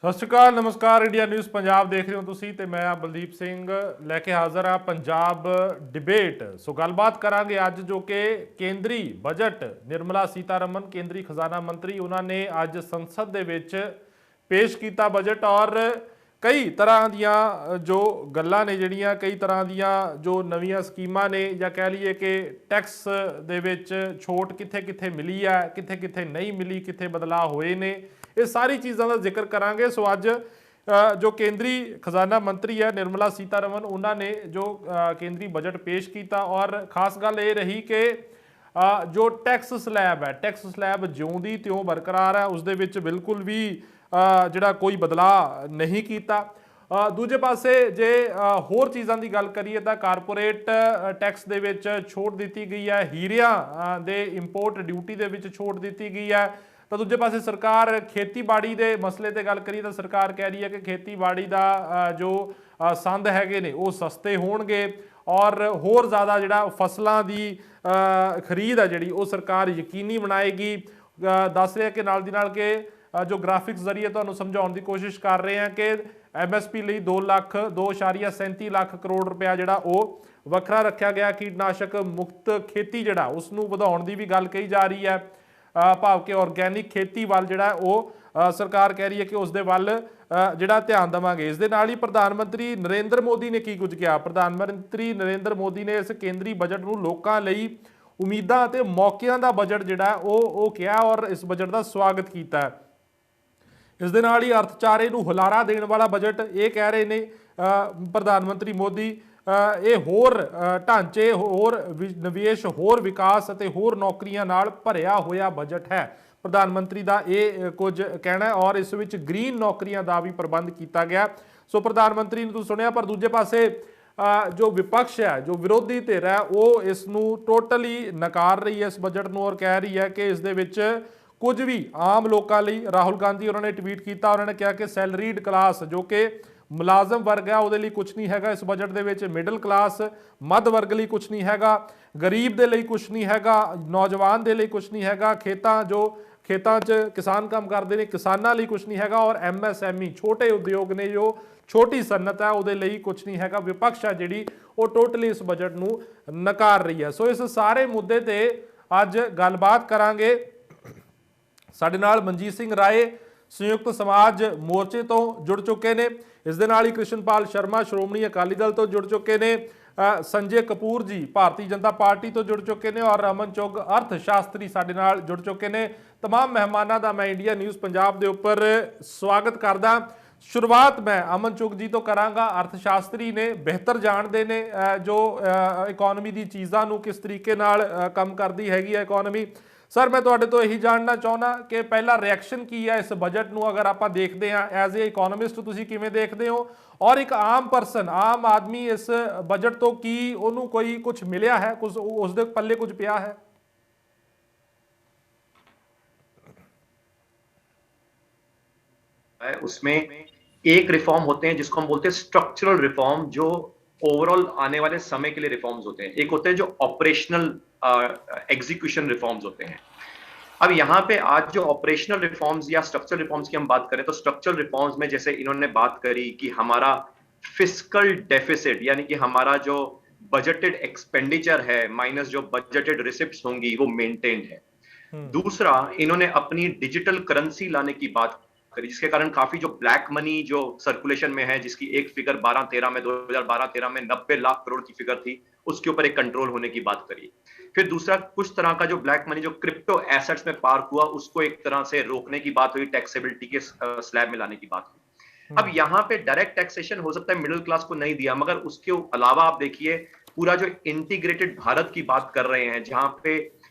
ਸਤਿ ਸ਼੍ਰੀ ਅਕਾਲ, ਨਮਸਕਾਰ। India news Punjab ਦੇਖ ਰਹੇ ਹੋ ਤੁਸੀਂ ਤੇ ਮੈਂ ਬਲਦੀਪ ਸਿੰਘ ਲੈ ਕੇ ਹਾਜ਼ਰ ਹਾਂ ਪੰਜਾਬ ਡਿਬੇਟ। ਸੋ ਗੱਲਬਾਤ ਕਰਾਂਗੇ ਅੱਜ ਜੋ ਕਿ ਕੇਂਦਰੀ ਬਜਟ ਨਿਰਮਲਾ ਸੀਤਾਰਮਨ ਕੇਂਦਰੀ ਖਜ਼ਾਨਾ ਮੰਤਰੀ ਉਹਨਾਂ ਨੇ ਅੱਜ ਸੰਸਦ ਦੇ ਵਿੱਚ ਪੇਸ਼ ਕੀਤਾ ਬਜਟ ਔਰ ਕਈ ਤਰ੍ਹਾਂ ਦੀਆਂ ਜੋ ਗੱਲਾਂ ਨੇ ਜਿਹੜੀਆਂ ਕਈ ਤਰ੍ਹਾਂ ਦੀਆਂ ਜੋ ਨਵੀਆਂ ਸਕੀਮਾਂ ਨੇ ਜਾਂ ਕਹਿ ਲਈਏ ਕਿ ਟੈਕਸ ਦੇ ਵਿੱਚ ਛੋਟ ਕਿੱਥੇ ਕਿੱਥੇ ਮਿਲੀ ਹੈ, ਕਿੱਥੇ ਕਿੱਥੇ ਨਹੀਂ ਮਿਲੀ, ਕਿੱਥੇ ਬਦਲਾਅ ਹੋਏ ਨੇ, ਇਹ ਸਾਰੀ ਚੀਜ਼ਾਂ ਦਾ ਜ਼ਿਕਰ ਕਰਾਂਗੇ। ਸੋ ਅੱਜ ਜੋ ਕੇਂਦਰੀ ਖਜ਼ਾਨਾ ਮੰਤਰੀ ਹੈ ਨਿਰਮਲਾ ਸੀਤਾਰਮਨ ਉਹਨਾਂ ਨੇ ਜੋ ਕੇਂਦਰੀ ਬਜਟ ਪੇਸ਼ ਕੀਤਾ ਔਰ ਖਾਸ ਗੱਲ ਇਹ ਰਹੀ ਕਿ ਜੋ ਟੈਕਸ ਸਲੈਬ ਹੈ, ਟੈਕਸ ਸਲੈਬ ਜਿਉਂ ਦੀ ਤਿਉਂ ਬਰਕਰਾਰ ਹੈ, ਉਸ ਦੇ ਵਿੱਚ ਬਿਲਕੁਲ ਵੀ ਜਿਹੜਾ ਕੋਈ ਬਦਲਾਅ ਨਹੀਂ ਕੀਤਾ। ਦੂਜੇ ਪਾਸੇ ਜੇ ਹੋਰ ਚੀਜ਼ਾਂ ਦੀ ਗੱਲ ਕਰੀਏ ਤਾਂ ਕਾਰਪੋਰੇਟ ਟੈਕਸ ਦੇ ਵਿੱਚ ਛੋਟ ਦਿੱਤੀ ਗਈ ਹੈ, ਹੀਰਿਆਂ ਦੇ ਇੰਪੋਰਟ ਡਿਊਟੀ ਦੇ ਵਿੱਚ ਛੋਟ ਦਿੱਤੀ ਗਈ ਹੈ। ਤਾਂ ਦੂਜੇ ਪਾਸੇ ਸਰਕਾਰ ਖੇਤੀਬਾੜੀ ਦੇ ਮਸਲੇ ਤੇ ਗੱਲ ਕਰੀਏ ਤਾਂ ਸਰਕਾਰ ਕਹਿ ਰਹੀ ਹੈ ਕਿ ਖੇਤੀਬਾੜੀ ਦਾ ਜੋ ਸੰਦ ਹੈਗੇ ਨੇ ਉਹ ਸਸਤੇ ਹੋਣਗੇ ਔਰ ਹੋਰ ਜ਼ਿਆਦਾ ਜਿਹੜਾ ਫਸਲਾਂ ਦੀ ਖਰੀਦ ਹੈ ਜਿਹੜੀ ਉਹ ਸਰਕਾਰ ਯਕੀਨੀ ਬਣਾਏਗੀ। ਦੱਸ ਰਿਹਾ ਕਿ ਨਾਲ ਦੀ ਨਾਲ ਕਿ ਜੋ ਗ੍ਰਾਫਿਕਸ ਜ਼ਰੀਏ ਤੁਹਾਨੂੰ ਸਮਝਾਉਣ ਦੀ ਕੋਸ਼ਿਸ਼ ਕਰ ਰਹੇ ਹਾਂ ਕਿ MSP ਲਈ 2.37 ਲੱਖ ਕਰੋੜ ਰੁਪਇਆ ਜਿਹੜਾ ਉਹ ਵੱਖਰਾ ਰੱਖਿਆ ਗਿਆ। ਕੀਟਨਾਸ਼ਕ ਮੁਕਤ ਖੇਤੀ ਜਿਹੜਾ ਉਸ ਨੂੰ ਵਧਾਉਣ ਦੀ ਵੀ ਗੱਲ ਕਹੀ ਜਾ ਰਹੀ ਹੈ, ਭਾਵ ਕਿ ਆਰਗੈਨਿਕ ਖੇਤੀ ਵੱਲ ਜਿਹੜਾ ਉਹ ਸਰਕਾਰ ਕਹਿ ਰਹੀ ਹੈ ਕਿ ਉਸ ਦੇ ਵੱਲ ਜਿਹੜਾ ਧਿਆਨ ਦੇਵਾਂਗੇ। ਇਸ ਦੇ ਨਾਲ ਹੀ ਪ੍ਰਧਾਨ ਮੰਤਰੀ ਨਰਿੰਦਰ ਮੋਦੀ ਨੇ ਕੀ ਕੁਝ ਕਿਹਾ। ਪ੍ਰਧਾਨ ਮੰਤਰੀ ਨਰਿੰਦਰ ਮੋਦੀ ਨੇ ਇਸ ਕੇਂਦਰੀ ਬਜਟ ਨੂੰ ਲੋਕਾਂ ਲਈ ਉਮੀਦਾਂ ਅਤੇ ਮੌਕਿਆਂ ਦਾ ਬਜਟ ਜਿਹੜਾ ਉਹ ਕਿਹਾ ਔਰ ਇਸ ਬਜਟ ਦਾ ਸਵਾਗਤ ਕੀਤਾ। ਇਸ ਦੇ ਨਾਲ ਹੀ ਅਰਥਚਾਰੇ ਨੂੰ ਹੁਲਾਰਾ ਦੇਣ ਵਾਲਾ ਬਜਟ ਇਹ ਕਹਿ ਰਹੇ ਨੇ ਪ੍ਰਧਾਨ ਮੰਤਰੀ ਮੋਦੀ। ਇਹ ਹੋਰ ਢਾਂਚੇ, ਹੋਰ ਨਿਵੇਸ਼, ਹੋਰ ਵਿਕਾਸ ਅਤੇ ਹੋਰ ਨੌਕਰੀਆਂ ਨਾਲ ਭਰਿਆ ਹੋਇਆ ਬਜਟ ਹੈ। ਪ੍ਰਧਾਨ ਮੰਤਰੀ ਦਾ ਇਹ ਕੁਝ ਕਹਿਣਾ ਹੈ ਔਰ ਇਸ ਵਿੱਚ ਗ੍ਰੀਨ ਨੌਕਰੀਆਂ ਦਾ ਵੀ ਪ੍ਰਬੰਧ ਕੀਤਾ ਗਿਆ। ਸੋ ਪ੍ਰਧਾਨ ਮੰਤਰੀ ਨੂੰ ਤੁਸੀਂ ਸੁਣਿਆ, ਪਰ ਦੂਜੇ ਪਾਸੇ ਜੋ ਵਿਪਕਸ਼ ਹੈ, ਜੋ ਵਿਰੋਧੀ ਧਿਰ ਹੈ, ਉਹ ਇਸ ਨੂੰ ਟੋਟਲੀ ਨਕਾਰ ਰਹੀ ਹੈ ਇਸ ਬਜਟ ਨੂੰ ਔਰ ਕਹਿ ਰਹੀ ਹੈ ਕਿ ਇਸ ਦੇ ਵਿੱਚ ਕੁਝ ਵੀ ਆਮ ਲੋਕਾਂ ਲਈ। ਰਾਹੁਲ ਗਾਂਧੀ ਉਹਨਾਂ ਨੇ ਟਵੀਟ ਕੀਤਾ, ਉਹਨਾਂ ਨੇ ਕਿਹਾ ਕਿ ਸੈਲਰੀਡ ਕਲਾਸ ਜੋ ਕਿ ਮੁਲਾਜ਼ਮ ਵਰਗ ਹੈ ਉਹਦੇ ਲਈ ਕੁਛ ਨਹੀਂ ਹੈਗਾ ਇਸ ਬਜਟ ਦੇ ਵਿੱਚ, ਮਿਡਲ ਕਲਾਸ ਮੱਧ ਵਰਗ ਲਈ ਕੁਛ ਨਹੀਂ ਹੈਗਾ, ਗਰੀਬ ਦੇ ਲਈ ਕੁਛ ਨਹੀਂ ਹੈਗਾ, ਨੌਜਵਾਨ ਦੇ ਲਈ ਕੁਛ ਨਹੀਂ ਹੈਗਾ, ਖੇਤਾਂ 'ਚ ਕਿਸਾਨ ਕੰਮ ਕਰਦੇ ਨੇ ਕਿਸਾਨਾਂ ਲਈ ਕੁਛ ਨਹੀਂ ਹੈਗਾ ਔਰ MSME ਛੋਟੇ ਉਦਯੋਗ ਨੇ, ਜੋ ਛੋਟੀ ਸਨਅਤ ਹੈ, ਉਹਦੇ ਲਈ ਕੁਛ ਨਹੀਂ ਹੈਗਾ। ਵਿਪਕਸ਼ ਹੈ ਜਿਹੜੀ ਉਹ ਟੋਟਲੀ ਇਸ ਬਜਟ ਨੂੰ ਨਕਾਰ ਰਹੀ ਹੈ। ਸੋ ਇਸ ਸਾਰੇ ਮੁੱਦੇ ਤੇ ਅੱਜ ਗੱਲਬਾਤ ਕਰਾਂਗੇ। ਸਾਡੇ ਨਾਲ ਮਨਜੀਤ ਸਿੰਘ ਰਾਏ ਸੰਯੁਕਤ ਸਮਾਜ ਮੋਰਚੇ ਤੋਂ ਜੁੜ ਚੁੱਕੇ ਨੇ। ਇਸ ਦੇ ਨਾਲ ਹੀ ਕ੍ਰਿਸ਼ਨਪਾਲ ਸ਼ਰਮਾ ਸ਼੍ਰੋਮਣੀ ਅਕਾਲੀ ਦਲ ਤੋਂ ਜੁੜ ਚੁੱਕੇ ਨੇ, ਸੰਜੇ ਕਪੂਰ ਜੀ ਭਾਰਤੀ ਜਨਤਾ ਪਾਰਟੀ ਤੋਂ ਜੁੜ ਚੁੱਕੇ ਨੇ ਔਰ ਰਮਨ ਚੁੱਗ ਅਰਥ ਸ਼ਾਸਤਰੀ ਸਾਡੇ ਨਾਲ ਜੁੜ ਚੁੱਕੇ ਨੇ। तमाम ਮਹਿਮਾਨਾਂ ਦਾ ਮੈਂ ਇੰਡੀਆ ਨਿਊਜ਼ ਪੰਜਾਬ ਦੇ ਉੱਪਰ ਸਵਾਗਤ ਕਰਦਾ। ਸ਼ੁਰੂਆਤ ਮੈਂ ਅਮਨ ਚੁੱਗ ਜੀ ਤੋਂ ਕਰਾਂਗਾ। ਅਰਥ ਸ਼ਾਸਤਰੀ ਨੇ, ਬਿਹਤਰ ਜਾਣਦੇ ਨੇ ਜੋ ਇਕੋਨਮੀ ਦੀ ਚੀਜ਼ਾਂ ਨੂੰ ਕਿਸ ਤਰੀਕੇ ਨਾਲ ਕੰਮ ਕਰਦੀ ਹੈਗੀ ਹੈ ਇਕੋਨਮੀ। ਸਰ, ਮੈਂ ਤੁਹਾਡੇ ਤੋਂ ਇਹੀ ਜਾਣਨਾ ਚਾਹੁੰਦਾ ਕਿ ਪਹਿਲਾ ਰਿਐਕਸ਼ਨ ਕੀ ਹੈ ਇਸ ਬਜਟ ਨੂੰ ਅਗਰ ਆਪਾਂ ਦੇਖਦੇ ਹਾਂ, ਐਜ਼ ਏ ਇਕੋਨੋਮਿਸਟ ਤੁਸੀਂ ਕਿਵੇਂ ਦੇਖਦੇ ਹੋ ਔਰ ਇੱਕ ਆਮ ਪਰਸਨ, ਆਮ ਆਦਮੀ ਇਸ ਬਜਟ ਤੋਂ ਕੀ ਉਹਨੂੰ ਕੋਈ ਕੁਝ ਮਿਲਿਆ ਹੈ, ਕੁਝ ਉਸ ਦੇ ਪੱਲੇ ਕੁਝ ਪਿਆ ਹੈ? उसमें एक रिफॉर्म होते हैं जिसको हम बोलते हैं स्ट्रक्चरल रिफॉर्म, जो ओवरऑल आने वाले समय के लिए रिफॉर्म्स होते हैं। एक होते हैं जो ऑपरेशनल एग्जीक्यूशन रिफॉर्म्स होते हैं। अब यहाँ पे आज जो ऑपरेशनल रिफॉर्म्स या स्ट्रक्चरल रिफॉर्म्स की हम बात करें तो स्ट्रक्चरल रिफॉर्म्स में जैसे इन्होंने बात करी कि हमारा फिस्कल डेफिसिट यानी कि हमारा जो बजटेड एक्सपेंडिचर है माइनस जो बजटेड रिसिप्ट्स होंगी वो मेंटेन्ड है। दूसरा, इन्होंने अपनी डिजिटल करेंसी लाने की बात करी, जिसके कारण काफी जो ब्लैक मनी जो सर्कुलेशन में है, जिसकी एक फिगर 12-13 में 2012-13 में 90 लाख करोड़ की फिगर थी, उसके ऊपर एक कंट्रोल होने की बात करी। फिर दूसरा, कुछ तरह का जो ब्लैक मनी जो क्रिप्टो एसेट्स में पार्क हुआ उसको एक तरह से रोकने की बात हुई, टैक्सेबिलिटी के स्लैब में लाने की बात हुई। अब यहाँ पे डायरेक्ट टैक्सेशन हो सकता है मिडिल क्लास को नहीं दिया, मगर उसके अलावा आप देखिए पूरा जो इंटीग्रेटेड भारत की बात कर रहे हैं, जहां पे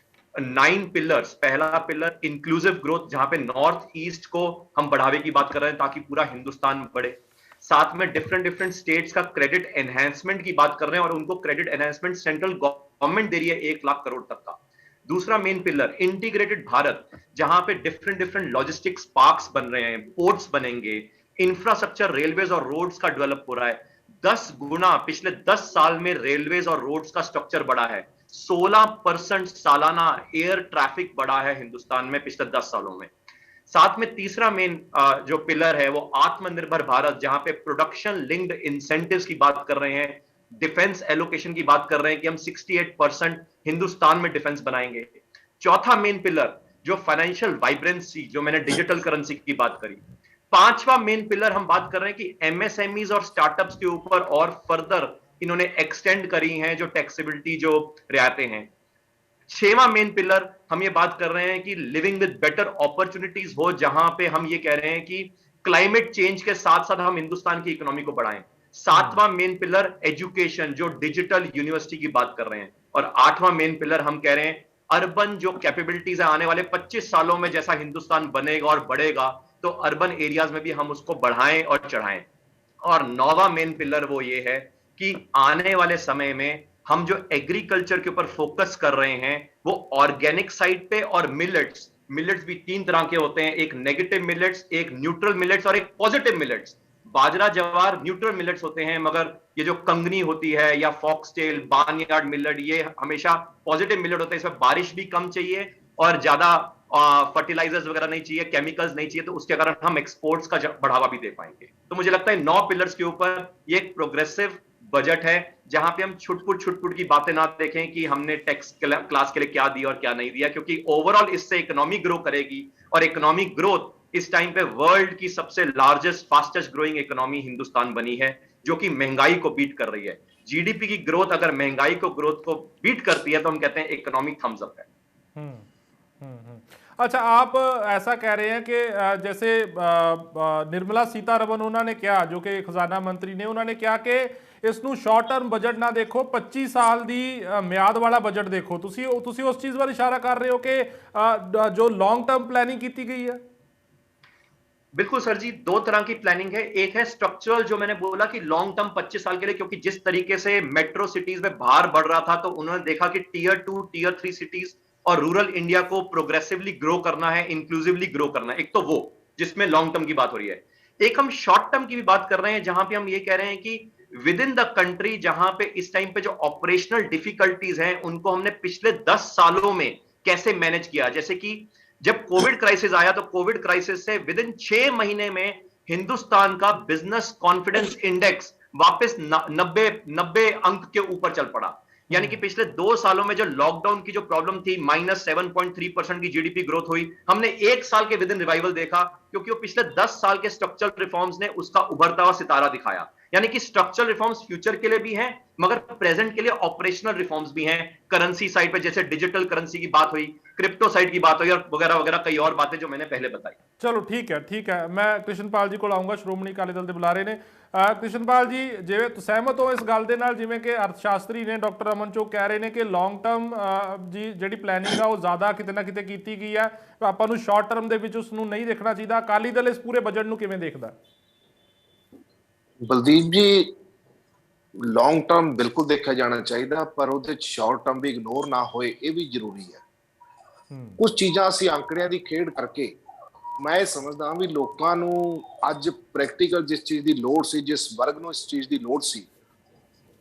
9 पिलर्स, पहला पिलर इंक्लूसिव ग्रोथ, जहां पे नॉर्थ ईस्ट को हम बढ़ावे की बात कर रहे हैं ताकि पूरा हिंदुस्तान बढ़े। साथ में डिफरेंट स्टेट्स का क्रेडिट एनहांसमेंट की बात कर रहे हैं और उनको क्रेडिट एनहांसमेंट सेंट्रल गवर्नमेंट दे रही है 1 लाख करोड़ तक का। दूसरा मेन पिलर इंटीग्रेटेड भारत, जहां पे डिफरेंट लॉजिस्टिक्स पार्क्स बन रहे हैं, पोर्ट्स बनेंगे, इंफ्रास्ट्रक्चर रेलवेज और रोड्स का डेवलप हो रहा है। 10 गुना पिछले 10 साल में रेलवेज और रोड्स का स्ट्रक्चर बढ़ा है। 16% सालाना एयर ट्रैफिक बढ़ा है हिंदुस्तान में पिछले 10 सालों में। साथ में तीसरा मेन जो पिलर है वो आत्मनिर्भर भारत, जहां पे प्रोडक्शन लिंक्ड इंसेंटिव्स की बात कर रहे हैं, डिफेंस एलोकेशन की बात कर रहे हैं कि हम 68% हिंदुस्तान में डिफेंस बनाएंगे। चौथा मेन पिलर जो फाइनेंशियल वाइब्रेंसी, जो मैंने डिजिटल करेंसी की बात करी। पांचवा मेन पिलर हम बात कर रहे हैं कि एमएसएमईज और स्टार्टअप्स के ऊपर और फर्दर इन्होंने एक्सटेंड करी हैं जो टैक्सेबिलिटी जो रियायतें हैं। छठवां मेन पिलर हम ये बात कर रहे हैं कि लिविंग विद बेटर अपॉर्चुनिटीज हो, जहां पे हम ये कह रहे हैं कि क्लाइमेट चेंज के साथ साथ हम हिंदुस्तान की इकोनॉमी को बढ़ाएं। सातवां मेन पिलर एजुकेशन, जो डिजिटल यूनिवर्सिटी की बात कर रहे हैं। और आठवां मेन पिलर हम कह रहे हैं अर्बन जो कैपेबिलिटीज है, आने वाले 25 सालों में जैसा हिंदुस्तान बनेगा और बढ़ेगा, तो अर्बन एरियाज में भी हम उसको बढ़ाएं और चढ़ाएं। और नौवां मेन पिलर वो ये है कि आने वाले समय में हम जो एग्रीकल्चर के ऊपर फोकस कर रहे हैं वो ऑर्गेनिक साइड पे, और मिलेट्स, मिलेट्स भी तीन तरह के होते हैं, एक नेगेटिव मिलेट्स, एक न्यूट्रल मिलेट्स और एक पॉजिटिव मिलेट्स। बाजरा जवार न्यूट्रल मिलेट्स होते हैं, मगर ये जो कंगनी होती है या फॉक्सटेल, बार्नयार्ड मिलेट, ये हमेशा पॉजिटिव मिलेट होते हैं। इसमें बारिश भी कम चाहिए और ज्यादा फर्टिलाइजर्स वगैरह नहीं चाहिए, केमिकल्स नहीं चाहिए, तो उसके कारण हम एक्सपोर्ट्स का बढ़ावा भी दे पाएंगे। तो मुझे लगता है 9 पिलर्स के ऊपर ये एक प्रोग्रेसिव बजट है, जहां पे हम छुटपुट की बातें ना देखें कि हमने टैक्स क्लास के लिए क्या दिया और क्या नहीं दिया, क्योंकि ओवरऑल इससे इकोनॉमी ग्रो करेगी। और इकोनॉमिक ग्रोथ इस टाइम पे वर्ल्ड की सबसे largest fastest growing economy Hindustan बनी है, जो कि महंगाई को बीट कर रही है। जीडीपी की ग्रोथ अगर महंगाई को ग्रोथ को बीट करती है तो हम कहते हैं इकोनॉमिक थम्स अप है। अच्छा, आप ऐसा कह रहे हैं कि जैसे निर्मला सीतारमन उन्होंने क्या, जो कि खजाना मंत्री ने, उन्होंने क्या कि इसनू शॉर्ट टर्म बजट ना देखो, 25 साल दी मियाद वाला बजट देखो। तुसी उस चीज वाल इशारा कर रहे हो कि जो लॉन्ग टर्म प्लानिंग की गई है। बिल्कुल सर जी, दो तरह की प्लानिंग है। एक है स्ट्रक्चरल, जो मैंने बोला कि लॉन्ग टर्म 25 साल के लिए, क्योंकि जिस तरीके से मेट्रो सिटीज में भार बढ़ रहा था, तो उन्होंने देखा कि टीयर 2 टीयर 3 सिटीज और रूरल इंडिया को प्रोग्रेसिवली ग्रो करना है, इंक्लूसिवली ग्रो करना है। एक तो वो जिसमें लॉन्ग टर्म की बात हो रही है। एक हम शॉर्ट टर्म की भी बात कर रहे हैं, जहां पे हम ये कह रहे हैं कि विद इन द कंट्री, जहां पे इस टाइम पे जो ऑपरेशनल डिफिकल्टीज हैं उनको हमने पिछले 10 सालों में कैसे मैनेज किया। जैसे कि जब कोविड क्राइसिस आया, तो कोविड क्राइसिस से विद इन 6 महीने में हिंदुस्तान का बिजनेस कॉन्फिडेंस इंडेक्स वापस 90 अंक के ऊपर चल पड़ा। यानी कि पिछले 2 सालों में जो लॉकडाउन की जो प्रॉब्लम थी, -7.3% की जीडीपी ग्रोथ हुई, हमने 1 साल के विद इन रिवाइवल देखा, क्योंकि वो पिछले 10 साल के स्ट्रक्चरल रिफॉर्म्स ने उसका उभरता हुआ सितारा दिखाया। यानी कि स्ट्रक्चरल रिफॉर्म्स फ्यूचर के लिए भी हैं, मगर प्रेजेंट के लिए ऑपरेशनल रिफॉर्म्स भी हैं। करेंसी साइड पे जैसे डिजिटल करेंसी की बात हुई, क्रिप्टो साइड की बात हुई, और वगैरह वगैरह कई और बातें जो मैंने पहले बताई। चलो ठीक है, ठीक है। मैं कृष्णपाल जी को आऊँगा, श्रोमणी अकाली दल के बुलारे ने। कृष्णपाल जी, जिवें सहमत हो इस गल दे नाल, जिवें कि अर्थशास्त्री ने डॉक्टर अमन चोक कह रहे हैं कि लॉन्ग टर्म जी जिहड़ी प्लैनिंग है वो ज़्यादा किते ना किते कीती गई है, आपां नूं शॉर्ट टर्म दे विच उसनूं नहीं देखना चाहिए। अकाली दल इस पूरे बजट नूं किवें देखदा? बलदीप जी, लॉन्ग टर्म बिल्कुल देखा जाना चाहिए, पर ਉਹਦੇ शॉर्ट टर्म भी इग्नोर ना होए, ये भी जरूरी है। कुछ चीज़ां ਅਸੀਂ आंकड़िਆਂ ਦੀ ਖੇਡ ਕਰਕੇ मैं ये समझदा भी लोकां नूं ਅੱਜ प्रैक्टिकल जिस चीज़ की लोड़ सी, जिस वर्ग नूं इस चीज़ की लोड़ सी,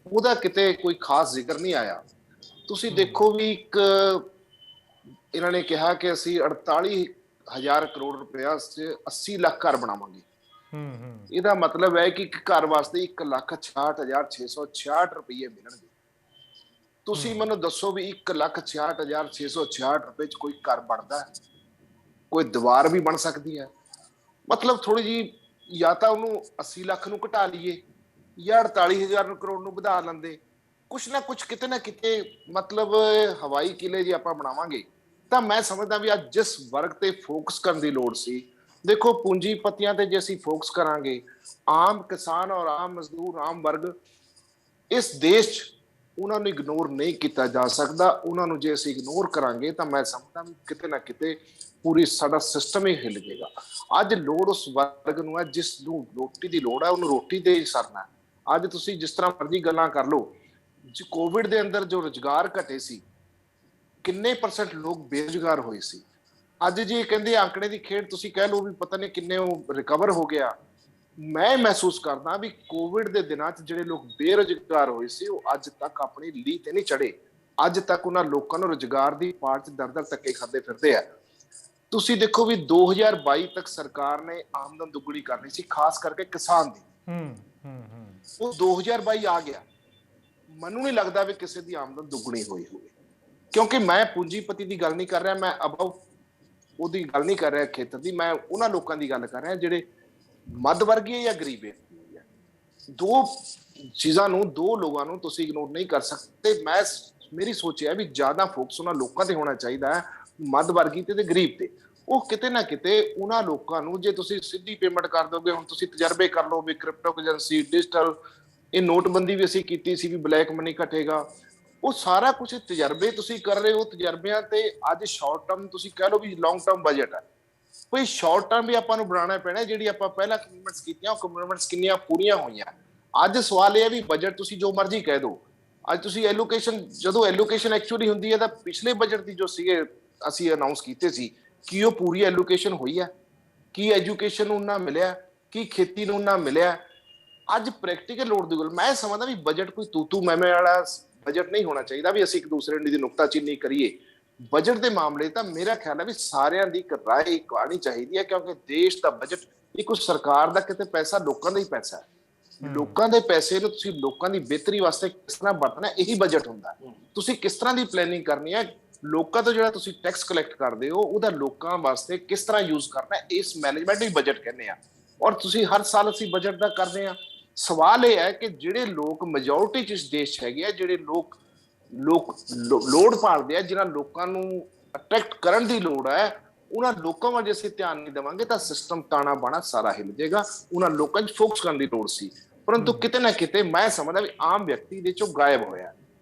ਉਹਦਾ किते कोई खास जिक्र नहीं आया। ਤੁਸੀਂ देखो भी एक ਇਹਨਾਂ ਨੇ ਕਿਹਾ ਕਿ ਅਸੀਂ 48,000 ਕਰੋੜ ਰੁਪਇਆ 80 ਲੱਖ ਘਰ ਬਣਾਵਾਂਗੇ। ਇਹਦਾ मतलब है कि ਇੱਕ ਘਰ ਵਾਸਤੇ 1,66,666 ਰੁਪਏ ਮਿਲਣਗੇ। ਤੁਸੀਂ ਮੈਨੂੰ ਦੱਸੋ ਵੀ 1,66,666 ਰੁਪਏ ਚ ਕੋਈ ਘਰ ਬਣਦਾ ਹੈ? ਕੋਈ ਦੀਵਾਰ ਵੀ ਬਣ ਸਕਦੀ ਹੈ? मतलब ਥੋੜੀ ਜੀ, ਜਾਂ ਤਾਂ ਉਹਨੂੰ 80 ਲੱਖ ਨੂੰ ਘਟਾ ਲਈਏ ਜਾਂ 48,000 ਕਰੋੜ ਨੂੰ ਵਧਾ ਲੈਂਦੇ। ਕੁਛ ਨਾ ਕੁਛ ਕਿਤੇ ਨਾ ਕਿਤੇ मतलब ਹਵਾਈ ਕਿਲੇ ਜੇ ਆਪਾਂ ਬਣਾਵਾਂਗੇ ਤਾਂ ਮੈਂ ਸਮਝਦਾ ਵੀ ਅੱਜ ਜਿਸ ਵਰਗ ਤੇ ਫੋਕਸ ਕਰਨ ਦੀ ਲੋੜ ਸੀ, देखो पूंजीपतियां ते जे ਅਸੀਂ फोकस करांगे, आम किसान और आम मजदूर, आम वर्ग इस देश उन्होंने इग्नोर नहीं किया जा सकता। उन्होंने जे ਅਸੀਂ इग्नोर करांगे तो मैं समझदा भी किते ना किते पूरी साडा सिस्टम ही हिल जाएगा। ਅੱਜ ਲੋੜ ਉਸ ਵਰਗ ਨੂੰ ਹੈ ਜਿਸ ਨੂੰ ਰੋਟੀ ਦੀ ਲੋੜ ਹੈ, ਉਹਨੂੰ ਰੋਟੀ ਦੇ ਹੀ ਸਰਨਾ। ਅੱਜ ਤੁਸੀਂ ਜਿਸ ਤਰ੍ਹਾਂ ਮਰਜ਼ੀ ਗੱਲਾਂ ਕਰ ਲਓ, ਕੋਵਿਡ ਦੇ ਅੰਦਰ ਜੋ ਰੁਜ਼ਗਾਰ ਘਟੇ ਸੀ, ਕਿੰਨੇ % ਲੋਕ ਬੇਰੁਜ਼ਗਾਰ ਹੋਏ ਸੀ। ਅੱਜ ਜੀ ਕਹਿੰਦੇ ਆંકੜੇ ਦੀ ਖੇਡ, ਤੁਸੀਂ ਕਹਿ ਲਓ ਵੀ ਪਤਾ ਨਹੀਂ ਕਿੰਨੇ ਉਹ ਰਿਕਵਰ ਹੋ ਗਿਆ। ਮੈਂ ਮਹਿਸੂਸ ਕਰਦਾ ਵੀ ਕੋਵਿਡ ਦੇ ਦਿਨਾਂ 'ਚ ਜਿਹੜੇ ਲੋਕ ਬੇਰੁਜ਼ਗਾਰ ਹੋਏ ਸੀ, ਉਹ ਅੱਜ ਤੱਕ ਆਪਣੀ ਲੀਹ ਤੇ ਨਹੀਂ ਚੜੇ। ਅੱਜ ਤੱਕ ਉਹਨਾਂ ਲੋਕਾਂ ਨੂੰ ਰੁਜ਼ਗਾਰ ਦੀ ਪਾੜ 'ਚ ਦਰ-ਦਰ ਧੱਕੇ ਖਾਂਦੇ ਫਿਰਦੇ ਆ। ਤੁਸੀਂ ਦੇਖੋ ਵੀ 2022 ਤੱਕ ਸਰਕਾਰ ਨੇ ਆਮਦਨ ਦੁੱਗਣੀ ਕਰਨੀ ਸੀ, ਖਾਸ ਕਰਕੇ ਕਿਸਾਨ ਦੀ। ਉਹ 2022 ਆ ਗਿਆ, ਮੈਨੂੰ ਨਹੀਂ ਲੱਗਦਾ ਵੀ ਕਿਸੇ ਦੀ ਆਮਦਨ ਦੁੱਗਣੀ ਹੋਈ ਹੋਵੇ। ਕਿਉਂਕਿ ਮੈਂ ਪੂੰਜੀਪਤੀ ਦੀ ਗੱਲ ਨਹੀਂ ਕਰ ਰਿਹਾ, ਮੈਂ ਅਬਵ ਉਹਦੀ ਗੱਲ ਨਹੀਂ ਕਰ ਰਿਹਾ ਖੇਤਰ ਦੀ, ਮੈਂ ਉਹਨਾਂ ਲੋਕਾਂ ਦੀ ਗੱਲ ਕਰ ਰਿਹਾ ਜਿਹੜੇ ਮੱਧ ਵਰਗੀ ਜਾਂ ਗਰੀਬ ਹੈ। ਦੋ ਚੀਜ਼ਾਂ ਨੂੰ, ਦੋ ਲੋਕਾਂ ਨੂੰ ਤੁਸੀਂ ਇਗਨੋਰ ਨਹੀਂ ਕਰ ਸਕਦੇ। ਮੇਰੀ ਸੋਚ ਹੈ ਵੀ ਜ਼ਿਆਦਾ ਫੋਕਸ ਉਹਨਾਂ ਲੋਕਾਂ ਤੇ ਹੋਣਾ ਚਾਹੀਦਾ ਹੈ, ਮੱਧ ਵਰਗੀ ਤੇ ਗਰੀਬ ਤੇ। ਉਹ ਕਿਤੇ ਨਾ ਕਿਤੇ ਉਹਨਾਂ ਲੋਕਾਂ ਨੂੰ, ਜੇ ਤੁਸੀਂ ਸਿੱਧੀ ਪੇਮੈਂਟ ਕਰ ਦੋਗੇ, ਹੁਣ ਤੁਸੀਂ ਤਜਰਬੇ ਕਰ ਲਓ ਵੀ ਕ੍ਰਿਪਟੋ ਕਰੰਸੀ, ਡਿਜੀਟਲ, ਇਹ ਨੋਟਬੰਦੀ ਵੀ ਅਸੀਂ ਕੀਤੀ ਸੀ ਵੀ ਬਲੈਕ ਮਨੀ ਘਟੇਗਾ, ਉਹ ਸਾਰਾ ਕੁਝ ਤਜਰਬੇ ਤੁਸੀਂ ਕਰ ਰਹੇ ਹੋ। ਤਜਰਬਿਆਂ ਤੇ ਅੱਜ ਸ਼ਾਰਟ ਟਰਮ ਤੁਸੀਂ ਕਹਿ ਲਓ ਵੀ ਲੌਂਗ ਟਰਮ ਬਜਟ ਹੈ, ਕੋਈ ਸ਼ਾਰਟ ਟਰਮ ਵੀ ਆਪਾਂ ਨੂੰ ਬਣਾਉਣਾ ਪੈਣਾ। ਜਿਹੜੀ ਆਪਾਂ ਪਹਿਲਾਂ ਕਮਿਟਮੈਂਟਸ ਕੀਤੀਆਂ, ਉਹ ਕਮਿਟਮੈਂਟਸ ਕਿੰਨੀਆਂ ਪੂਰੀਆਂ ਹੋਈਆਂ। ਅੱਜ ਸਵਾਲ ਇਹ ਹੈ ਵੀ ਬਜਟ ਤੁਸੀਂ ਜੋ ਮਰਜ਼ੀ ਕਹਿ ਦਿਓ, ਅੱਜ ਤੁਸੀਂ ਐਲੋਕੇਸ਼ਨ, ਜਦੋਂ ਐਲੋਕੇਸ਼ਨ ਐਕਚੁਅਲੀ ਹੁੰਦੀ ਹੈ ਤਾਂ ਪਿਛਲੇ ਬਜਟ ਦੀ ਜੋ ਸੀਗੇ ਅਸੀਂ ਅਨਾਉਂਸ ਕੀਤੇ ਸੀ, ਕੀ ਉਹ ਪੂਰੀ ਐਲੋਕੇਸ਼ਨ ਹੋਈ ਹੈ? ਕੀ ਐਜੂਕੇਸ਼ਨ ਨੂੰ ਨਾ ਮਿਲਿਆ? ਕੀ ਖੇਤੀ ਨੂੰ ਨਾ ਮਿਲਿਆ? ਅੱਜ ਪ੍ਰੈਕਟੀਕਲ ਲੋੜ ਦੀ ਗੱਲ, ਮੈਂ ਸਮਝਦਾ ਵੀ ਬਜਟ ਕੋਈ ਤੂਤੂ ਮੈਮੇ ਵਾਲਾ ਬਜਟ ਨਹੀਂ ਹੋਣਾ ਚਾਹੀਦਾ ਵੀ ਅਸੀਂ ਇੱਕ ਦੂਸਰੇ ਦੀ ਨੁਕਤਾਚੀਨੀ ਕਰੀਏ। ਬਜਟ ਦੇ ਮਾਮਲੇ ਤਾਂ ਮੇਰਾ ਖਿਆਲ ਹੈ ਵੀ ਸਾਰਿਆਂ ਦੀ ਰਾਏ ਇੱਕ ਆਣੀ ਚਾਹੀਦੀ ਹੈ, ਕਿਉਂਕਿ ਦੇਸ਼ ਦਾ ਬਜਟ ਇਹ ਕੋਈ ਸਰਕਾਰ ਦਾ ਕਿਤੇ ਪੈਸਾ, ਲੋਕਾਂ ਦਾ ਹੀ ਪੈਸਾ ਹੈ। ਲੋਕਾਂ ਦੇ ਪੈਸੇ ਨੂੰ ਤੁਸੀਂ ਲੋਕਾਂ ਦੀ ਬਿਹਤਰੀ ਵਾਸਤੇ ਕਿਸ ਤਰ੍ਹਾਂ ਵਰਤਣਾ, ਇਹੀ ਬਜਟ ਹੁੰਦਾ। ਤੁਸੀਂ ਕਿਸ ਤਰ੍ਹਾਂ ਦੀ ਪਲੈਨਿੰਗ ਕਰਨੀ ਹੈ, ਲੋਕਾਂ ਤੋਂ ਜਿਹੜਾ ਤੁਸੀਂ ਟੈਕਸ ਕਲੈਕਟ ਕਰਦੇ ਹੋ ਉਹਦਾ ਲੋਕਾਂ ਵਾਸਤੇ ਕਿਸ ਤਰ੍ਹਾਂ ਯੂਜ਼ ਕਰਨਾ, ਇਸ ਮੈਨੇਜਮੈਂਟ ਨੂੰ ਬਜਟ ਕਹਿੰਦੇ ਆ। ਔਰ ਤੁਸੀਂ ਹਰ ਸਾਲ ਅਸੀਂ ਬਜਟ ਦਾ ਕਰਦੇ ਆ। ਸਵਾਲ ਇਹ ਹੈ ਕਿ ਜਿਹੜੇ ਲੋਕ ਮੈਜੋਰਿਟੀ ਚ ਇਸ ਦੇਸ਼ 'ਚ ਹੈਗੇ ਆ, ਜਿਹੜੇ ਲੋਕ ਲੋੜ ਭਾਲਦੇ ਆ, ਜਿਹਨਾਂ ਲੋਕਾਂ ਨੂੰ ਅਟਰੈਕਟ ਕਰਨ ਦੀ ਲੋੜ ਹੈ, ਉਹਨਾਂ ਲੋਕਾਂ ਵੱਲ ਜੇ ਅਸੀਂ ਧਿਆਨ ਨਹੀਂ ਦੇਵਾਂਗੇ ਤਾਂ ਸਿਸਟਮ ਤਾਣਾ ਬਾਣਾ ਸਾਰਾ ਹਿੱਲ ਜਾਏਗਾ। ਉਹਨਾਂ ਲੋਕਾਂ 'ਚ ਫੋਕਸ ਕਰਨ ਦੀ ਲੋੜ ਸੀ, ਪਰੰਤੂ ਕਿਤੇ ਨਾ ਕਿਤੇ ਮੈਂ ਸਮਝਦਾ ਵੀ ਆਮ ਵਿਅਕਤੀ ਦੇ ਚੋਂ ਗਾਇਬ ਹੋਇਆ।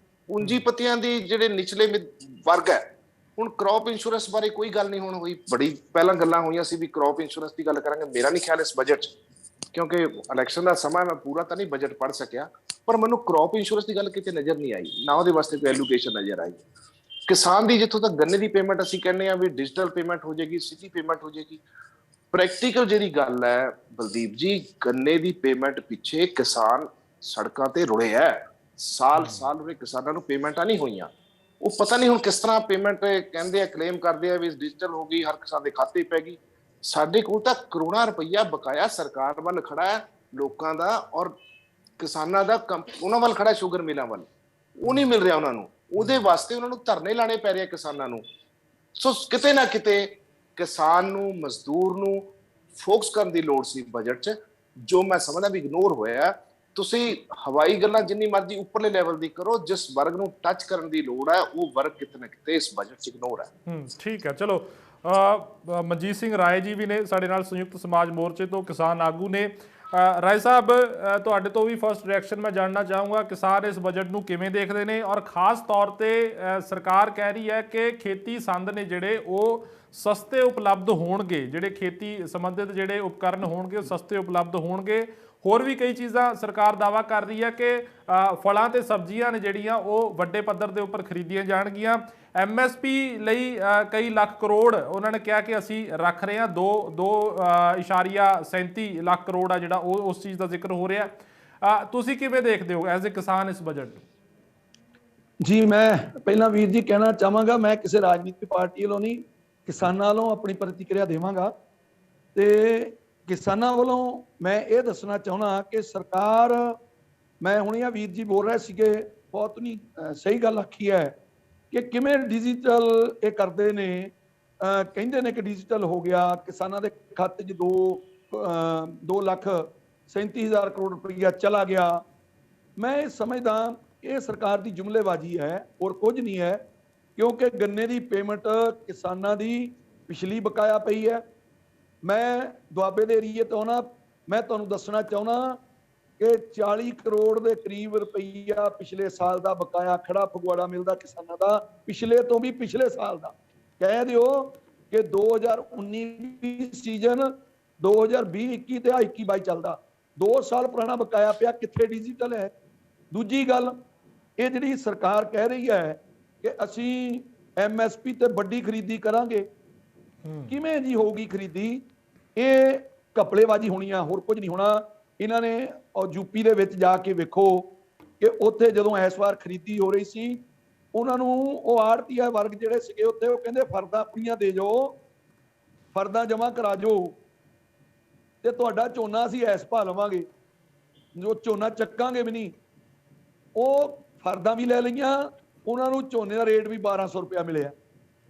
ਪੂੰਜੀਪਤੀਆਂ ਦੀ ਜਿਹੜੇ ਨਿਚਲੇ ਵਰਗ ਹੈ, ਹੁਣ ਕ੍ਰੌਪ ਇੰਸ਼ੋਰੈਂਸ ਬਾਰੇ ਕੋਈ ਗੱਲ ਨਹੀਂ ਹੁਣ ਹੋਈ। ਬੜੀ ਪਹਿਲਾਂ ਗੱਲਾਂ ਹੋਈਆਂ ਸੀ ਵੀ ਕ੍ਰੌਪ ਇੰਸ਼ੋਰੈਂਸ ਦੀ ਗੱਲ ਕਰਾਂਗੇ, ਮੇਰਾ ਨਹੀਂ ਖਿਆਲ ਇਸ ਬਜਟ 'ਚ, ਕਿਉਂਕਿ ਇਲੈਕਸ਼ਨ ਦਾ ਸਮਾਂ, ਮੈਂ ਪੂਰਾ ਤਾਂ ਨਹੀਂ ਬਜਟ ਪੜ੍ਹ ਸਕਿਆ, ਪਰ ਮੈਨੂੰ ਕ੍ਰੌਪ ਇੰਸ਼ੋਰੈਂਸ ਦੀ ਗੱਲ ਕਿਤੇ ਨਜ਼ਰ ਨਹੀਂ ਆਈ, ਨਾ ਉਹਦੇ ਵਾਸਤੇ ਕੋਈ ਐਲੋਕੇਸ਼ਨ ਨਜ਼ਰ ਆਈ। ਕਿਸਾਨ ਦੀ ਜਿੱਥੋਂ ਤੱਕ ਗੰਨੇ ਦੀ ਪੇਮੈਂਟ ਅਸੀਂ ਕਹਿੰਦੇ ਆ ਵੀ ਡਿਜੀਟਲ ਪੇਮੈਂਟ ਹੋ ਜਾਏਗੀ, ਸਿੱਧੀ ਪੇਮੈਂਟ ਹੋ ਜਾਏਗੀ। ਪ੍ਰੈਕਟੀਕਲ ਜਿਹੜੀ ਗੱਲ ਹੈ ਬਲਦੀਪ ਜੀ, ਗੰਨੇ ਦੀ ਪੇਮੈਂਟ ਪਿੱਛੇ ਕਿਸਾਨ ਸੜਕਾਂ ਤੇ ਰੁੜੇ ਹੈ, ਸਾਲ ਉਹਦੇ ਕਿਸਾਨਾਂ ਨੂੰ ਪੇਮੈਂਟਾਂ ਨਹੀਂ ਹੋਈਆਂ। ਉਹ ਪਤਾ ਨਹੀਂ ਹੁਣ ਕਿਸ ਤਰ੍ਹਾਂ ਪੇਮੈਂਟ ਕਹਿੰਦੇ ਆ, ਕਲੇਮ ਕਰਦੇ ਆ ਵੀ ਡਿਜੀਟਲ ਹੋ ਗਈ, ਹਰ ਕਿਸਾਨ ਦੇ ਖਾਤੇ ਪੈ ਗਈ। ਸਾਡੇ ਕੋਲ ਤਾਂ ਕਰੋੜਾਂ ਰੁਪਈਆ ਬਕਾਇਆ ਸਰਕਾਰ ਵੱਲ ਖੜਾ ਹੈ, ਲੋਕਾਂ ਦਾ ਔਰ ਕਿਸਾਨਾਂ ਦਾ, ਉਹਨਾਂ ਵੱਲ ਖੜਾ, ਸ਼ੂਗਰ ਮਿਲਾਂ ਵੱਲ। ਉਹ ਨਹੀਂ ਮਿਲ ਰਿਹਾ ਉਹਨਾਂ ਨੂੰ, ਉਹਦੇ ਵਾਸਤੇ ਉਹਨਾਂ ਨੂੰ ਧਰਨੇ ਲਾਣੇ ਪੈ ਰਹੇ ਕਿਸਾਨਾਂ ਨੂੰ। ਸੋ ਕਿਤੇ ਨਾ ਕਿਤੇ ਕਿਸਾਨ ਨੂੰ, ਮਜ਼ਦੂਰ ਨੂੰ ਫੋਕਸ ਕਰਨ ਦੀ ਲੋੜ ਸੀ ਬਜਟ 'ਚ, ਜੋ ਮੈਂ ਸਮਝਦਾ ਵੀ ਇਗਨੋਰ ਹੋਇਆ। ਤੁਸੀਂ ਹਵਾਈ ਗੱਲਾਂ ਜਿੰਨੀ ਮਰਜ਼ੀ ਉੱਪਰਲੇ ਲੈਵਲ ਦੀ ਕਰੋ, ਜਿਸ ਵਰਗ ਨੂੰ ਟੱਚ ਕਰਨ ਦੀ ਲੋੜ ਹੈ ਉਹ ਵਰਗ ਕਿਤੇ ਨਾ ਕਿਤੇ ਇਸ ਬਜਟ 'ਚ ਇਗਨੋਰ ਹੈ। ਠੀਕ ਹੈ, ਚਲੋ ਮਨਜੀਤ ਸਿੰਘ ਰਾਏ ਜੀ ਵੀ ਨੇ ਸਾਡੇ ਨਾਲ, ਸੰਯੁਕਤ ਸਮਾਜ ਮੋਰਚੇ ਤੋਂ ਕਿਸਾਨ ਆਗੂ ਨੇ। ਰਾਏ ਸਾਹਿਬ, ਤੁਹਾਡੇ ਤੋਂ ਵੀ ਫਸਟ ਰਿਐਕਸ਼ਨ ਮੈਂ ਜਾਣਨਾ ਚਾਹੂੰਗਾ, ਕਿਸਾਨ ਇਸ ਬਜਟ ਨੂੰ ਕਿਵੇਂ ਦੇਖਦੇ ਨੇ, ਔਰ ਖਾਸ ਤੌਰ ਤੇ ਸਰਕਾਰ ਕਹਿ ਰਹੀ ਹੈ ਕਿ ਖੇਤੀ ਸੰਦ ਨੇ ਜਿਹੜੇ ਉਹ ਸਸਤੇ ਉਪਲਬਧ ਹੋਣਗੇ, ਜਿਹੜੇ ਖੇਤੀ ਸੰਬੰਧਿਤ ਜਿਹੜੇ ਉਪਕਰਨ ਹੋਣਗੇ ਉਹ ਸਸਤੇ ਉਪਲਬਧ ਹੋਣਗੇ। ਹੋਰ ਵੀ ਕਈ ਚੀਜ਼ਾਂ ਸਰਕਾਰ ਦਾਅਵਾ ਕਰ ਰਹੀ ਹੈ ਕਿ ਫਲਾਂ ਤੇ ਸਬਜ਼ੀਆਂ ਨੇ ਜਿਹੜੀਆਂ ਉਹ ਵੱਡੇ ਪੱਧਰ ਦੇ ਉੱਪਰ ਖਰੀਦੀਆਂ ਜਾਣਗੀਆਂ। MSP ਲਈ ਕਈ ਲੱਖ ਕਰੋੜ ਉਹਨਾਂ ਨੇ ਕਿਹਾ ਕਿ ਅਸੀਂ ਰੱਖ ਰਹੇ ਹਾਂ, 2.37 ਲੱਖ ਕਰੋੜ ਆ ਜਿਹੜਾ ਉਹ ਉਸ ਚੀਜ਼ ਦਾ ਜ਼ਿਕਰ ਹੋ ਰਿਹਾ। ਤੁਸੀਂ ਕਿਵੇਂ ਦੇਖਦੇ ਹੋ ਐਜ਼ ਏ ਕਿਸਾਨ ਇਸ ਬਜਟ ਨੂੰ? ਜੀ, ਮੈਂ ਪਹਿਲਾਂ ਵੀਰ ਜੀ ਕਹਿਣਾ ਚਾਹਾਂਗਾ, ਮੈਂ ਕਿਸੇ ਰਾਜਨੀਤਿਕ ਪਾਰਟੀ ਵੱਲੋਂ ਨਹੀਂ, ਕਿਸਾਨਾਂ ਵੱਲੋਂ ਆਪਣੀ ਪ੍ਰਤੀਕਿਰਿਆ ਦੇਵਾਂਗਾ। ਤੇ ਕਿਸਾਨਾਂ ਵੱਲੋਂ ਮੈਂ ਇਹ ਦੱਸਣਾ ਚਾਹੁੰਦਾ ਕਿ ਸਰਕਾਰ, ਮੈਂ ਹੁਣੇ ਆ ਵੀਰ ਜੀ ਬੋਲ ਰਹੇ ਸੀਗੇ, ਬਹੁਤ ਨਹੀਂ ਸਹੀ ਗੱਲ ਆਖੀ ਹੈ ਕਿ ਕਿਵੇਂ ਡਿਜੀਟਲ ਇਹ ਕਰਦੇ ਨੇ, ਕਹਿੰਦੇ ਨੇ ਕਿ ਡਿਜੀਟਲ ਹੋ ਗਿਆ, ਕਿਸਾਨਾਂ ਦੇ ਖਾਤੇ 'ਚ 2,37,000 ਕਰੋੜ ਰੁਪਈਆ ਚਲਾ ਗਿਆ। ਮੈਂ ਇਹ ਸਮਝਦਾ ਇਹ ਸਰਕਾਰ ਦੀ ਜੁਮਲੇਬਾਜ਼ੀ ਹੈ, ਹੋਰ ਕੁਝ ਨਹੀਂ ਹੈ, ਕਿਉਂਕਿ ਗੰਨੇ ਦੀ ਪੇਮੈਂਟ ਕਿਸਾਨਾਂ ਦੀ ਪਿਛਲੀ ਬਕਾਇਆ ਪਈ ਹੈ। ਮੈਂ ਦੁਆਬੇ ਦੇ ਏਰੀਏ ਤੋਂ ਨਾ, ਮੈਂ ਤੁਹਾਨੂੰ ਦੱਸਣਾ ਚਾਹੁੰਦਾ ਕਿ 40 ਕਰੋੜ ਦੇ ਕਰੀਬ ਰੁਪਈਆ ਪਿਛਲੇ ਸਾਲ ਦਾ ਬਕਾਇਆ ਖੜਾ ਫਗਵਾੜਾ ਮਿਲਦਾ ਕਿਸਾਨਾਂ ਦਾ, ਪਿਛਲੇ ਤੋਂ ਵੀ ਪਿਛਲੇ ਸਾਲ ਦਾ। ਕਹਿ ਦਿਓ ਕਿ 2019 ਸੀਜ਼ਨ 2020-21 ਤੇ 21-22 ਚੱਲਦਾ, 2 ਸਾਲ ਪੁਰਾਣਾ ਬਕਾਇਆ ਪਿਆ। ਕਿੱਥੇ ਡਿਜੀਟਲ ਹੈ? ਦੂਜੀ ਗੱਲ, ਇਹ ਜਿਹੜੀ ਸਰਕਾਰ ਕਹਿ ਰਹੀ ਹੈ ਕਿ ਅਸੀਂ MSP ਤੇ ਵੱਡੀ ਖਰੀਦੀ ਕਰਾਂਗੇ, ਕਿਵੇਂ ਜੀ ਹੋਊਗੀ ਖਰੀਦੀ? ਇਹ ਘਪਲੇਬਾਜ਼ੀ ਹੋਣੀ ਆ, ਹੋਰ ਕੁਝ ਨਹੀਂ ਹੋਣਾ। ਇਹਨਾਂ ਨੇ ਯੂਪੀ ਦੇ ਵਿੱਚ ਜਾ ਕੇ ਵੇਖੋ ਕਿ ਉੱਥੇ ਜਦੋਂ ਇਸ ਵਾਰ ਖਰੀਦੀ ਹੋ ਰਹੀ ਸੀ, ਉਹਨਾਂ ਨੂੰ ਉਹ ਆੜਤੀਆ ਵਰਗ ਜਿਹੜੇ ਸੀਗੇ ਉੱਥੇ, ਉਹ ਕਹਿੰਦੇ ਫਰਦਾਂ ਆਪਣੀਆਂ ਦੇ ਜਾਓ, ਫਰਦਾਂ ਜਮ੍ਹਾਂ ਕਰਾ ਜੋ ਤੇ ਤੁਹਾਡਾ ਝੋਨਾ ਅਸੀਂ ਐਸ ਭਾ ਲਵਾਂਗੇ, ਜੋ ਝੋਨਾ ਚੱਕਾਂਗੇ ਵੀ ਨਹੀਂ। ਉਹ ਫਰਦਾਂ ਵੀ ਲੈ ਲਈਆਂ, ਉਹਨਾਂ ਨੂੰ ਝੋਨੇ ਦਾ ਰੇਟ ਵੀ 1200 ਰੁਪਇਆ ਮਿਲਿਆ।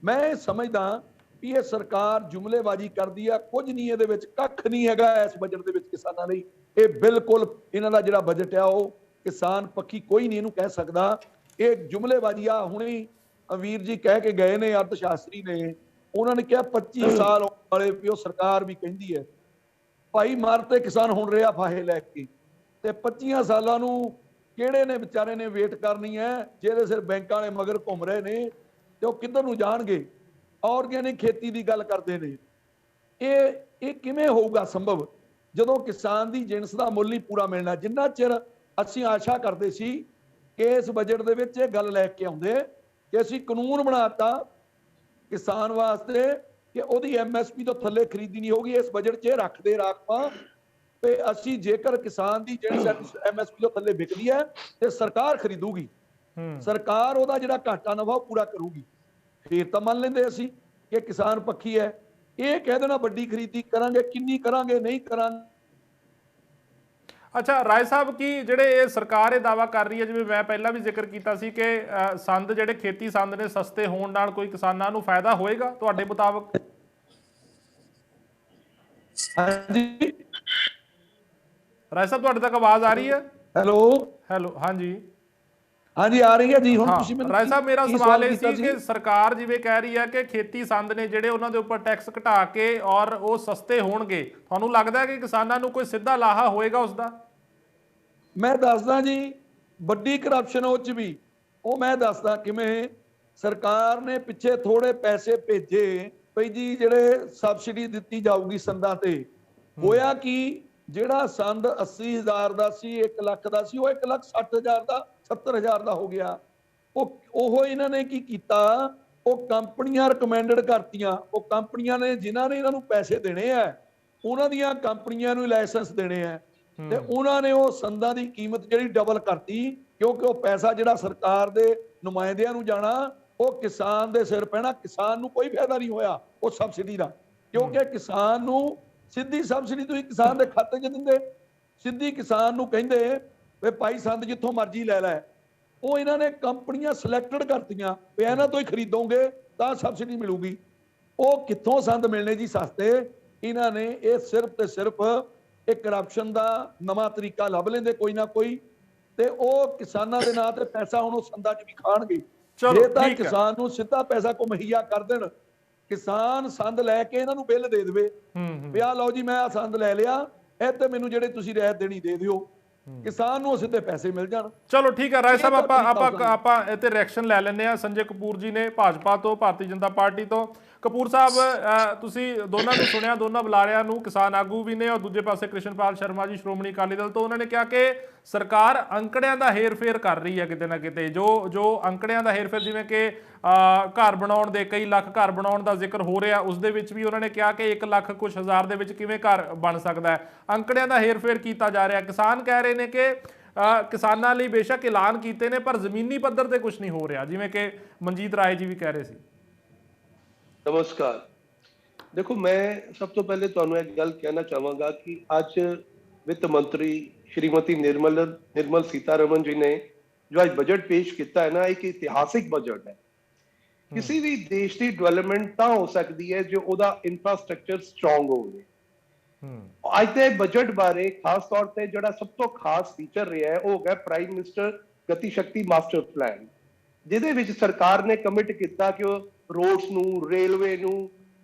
ਮੈਂ ਇਹ ਸਮਝਦਾ ਵੀ ਇਹ ਸਰਕਾਰ ਜੁਮਲੇਬਾਜ਼ੀ ਕਰਦੀ ਆ, ਕੁਝ ਨਹੀਂ ਇਹਦੇ ਵਿੱਚ, ਕੱਖ ਨਹੀਂ ਹੈਗਾ ਇਸ ਬਜਟ ਦੇ ਵਿੱਚ ਕਿਸਾਨਾਂ ਲਈ। ਇਹ ਬਿਲਕੁਲ ਇਹਨਾਂ ਦਾ ਜਿਹੜਾ ਬਜਟ ਆ ਉਹ ਕਿਸਾਨ ਪੱਖੀ ਕੋਈ ਨਹੀਂ ਇਹਨੂੰ ਕਹਿ ਸਕਦਾ। ਇਹ ਜੁਮਲੇਬਾਜ਼ੀ ਆ। ਹੁਣੇ ਵੀਰ ਜੀ ਕਹਿ ਕੇ ਗਏ ਨੇ, ਅਰਥ ਸ਼ਾਸਤਰੀ ਨੇ, ਉਹਨਾਂ ਨੇ ਕਿਹਾ 25 ਸਾਲ ਵਾਲੇ ਵੀ ਉਹ ਸਰਕਾਰ ਵੀ ਕਹਿੰਦੀ ਹੈ। ਭਾਈ ਮਰ ਤੇ ਕਿਸਾਨ ਹੁਣ ਰਿਹਾ ਫਾਹੇ ਲੈ ਕੇ, ਤੇ 25 ਸਾਲਾਂ ਨੂੰ ਕਿਹੜੇ ਨੇ ਵਿਚਾਰੇ ਨੇ ਵੇਟ ਕਰਨੀ ਹੈ, ਜਿਹਦੇ ਸਿਰ ਬੈਂਕਾਂ ਵਾਲੇ ਮਗਰ ਘੁੰਮ ਰਹੇ ਨੇ, ਤੇ ਉਹ ਕਿੱਧਰ ਨੂੰ ਜਾਣਗੇ। ਆਰਗੈਨਿਕ ਖੇਤੀ ਦੀ ਗੱਲ ਕਰਦੇ ਨੇ। ਇਹ ਕਿਵੇਂ ਹੋਊਗਾ ਸੰਭਵ ਜਦੋਂ ਕਿਸਾਨ ਦੀ ਜਿਣਸ ਦਾ ਮੁੱਲ ਨਹੀਂ ਪੂਰਾ ਮਿਲਣਾ। ਜਿੰਨਾ ਚਿਰ ਅਸੀਂ ਆਸ਼ਾ ਕਰਦੇ ਸੀ ਕਿ ਇਸ ਬਜਟ ਦੇ ਵਿੱਚ ਇਹ ਗੱਲ ਲੈ ਕੇ ਆਉਂਦੇ ਕਿ ਅਸੀਂ ਕਾਨੂੰਨ ਬਣਾਤਾ ਕਿਸਾਨ ਵਾਸਤੇ ਕਿ ਉਹਦੀ MSP ਤੋਂ ਥੱਲੇ ਖਰੀਦੀ ਨਹੀਂ ਹੋਗੀ, ਇਸ ਬਜਟ 'ਚ ਰੱਖਦੇ ਰਾਖਵਾਂ ਤੇ ਅਸੀਂ ਜੇਕਰ ਕਿਸਾਨ ਦੀ ਜਿਣਸ MSP ਤੋਂ ਥੱਲੇ ਵਿਕਦੀ ਹੈ ਤੇ ਸਰਕਾਰ ਖਰੀਦੂਗੀ, ਸਰਕਾਰ ਉਹਦਾ ਜਿਹੜਾ ਘਾਟਾ ਨਫਾ ਉਹ ਪੂਰਾ ਕਰੂਗੀ। ਫੇਰ ਤਾਂ ਮੰਨ ਲੈਂਦੇ ਅਸੀਂ ਕਿ ਕਿਸਾਨ ਪੱਖੀ ਹੈ। ਇਹ ਕਹਿ ਦੇਣਾ ਵੱਡੀ ਖਰੀਦੀ ਕਰਾਂਗੇ, ਕਿੰਨੀ ਕਰਾਂਗੇ, ਨਹੀਂ ਕਰਾਂਗੇ। ਅੱਛਾ ਰਾਏ ਸਾਹਿਬ, ਕੀ ਜਿਹੜੇ ਇਹ ਸਰਕਾਰ ਇਹ ਦਾਵਾ ਕਰ ਰਹੀ ਹੈ, ਜਿਵੇਂ ਮੈਂ ਪਹਿਲਾਂ ਵੀ ਜ਼ਿਕਰ ਕੀਤਾ ਸੀ ਕਿ ਸੰਦ ਜਿਹੜੇ ਖੇਤੀ ਸੰਦ ਨੇ ਸਸਤੇ ਹੋਣ ਨਾਲ ਕੋਈ ਕਿਸਾਨਾਂ ਨੂੰ ਫਾਇਦਾ ਹੋਏਗਾ ਤੁਹਾਡੇ ਮੁਤਾਬਕ? ਹਾਂਜੀ ਰਾਏ ਸਾਹਿਬ, ਤੁਹਾਡੇ ਤੱਕ ਆਵਾਜ਼ ਆ ਰਹੀ ਹੈ? ਹੈਲੋ ਹਾਂਜੀ ਹਾਂਜੀ ਆ ਰਹੀ ਹੈ ਜੀ। ਹੁਣ ਤੁਸੀਂ ਮੈਨੂੰ ਰਾਏ ਸਾਹਿਬ, ਮੇਰਾ ਸਵਾਲ ਇਹ ਸੀ ਕਿ ਸਰਕਾਰ ਜਿਵੇਂ ਕਹਿ ਰਹੀ ਹੈ ਕਿ ਖੇਤੀ ਸੰਦ ਨੇ ਜਿਹੜੇ ਉਹਨਾਂ ਦੇ ਉੱਪਰ ਟੈਕਸ ਘਟਾ ਕੇ ਔਰ ਉਹ ਸਸਤੇ ਹੋਣਗੇ, ਤੁਹਾਨੂੰ ਲੱਗਦਾ ਹੈ ਕਿ ਕਿਸਾਨਾਂ ਨੂੰ ਕੋਈ ਸਿੱਧਾ ਲਾਹਾ ਹੋਏਗਾ ਉਸ ਦਾ? ਮੈਂ ਦੱਸਦਾ ਜੀ, ਵੱਡੀ ਕਰਪਸ਼ਨ ਉਹ 'ਚ ਵੀ। ਉਹ ਮੈਂ ਦੱਸਦਾ ਕਿਵੇਂ। ਸਰਕਾਰ ਨੇ ਪਿੱਛੇ ਥੋੜੇ ਪੈਸੇ ਭੇਜੇ ਭਈ ਜੀ ਜਿਹੜੇ ਸਬਸਿਡੀ ਦਿੱਤੀ ਜਾਊਗੀ ਸੰਦਾਂ ਤੇ। ਹੋਇਆ ਕਿ ਜਿਹੜਾ ਸੰਦ 80,000 ਦਾ ਸੀ, 1 ਲੱਖ ਦਾ ਸੀ, ਉਹ 1,60,000 ਦਾ 70,000 ਦਾ ਹੋ ਗਿਆ। ਉਹ ਇਹਨਾਂ ਨੇ ਕੀ ਕੀਤਾ, ਉਹ ਕੰਪਨੀਆਂ ਰਿਕਮੈਂਡਡ ਕਰਤੀਆਂ। ਉਹ ਕੰਪਨੀਆਂ ਨੇ ਜਿਨ੍ਹਾਂ ਨੇ ਇਹਨਾਂ ਨੂੰ ਪੈਸੇ ਦੇਣੇ ਆ, ਉਹਨਾਂ ਦੀਆਂ ਕੰਪਨੀਆਂ ਨੂੰ ਲਾਇਸੈਂਸ ਦੇਣੇ ਆ, ਤੇ ਉਹਨਾਂ ਨੇ ਉਹ ਸੰਦਾਂ ਦੀ ਕੀਮਤ ਜਿਹੜੀ ਡਬਲ ਕਰਤੀ, ਕਿਉਂਕਿ ਉਹ ਪੈਸਾ ਜਿਹੜਾ ਸਰਕਾਰ ਦੇ ਨੁਮਾਇੰਦਿਆਂ ਨੂੰ ਜਾਣਾ ਉਹ ਕਿਸਾਨ ਦੇ ਸਿਰ ਪੈਣਾ। ਕਿਸਾਨ ਨੂੰ ਕੋਈ ਫਾਇਦਾ ਨਹੀਂ ਹੋਇਆ ਉਹ ਸਬਸਿਡੀ ਦਾ, ਕਿਉਂਕਿ ਕਿਸਾਨ ਨੂੰ ਸਿੱਧੀ ਸਬਸਿਡੀ ਤੁਸੀਂ ਕਿਸਾਨ ਦੇ ਖਾਤੇ 'ਚ ਦਿੰਦੇ, ਸਿੱਧੀ ਕਿਸਾਨ ਨੂੰ ਕਹਿੰਦੇ ਵੀ ਭਾਈ ਸੰਦ ਜਿੱਥੋਂ ਮਰਜ਼ੀ ਲੈ ਲੈ। ਉਹ ਇਹਨਾਂ ਨੇ ਕੰਪਨੀਆਂ ਸਿਲੈਕਟਡ ਕਰਤੀਆਂ ਵੀ ਇਹਨਾਂ ਤੋਂ ਹੀ ਖਰੀਦੋਗੇ ਤਾਂ ਸਬਸਿਡੀ ਮਿਲੂਗੀ। ਉਹ ਕਿੱਥੋਂ ਸੰਦ ਮਿਲਣੇ ਜੀ ਸਸਤੇ। ਇਹਨਾਂ ਨੇ ਇਹ ਸਿਰਫ ਤੇ ਸਿਰਫ ਇਹ ਕਰਪਸ਼ਨ ਦਾ ਨਵਾਂ ਤਰੀਕਾ ਲੱਭ ਲੈਂਦੇ ਕੋਈ ਨਾ ਕੋਈ, ਤੇ ਉਹ ਕਿਸਾਨਾਂ ਦੇ ਨਾਂ ਤੇ ਪੈਸਾ ਹੁਣ ਉਹ ਸੰਦਾਂ 'ਚ ਵੀ ਖਾਣਗੇ। ਜੇ ਤਾਂ ਕਿਸਾਨ ਨੂੰ ਸਿੱਧਾ ਪੈਸਾ ਕੋ ਮੁਹੱਈਆ ਕਰ ਦੇਣ, ਕਿਸਾਨ ਸੰਦ ਲੈ ਕੇ ਇਹਨਾਂ ਨੂੰ ਬਿੱਲ ਦੇ ਦੇਵੇ ਵੀ ਆਹ ਲਓ ਜੀ ਮੈਂ ਆ ਸੰਦ ਲੈ ਲਿਆ, ਇਹ ਤੇ ਮੈਨੂੰ ਜਿਹੜੇ ਤੁਸੀਂ ਰਹਿਤ ਦੇਣੀ ਦੇ ਦਿਓ, ਕਿਸਾਨ ਨੂੰ ਸਿੱਧੇ ਪੈਸੇ ਮਿਲ ਜਾਣ। ਚਲੋ ਠੀਕ ਹੈ ਰਾਏ ਸਾਹਿਬ, ਆਪਾਂ ਇਹ ਤੇ ਰਿਐਕਸ਼ਨ ਲੈ ਲੈਂਦੇ ਆ। ਸੰਜੇ ਕਪੂਰ ਜੀ ਨੇ ਭਾਜਪਾ ਤੋਂ, ਭਾਰਤੀ ਜਨਤਾ ਪਾਰਟੀ ਤੋਂ। ਕਪੂਰ ਸਾਹਿਬ, ਤੁਸੀਂ ਦੋਨਾਂ ਨੂੰ ਸੁਣਿਆ, ਦੋਨਾਂ ਬੁਲਾਰਿਆਂ ਨੂੰ, ਕਿਸਾਨ ਆਗੂ ਵੀ ਨੇ ਔਰ ਦੂਜੇ ਪਾਸੇ ਕ੍ਰਿਸ਼ਨਪਾਲ ਸ਼ਰਮਾ ਜੀ ਸ਼੍ਰੋਮਣੀ ਅਕਾਲੀ ਦਲ ਤੋਂ। ਉਹਨਾਂ ਨੇ ਕਿਹਾ ਕਿ ਸਰਕਾਰ ਅੰਕੜਿਆਂ ਦਾ ਹੇਰ-ਫੇਰ ਕਰ ਰਹੀ ਹੈ ਕਿਤੇ ਨਾ ਕਿਤੇ। ਜੋ ਅੰਕੜਿਆਂ ਦਾ ਹੇਰ-ਫੇਰ, ਜਿਵੇਂ ਕਿ ਘਰ ਬਣਾਉਣ ਦੇ ਕਈ ਲੱਖ ਘਰ ਬਣਾਉਣ ਦਾ ਜ਼ਿਕਰ ਹੋ ਰਿਹਾ, ਉਸ ਦੇ ਵਿੱਚ ਵੀ ਉਹਨਾਂ ਨੇ ਕਿਹਾ ਕਿ 1 ਲੱਖ ਕੁਛ ਹਜ਼ਾਰ ਦੇ ਵਿੱਚ ਕਿਵੇਂ ਘਰ ਬਣ ਸਕਦਾ ਹੈ। ਅੰਕੜਿਆਂ ਦਾ ਹੇਰ-ਫੇਰ ਕੀਤਾ ਜਾ ਰਿਹਾ। ਕਿਸਾਨ ਕਹਿ ਰਹੇ ਨੇ ਕਿ ਕਿਸਾਨਾਂ ਲਈ ਬੇਸ਼ੱਕ ਐਲਾਨ ਕੀਤੇ ਨੇ ਪਰ ਜ਼ਮੀਨੀ ਪੱਧਰ ਤੇ ਕੁਝ ਨਹੀਂ ਹੋ ਰਿਹਾ, ਜਿਵੇਂ ਕਿ ਮਨਜੀਤ ਰਾਏ ਜੀ ਵੀ ਕਹਿ ਰਹੇ ਸੀ। नमस्कार। देखो, मैं सब तो पहले ਤੁਹਾਨੂੰ एक गल कहना चाहूंगा कि आज वित्त मंत्री श्रीमती निर्मल सीतारमन जी ने जो आज बजट पेश किया है ना, एक इतिहासिक बजट है। किसी भी देश की डेवलपमेंट ਤਾਂ ਹੋ ਸਕਦੀ ਹੈ ਜੋ ਉਹਦਾ ਇੰਫਰਾਸਟ੍ਰਕਚਰ ਸਟਰੋਂਗ ਹੋਵੇ। ਅੱਜ ਦੇ ਬਜਟ ਬਾਰੇ ਖਾਸ ਤੌਰ ਤੇ ਜਿਹੜਾ ਸਭ ਤੋਂ ਖਾਸ ਫੀਚਰ ਰਿਹਾ ਹੈ ਉਹ ਹੋ ਗਿਆ ਪ੍ਰਾਈਮ ਮਿਨਿਸਟਰ ਗਤੀ ਸ਼ਕਤੀ ਮਾਸਟਰ ਪਲਾਨ, ਜਿਹਦੇ ਵਿੱਚ ਸਰਕਾਰ ਨੇ ਕਮਿਟ ਕੀਤਾ ਕਿ ਉਹ रोड्स ਨੂੰ, रेलवे ਨੂੰ,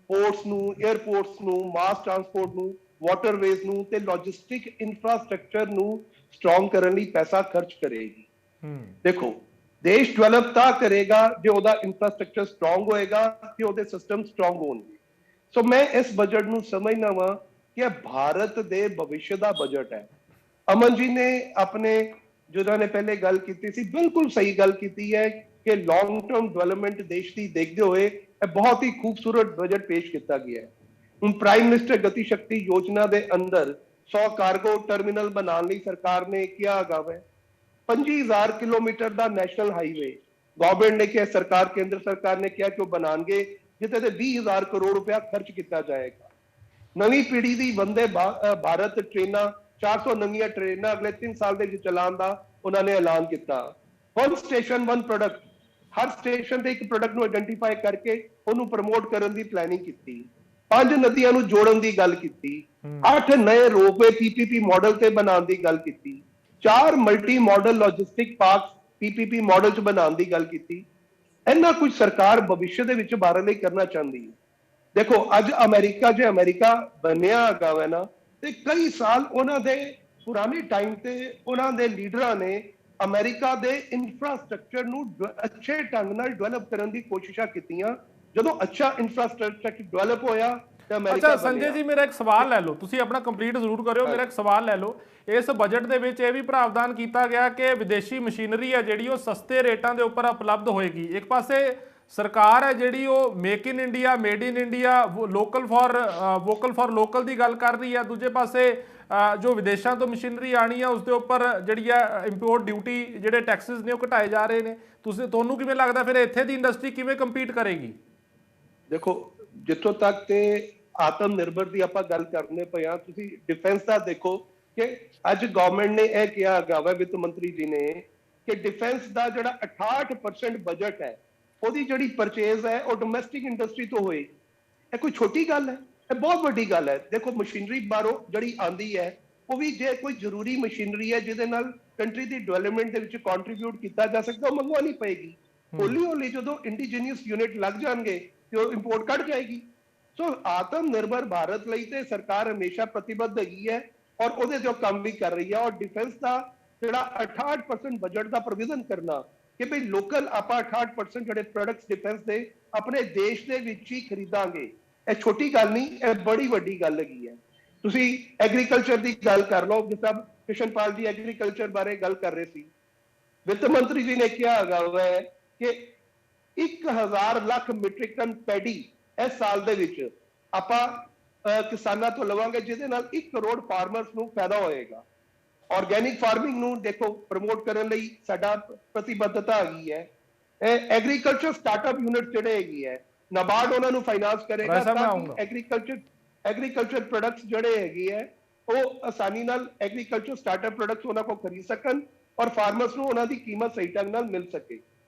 पोर्ट्स ਨੂੰ, एयरपोर्ट्स ਨੂੰ, मास ट्रांसपोर्ट ਨੂੰ, वाटरवेज ਨੂੰ ਤੇ लॉजिस्टिक इंफ्रास्ट्रक्चर ਨੂੰ स्ट्रॉन्ग ਕਰਨ ਲਈ ਪੈਸਾ ਖਰਚ ਕਰੇਗੀ। ਦੇਖੋ, ਦੇਸ਼ ਡਿਵੈਲਪ ਤਾਂ ਕਰੇਗਾ ਜੇ ਉਹਦਾ ਇੰਫਰਾਸਟ੍ਰਕਚਰ ਸਟਰੋਂਗ ਹੋਏਗਾ ਤੇ ਉਹਦੇ ਸਿਸਟਮ ਸਟਰੋਂਗ ਹੋਣਗੇ। ਸੋ ਮੈਂ ਇਸ ਬਜਟ ਨੂੰ ਸਮਝਦਾ ਵਾਂ ਕਿ ਇਹ ਭਾਰਤ ਦੇ ਭਵਿੱਖ ਦਾ ਬਜਟ ਹੈ। ਅਮਨ ਜੀ ਨੇ ਆਪਣੇ ਜਿਹਨਾਂ ਨੇ ਪਹਿਲੇ ਗੱਲ ਕੀਤੀ ਸੀ, ਬਿਲਕੁਲ ਸਹੀ ਗੱਲ ਕੀਤੀ ਹੈ कि लॉन्ग टर्म डेवलपमेंट देश की देखते हुए बहुत ही खूबसूरत बजट पेश किया गया है। ਹੁਣ ਪ੍ਰਾਈਮ ਮਿਨਿਸਟਰ ਗਤੀ ਸ਼ਕਤੀ ਯੋਜਨਾ ਦੇ ਅੰਦਰ 100 ਕਾਰਗੋ ਟਰਮੀਨਲ ਬਣਾਉਣ ਲਈ ਸਰਕਾਰ ਨੇ ਕਿਹਾ ਹੈਗਾ ਹੈ। 25,000 ਕਿਲੋਮੀਟਰ ਦਾ ਨੈਸ਼ਨਲ ਹਾਈਵੇ ਗਵਰਨਮੈਂਟ ਨੇ ਕਿਹਾ, ਸਰਕਾਰ ਕੇਂਦਰ ਸਰਕਾਰ ਨੇ ਕਿਹਾ ਕਿ ਉਹ ਬਣਾਉਣਗੇ, ਜਿੱਥੇ ਤੇ 20,000 ਕਰੋੜ ਰੁਪਇਆ ਖਰਚ ਕੀਤਾ ਜਾਏਗਾ। ਨਵੀਂ ਪੀੜ੍ਹੀ ਦੀ ਵੰਦੇ ਭਾਰਤ ਟ੍ਰੇਨਾਂ 400 ਨਵੀਆਂ ਟ੍ਰੇਨਾਂ ਅਗਲੇ 3 ਸਾਲ ਦੇ ਵਿੱਚ ਚਲਾਉਣ ਦਾ ਉਹਨਾਂ ਨੇ ਐਲਾਨ ਕੀਤਾ। ਵਨ ਸਟੇਸ਼ਨ ਵਨ ਪ੍ਰੋਡਕਟ, ਹਰ ਸਟੇਸ਼ਨ ਤੇ ਇੱਕ ਪ੍ਰੋਡਕਟ ਨੂੰ ਆਇਡੈਂਟੀਫਾਈ ਕਰਕੇ ਉਹਨੂੰ ਪ੍ਰਮੋਟ ਕਰਨ ਦੀ ਪਲੈਨਿੰਗ ਕੀਤੀ। 5 ਨਦੀਆਂ ਨੂੰ ਜੋੜਨ ਦੀ ਗੱਲ ਕੀਤੀ। 8 ਨਏ ਰੋਪਵੇ ਪੀਪੀਪੀ ਮਾਡਲ ਤੇ ਬਣਾਉਣ ਦੀ ਗੱਲ ਕੀਤੀ। 4 multi modal logistic parks PPP model 'ਚ ਬਣਾਉਣ ਦੀ ਗੱਲ ਕੀਤੀ। ਇੰਨਾ ਕੁਝ ਸਰਕਾਰ ਭਵਿੱਖ ਦੇ ਵਿੱਚ ਭਾਰਤ ਲਈ ਕਰਨਾ ਚਾਹੁੰਦੀ ਹੈ। ਦੇਖੋ ਅੱਜ ਅਮਰੀਕਾ ਜੇ ਅਮਰੀਕਾ ਬਣਿਆ ਹੈਗਾ ਵਾ ਨਾ, ਤੇ ਕਈ ਸਾਲ ਉਹਨਾਂ ਦੇ ਪੁਰਾਣੇ ਟਾਈਮ ਤੇ ਉਹਨਾਂ ਦੇ ਲੀਡਰਾਂ ਨੇ ਅਮਰੀਕਾ ਦੇ ਇਨਫਰਾਸਟ੍ਰਕਚਰ ਨੂੰ ਅੱਛੇ ਢੰਗ ਨਾਲ ਡਿਵੈਲਪ ਕਰਨ ਦੀ ਕੋਸ਼ਿਸ਼ਾਂ ਕੀਤੀਆਂ। ਜਦੋਂ ਅੱਛਾ ਇਨਫਰਾਸਟ੍ਰਕਚਰ ਡਿਵੈਲਪ ਹੋਇਆ ਤੇ ਅਮਰੀਕਾ ਅੱਛਾ ਸੰਜੇ ਜੀ, ਮੇਰਾ ਇੱਕ ਸਵਾਲ ਲੈ ਲਓ, ਤੁਸੀਂ ਆਪਣਾ ਕੰਪਲੀਟ ਜ਼ਰੂਰ ਕਰਿਓ। ਮੇਰਾ ਇੱਕ ਸਵਾਲ ਲੈ ਲਓ, ਇਸ ਬਜਟ ਦੇ ਵਿੱਚ ਇਹ ਵੀ ਪ੍ਰਾਵਧਾਨ ਕੀਤਾ ਗਿਆ ਕਿ ਵਿਦੇਸ਼ੀ ਮਸ਼ੀਨਰੀ ਹੈ ਜਿਹੜੀ ਉਹ ਸਸਤੇ ਰੇਟਾਂ ਦੇ ਉੱਪਰ ਉਪਲਬਧ ਹੋਏਗੀ। ਇੱਕ ਪਾਸੇ ਸਰਕਾਰ ਹੈ ਜਿਹੜੀ ਉਹ make in India, made in India, vocal for local ਦੀ ਗੱਲ ਕਰ ਰਹੀ ਹੈ। ਦੂਜੇ ਪਾਸੇ ਜੋ ਵਿਦੇਸ਼ਾਂ ਤੋਂ ਮਸ਼ੀਨਰੀ ਆਣੀ ਹੈ ਉਸ ਦੇ ਉੱਪਰ ਜਿਹੜੀ ਹੈ ਇੰਪੋਰਟ ਡਿਊਟੀ, ਜਿਹੜੇ ਟੈਕਸਿਸ ਨੇ ਉਹ ਘਟਾਏ ਜਾ ਰਹੇ ਨੇ। ਤੁਹਾਨੂੰ ਕਿਵੇਂ ਲੱਗਦਾ ਫਿਰ ਇੱਥੇ ਦੀ ਇੰਡਸਟਰੀ ਕਿਵੇਂ ਕੰਪੀਟ ਕਰੇਗੀ? ਦੇਖੋ ਜਿੱਥੋਂ ਤੱਕ ਤੇ ਆਤਮ ਨਿਰਭਰ ਦੀ ਆਪਾਂ ਗੱਲ ਕਰਨੇ ਪਏ ਆ, ਤੁਸੀਂ ਡਿਫੈਂਸ ਦਾ ਦੇਖੋ ਕਿ ਅੱਜ ਗਵਰਨਮੈਂਟ ਨੇ ਇਹ ਕਿਹਾ ਹੈਗਾ ਵਾ, ਵਿੱਤ ਮੰਤਰੀ ਜੀ ਨੇ, ਕਿ ਡਿਫੈਂਸ ਦਾ ਜਿਹੜਾ 68% ਬਜਟ ਹੈ ਉਹਦੀ ਜਿਹੜੀ ਪਰਚੇਜ਼ ਹੈ ਉਹ ਡੋਮੈਸਟਿਕ ਇੰਡਸਟਰੀ ਤੋਂ ਹੋਏ। ਇਹ ਕੋਈ ਛੋਟੀ ਗੱਲ ਹੈ, ਇਹ ਬਹੁਤ ਵੱਡੀ ਗੱਲ ਹੈ। ਦੇਖੋ ਮਸ਼ੀਨਰੀ ਬਾਹਰੋਂ ਜਿਹੜੀ ਆਂਦੀ ਹੈ ਉਹ ਵੀ ਜੇ ਕੋਈ ਜ਼ਰੂਰੀ ਮਸ਼ੀਨਰੀ ਹੈ ਜਿਹਦੇ ਨਾਲ ਕੰਟਰੀ ਦੀ ਡਿਵੈਲਪਮੈਂਟ ਦੇ ਵਿੱਚ ਕੰਟਰੀਬਿਊਟ ਕੀਤਾ ਜਾ ਸਕਦਾ, ਉਹ ਮੰਗਵਾਉਣੀ ਪਏਗੀ। ਹੌਲੀ ਹੌਲੀ ਜਦੋਂ ਇੰਡੀਜੀਨੀਅਸ ਯੂਨਿਟ ਲੱਗ ਜਾਣਗੇ ਤੇ ਉਹ ਇੰਪੋਰਟ ਕੱਢ ਜਾਏਗੀ। ਸੋ ਆਤਮ ਨਿਰਭਰ ਭਾਰਤ ਲਈ ਤੇ ਸਰਕਾਰ ਹਮੇਸ਼ਾ ਪ੍ਰਤੀਬੱਧ ਹੈਗੀ ਹੈ ਔਰ ਉਹਦੇ ਤੇ ਉਹ ਕੰਮ ਵੀ ਕਰ ਰਹੀ ਹੈ। ਔਰ ਡਿਫੈਂਸ ਦਾ ਜਿਹੜਾ 68% ਬਜਟ ਦਾ ਪ੍ਰੋਵੀਜ਼ਨ ਕਰਨਾ ਕਿ ਭਈ ਲੋਕਲ ਆਪਾਂ 68% ਜਿਹੜੇ ਪ੍ਰੋਡਕਟਸ ਡਿਫੈਂਸ ਦੇ ਆਪਣੇ ਦੇਸ਼ ਦੇ ਵਿੱਚ ਹੀ ਖਰੀਦਾਂਗੇ, ਇਹ ਛੋਟੀ ਗੱਲ ਨਹੀਂ, ਇਹ ਬੜੀ ਵੱਡੀ ਗੱਲ ਹੈਗੀ ਹੈ। ਤੁਸੀਂ ਐਗਰੀਕਲਚਰ ਦੀ ਗੱਲ ਕਰ ਲਓ, ਜਿਸ ਤਰ੍ਹਾਂ ਕ੍ਰਿਸ਼ਨਪਾਲ ਜੀ ਐਗਰੀਕਲਚਰ ਬਾਰੇ ਗੱਲ ਕਰ ਰਹੇ ਸੀ। ਵਿੱਤ ਮੰਤਰੀ ਜੀ ਨੇ ਕਿਹਾ ਹੈਗਾ ਹੈ ਕਿ 1000 ਲੱਖ ਮੀਟ੍ਰਿਕ ਟਨ ਪੈਡੀ ਇਸ ਸਾਲ ਦੇ ਵਿੱਚ ਆਪਾਂ ਕਿਸਾਨਾਂ ਤੋਂ ਲਵਾਂਗੇ, ਜਿਹਦੇ ਨਾਲ 1 ਕਰੋੜ ਫਾਰਮਰਸ ਨੂੰ ਫਾਇਦਾ ਹੋਏਗਾ। ਆਰਗੈਨਿਕ ਫਾਰਮਿੰਗ ਨੂੰ ਦੇਖੋ ਪ੍ਰਮੋਟ ਕਰਨ ਲਈ ਸਾਡਾ ਪ੍ਰਤੀਬੱਧਤਾ ਹੈਗੀ ਹੈ। ਐਗਰੀਕਲਚਰ ਸਟਾਰਟਅਪ ਯੂਨਿਟ ਜਿਹੜੇ ਹੈਗੀ ਹੈ, ਨਾਬਾਰਡ ਉਹਨਾਂ ਨੂੰ ਫਾਈਨਾਂਸ ਕਰੇਗਾ ਤਾਂ ਕਿ ਐਗਰੀਕਲਚਰ ਪ੍ਰੋਡਕਟਸ ਜਿਹੜੇ ਹੈਗੇ ਹੈ ਉਹ ਆਸਾਨੀ ਨਾਲ ਐਗਰੀਕਲਚਰ ਸਟਾਰਟਅਪ ਪ੍ਰੋਡਕਟਸ ਉਹਨਾਂ ਕੋਲ ਖਰੀਦ ਸਕਣ ਔਰ ਫਾਰਮਰਸ ਨੂੰ ਉਹਨਾਂ ਦੀ ਕੀਮਤ ਸਹੀ ਢੰਗ ਨਾਲ ਮਿਲ ਸਕੇ।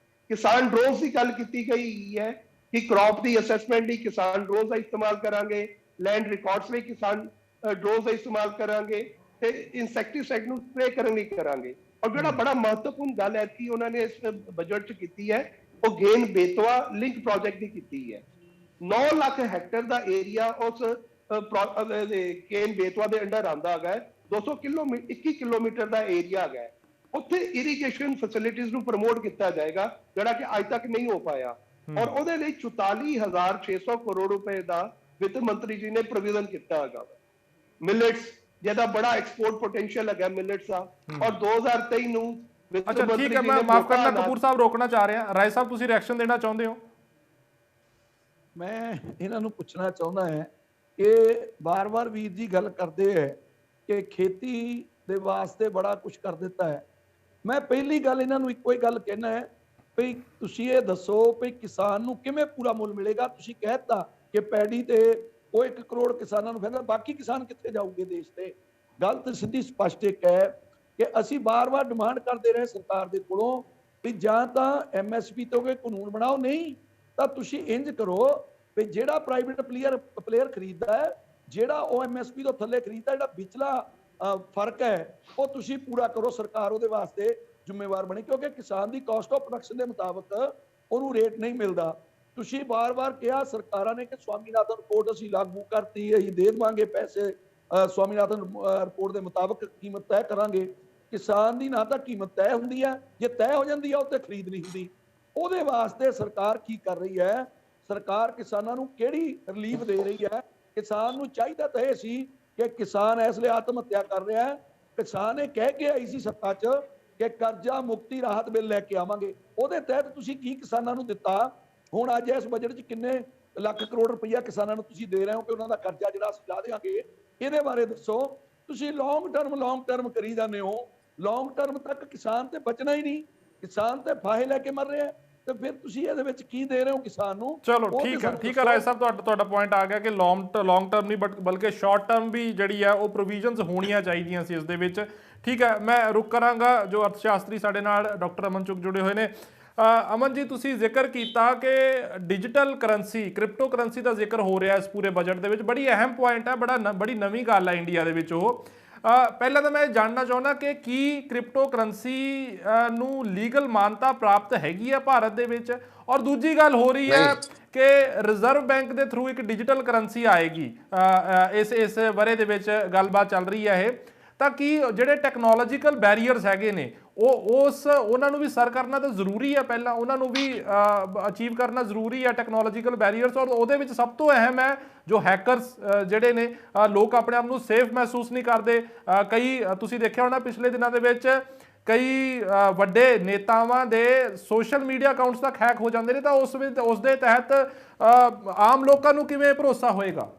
ਕਿਸਾਨ ਡਰੋਜ਼ ਦੀ ਗੱਲ ਕੀਤੀ ਗਈ ਹੈ ਕਿ ਕ੍ਰੌਪ ਦੀ ਅਸੈਸਮੈਂਟ ਲਈ ਕਿਸਾਨ ਡਰੋਜ਼ ਦਾ ਇਸਤੇਮਾਲ ਕਰਾਂਗੇ, ਲੈਂਡ ਰਿਕਾਰਡਸ ਲਈ ਕਿਸਾਨ ਡਰੋਜ਼ ਦਾ ਇਸਤੇਮਾਲ ਕਰਾਂਗੇ ਤੇ ਇਨਸੈਕਟੀਸਾਈਡ ਨੂੰ ਸਪਰੇ ਕਰਨ ਲਈ ਕਰਾਂਗੇ। ਔਰ ਜਿਹੜਾ ਬੜਾ ਮਹੱਤਵਪੂਰਨ ਗੱਲ ਹੈ ਕਿ ਉਹਨਾਂ ਨੇ ਇਸ ਬਜਟ 'ਚ ਕੀਤੀ ਹੈ ਉਹ ਗੇਨ ਬੇਤਵਾ ਲਿੰਕ ਪ੍ਰੋਜੈਕਟ ਦੀ ਕੀਤੀ ਹੈ। 9 ਲੱਖ ਹੈਕਟਰ ਦਾ ਏਰੀਆ ਉਸ ਗੇਨ ਬੇਤਵਾ ਦੇ ਅੰਡਰ ਆਉਂਦਾ ਹੈਗਾ। 21 ਕਿਲੋਮੀਟਰ ਦਾ ਏਰੀਆ ਹੈਗਾ। ਉੱਥੇ ਇਰੀਗੇਸ਼ਨ ਫੈਸਿਲਿਟੀਜ਼ ਨੂੰ ਪ੍ਰਮੋਟ ਕੀਤਾ ਜਾਏਗਾ ਜਿਹੜਾ ਕਿ ਅੱਜ ਤੱਕ ਨਹੀਂ ਹੋ ਪਾਇਆ। ਔਰ ਉਹਦੇ ਲਈ 44,600 ਕਰੋੜ ਰੁਪਏ ਦਾ ਵਿੱਤ ਮੰਤਰੀ ਜੀ ਨੇ ਪ੍ਰੋਵੀਜ਼ਨ ਕੀਤਾ ਹੈਗਾ। ਮਿਲਟਸ ਜਿਹਦਾ ਬੜਾ ਐਕਸਪੋਰਟ ਪੋਟੈਂਸ਼ੀਅਲ ਹੈਗਾ ਮਿਲਟਸ ਦਾ, ਔਰ 2023 ਨੂੰ ਅੱਛਾ ਠੀਕ ਹੈ, ਮੈਂ ਮਾਫ ਕਰਨਾ ਕਪੂਰ ਸਾਹਿਬ ਰੋਕਣਾ ਚਾਹ ਰਿਹਾ। ਰਾਏ ਸਾਹਿਬ ਤੁਸੀਂ ਰਿਐਕਸ਼ਨ ਦੇਣਾ ਚਾਹੁੰਦੇ ਹੋ? ਮੈਂ ਇਹਨਾਂ ਨੂੰ ਪੁੱਛਣਾ ਚਾਹੁੰਦਾ ਹੈ ਕਿ ਵਾਰ-ਵਾਰ ਵੀਰ ਜੀ ਗੱਲ ਕਰਦੇ ਹੈ ਕਿ ਖੇਤੀ ਦੇ ਵਾਸਤੇ ਬੜਾ ਕੁਝ ਕਰ ਦਿੱਤਾ ਹੈ। ਮੈਂ ਪਹਿਲੀ ਗੱਲ ਇਹਨਾਂ ਨੂੰ ਇੱਕੋ ਹੀ ਗੱਲ ਕਹਿਣਾ ਹੈ ਵੀ ਤੁਸੀਂ ਇਹ ਦੱਸੋ ਵੀ ਕਿਸਾਨ ਨੂੰ ਕਿਵੇਂ ਪੂਰਾ ਮੁੱਲ ਮਿਲੇਗਾ। ਤੁਸੀਂ ਕਹਿਤਾ ਕਿ ਪੈਡੀ ਤੇ ਉਹ 1 ਕਰੋੜ ਕਿਸਾਨਾਂ ਨੂੰ ਫਾਇਦਾ, ਬਾਕੀ ਕਿਸਾਨ ਕਿੱਥੇ ਜਾਊਗੇ ਦੇਸ਼ ਤੇ? ਗੱਲ ਤਾਂ ਸਿੱਧੀ ਸਪਸ਼ਟ ਇੱਕ ਹੈ ਕਿ ਅਸੀਂ ਵਾਰ-ਵਾਰ ਡਿਮਾਂਡ ਕਰਦੇ ਰਹੇ ਸਰਕਾਰ ਦੇ ਕੋਲੋਂ ਵੀ ਜਾਂ ਤਾਂ MSP ਤੋਂ ਕੋਈ ਕਾਨੂੰਨ ਬਣਾਓ, ਨਹੀਂ ਤਾਂ ਤੁਸੀਂ ਇੰਜ ਕਰੋ ਵੀ ਜਿਹੜਾ ਪ੍ਰਾਈਵੇਟ ਪਲੇਅਰ ਖਰੀਦਦਾ ਹੈ, ਜਿਹੜਾ ਉਹ MSP ਤੋਂ ਥੱਲੇ ਖਰੀਦਦਾ, ਜਿਹੜਾ ਵਿਚਲਾ ਫਰਕ ਹੈ ਉਹ ਤੁਸੀਂ ਪੂਰਾ ਕਰੋ। ਸਰਕਾਰ ਉਹਦੇ ਵਾਸਤੇ ਜ਼ਿੰਮੇਵਾਰ ਬਣੇ ਕਿਉਂਕਿ ਕਿਸਾਨ ਦੀ ਕਾਸਟ ਆਫ ਪ੍ਰੋਡਕਸ਼ਨ ਦੇ ਮੁਤਾਬਕ ਉਹਨੂੰ ਰੇਟ ਨਹੀਂ ਮਿਲਦਾ। ਤੁਸੀਂ ਵਾਰ-ਵਾਰ ਕਿਹਾ ਸਰਕਾਰਾਂ ਨੇ ਕਿ ਸਵਾਮੀਨਾਥਨ ਰਿਪੋਰਟ ਅਸੀਂ ਲਾਗੂ ਕਰਤੀ, ਅਸੀਂ ਦੇ ਦੇਵਾਂਗੇ ਪੈਸੇ, ਸਵਾਮੀਨਾਥਨ ਰਿਪੋਰਟ ਦੇ ਮੁਤਾਬਕ ਕੀਮਤ ਤੈਅ ਕਰਾਂਗੇ। ਕਿਸਾਨ ਦੀ ਨਾ ਤਾਂ ਕੀਮਤ ਤੈਅ ਹੁੰਦੀ ਹੈ, ਜੇ ਤੈਅ ਹੋ ਜਾਂਦੀ ਹੈ ਉਹ ਤੇ ਖਰੀਦ ਨਹੀਂ ਹੁੰਦੀ। ਉਹਦੇ ਵਾਸਤੇ ਸਰਕਾਰ ਕੀ ਕਰ ਰਹੀ ਹੈ? ਸਰਕਾਰ ਕਿਸਾਨਾਂ ਨੂੰ ਕਿਹੜੀ ਰਿਲੀਫ ਦੇ ਰਹੀ ਹੈ? ਕਿਸਾਨ ਨੂੰ ਚਾਹੀਦਾ ਤਾਂ ਇਹ ਸੀ ਕਿ ਕਿਸਾਨ ਇਸ ਲਈ ਆਤਮ ਹੱਤਿਆ ਕਰ ਰਿਹਾ ਹੈ। ਕਿਸਾਨ ਇਹ ਕਹਿ ਕੇ ਆਈ ਸੀ ਸੱਤਾ 'ਚ ਕਿ ਕਰਜ਼ਾ ਮੁਕਤੀ ਰਾਹਤ ਬਿੱਲ ਲੈ ਕੇ ਆਵਾਂਗੇ, ਉਹਦੇ ਤਹਿਤ ਤੁਸੀਂ ਕੀ ਕਿਸਾਨਾਂ ਨੂੰ ਦਿੱਤਾ? ਹੁਣ ਅੱਜ ਇਸ ਬਜਟ 'ਚ ਕਿੰਨੇ ਲੱਖ ਕਰੋੜ ਰੁਪਈਆ ਕਿਸਾਨਾਂ ਨੂੰ ਤੁਸੀਂ ਦੇ ਰਹੇ ਹੋ ਕਿ ਉਹਨਾਂ ਦਾ ਕਰਜ਼ਾ ਜਿਹੜਾ ਅਸੀਂ ਲਾ ਦੇਵਾਂਗੇ? ਇਹਦੇ ਬਾਰੇ ਦੱਸੋ। ਤੁਸੀਂ ਲੌਂਗ ਟਰਮ ਕਰੀ ਜਾਂਦੇ ਹੋ। ਲੌਂਗ ਟਰਮ ਤੱਕ ਕਿਸਾਨ ਤੇ ਬਚਣਾ ਹੀ ਨਹੀਂ, ਕਿਸਾਨ ਤੇ ਫਾਹੇ ਲੈ ਕੇ ਮਰ ਰਿਹਾ। ਤੇ ਫਿਰ ਤੁਸੀਂ ਇਹਦੇ ਵਿੱਚ ਕੀ ਦੇ ਰਹੇ ਹੋ ਕਿਸਾਨ ਨੂੰ? ਚਲੋ ਉਹ ਤੇ ਠੀਕ ਹੈ, ਸਾਨੂੰ ਠੀਕ ਹੈ ਦੱਸੋ। ਰਾਏ ਸਾਹਿਬ, ਤੁਹਾਡਾ ਪੁਆਇੰਟ ਆ ਗਿਆ ਕਿ ਲੌਂਗ ਟਰਮ ਨਹੀਂ ਬਲਕਿ ਸ਼ਾਰਟ ਟਰਮ ਵੀ ਜਿਹੜੀ ਹੈ ਉਹ ਪ੍ਰੋਵੀਜ਼ਨਸ ਹੋਣੀਆਂ ਚਾਹੀਦੀਆਂ ਸੀ ਇਸ ਦੇ ਵਿੱਚ। ਠੀਕ ਹੈ, ਮੈਂ ਰੁਕ ਕਰਾਂਗਾ। ਜੋ ਅਰਥ ਸ਼ਾਸਤਰੀ ਸਾਡੇ ਨਾਲ ਡਾਕਟਰ ਅਮਨ ਚੁਗ ਜੁੜੇ ਹੋਏ ਨੇ। ਅਮਨ ਜੀ, ਤੁਸੀਂ ਜ਼ਿਕਰ ਕੀਤਾ ਕਿ ਡਿਜੀਟਲ ਕਰੰਸੀ, ਕ੍ਰਿਪਟੋ ਕਰੰਸੀ ਦਾ ਜ਼ਿਕਰ ਹੋ ਰਿਹਾ ਇਸ ਪੂਰੇ ਬਜਟ ਦੇ ਵਿੱਚ। ਬੜੀ ਅਹਿਮ ਪੁਆਇੰਟ ਹੈ, ਬੜੀ ਨਵੀਂ ਗੱਲ ਹੈ ਇੰਡੀਆ ਦੇ ਵਿੱਚ ਉਹ। ਪਹਿਲਾਂ ਤਾਂ ਮੈਂ ਜਾਣਨਾ ਚਾਹੁੰਦਾ ਕਿ ਕੀ ਕ੍ਰਿਪਟੋ ਕਰੰਸੀ ਨੂੰ ਲੀਗਲ ਮਾਨਤਾ ਪ੍ਰਾਪਤ ਹੈਗੀ ਹੈ ਭਾਰਤ ਦੇ ਵਿੱਚ? ਔਰ ਦੂਜੀ ਗੱਲ ਹੋ ਰਹੀ ਹੈ ਕਿ ਰਿਜ਼ਰਵ ਬੈਂਕ ਦੇ ਥਰੂ ਇੱਕ ਡਿਜੀਟਲ ਕਰੰਸੀ ਆਏਗੀ ਇਸ ਵਰੇ ਦੇ ਵਿੱਚ, ਗੱਲਬਾਤ ਚੱਲ ਰਹੀ ਹੈ ਇਹ। ਤਾਂ ਕੀ ਜਿਹੜੇ ਟੈਕਨੋਲੋਜੀਕਲ ਬੈਰੀਅਰਸ ਹੈਗੇ ਨੇ ਉਹਨਾਂ ਨੂੰ ਵੀ ਸਰ ਕਰਨਾ ਤਾਂ ਜ਼ਰੂਰੀ ਹੈ, ਪਹਿਲਾਂ ਉਹਨਾਂ ਨੂੰ ਵੀ ਅਚੀਵ ਕਰਨਾ ਜ਼ਰੂਰੀ ਹੈ ਟੈਕਨੋਲੋਜੀਕਲ ਬੈਰੀਅਰਸ। ਔਰ ਉਹਦੇ ਵਿੱਚ ਸਭ ਤੋਂ ਅਹਿਮ ਹੈ ਜੋ ਹੈਕਰਸ ਜਿਹੜੇ ਨੇ, ਲੋਕ ਆਪਣੇ ਆਪ ਨੂੰ ਸੇਫ ਮਹਿਸੂਸ ਨਹੀਂ ਕਰਦੇ। ਕਈ ਤੁਸੀਂ ਦੇਖਿਆ ਹੋਣਾ ਪਿਛਲੇ ਦਿਨਾਂ ਦੇ ਵਿੱਚ ਕਈ ਵੱਡੇ ਨੇਤਾਵਾਂ ਦੇ ਸੋਸ਼ਲ ਮੀਡੀਆ ਅਕਾਊਂਟਸ ਤੱਕ ਹੈਕ ਹੋ ਜਾਂਦੇ ਨੇ। ਤਾਂ ਉਸ ਦੇ ਤਹਿਤ ਆਮ ਲੋਕਾਂ ਨੂੰ ਕਿਵੇਂ ਭਰੋਸਾ होएगा?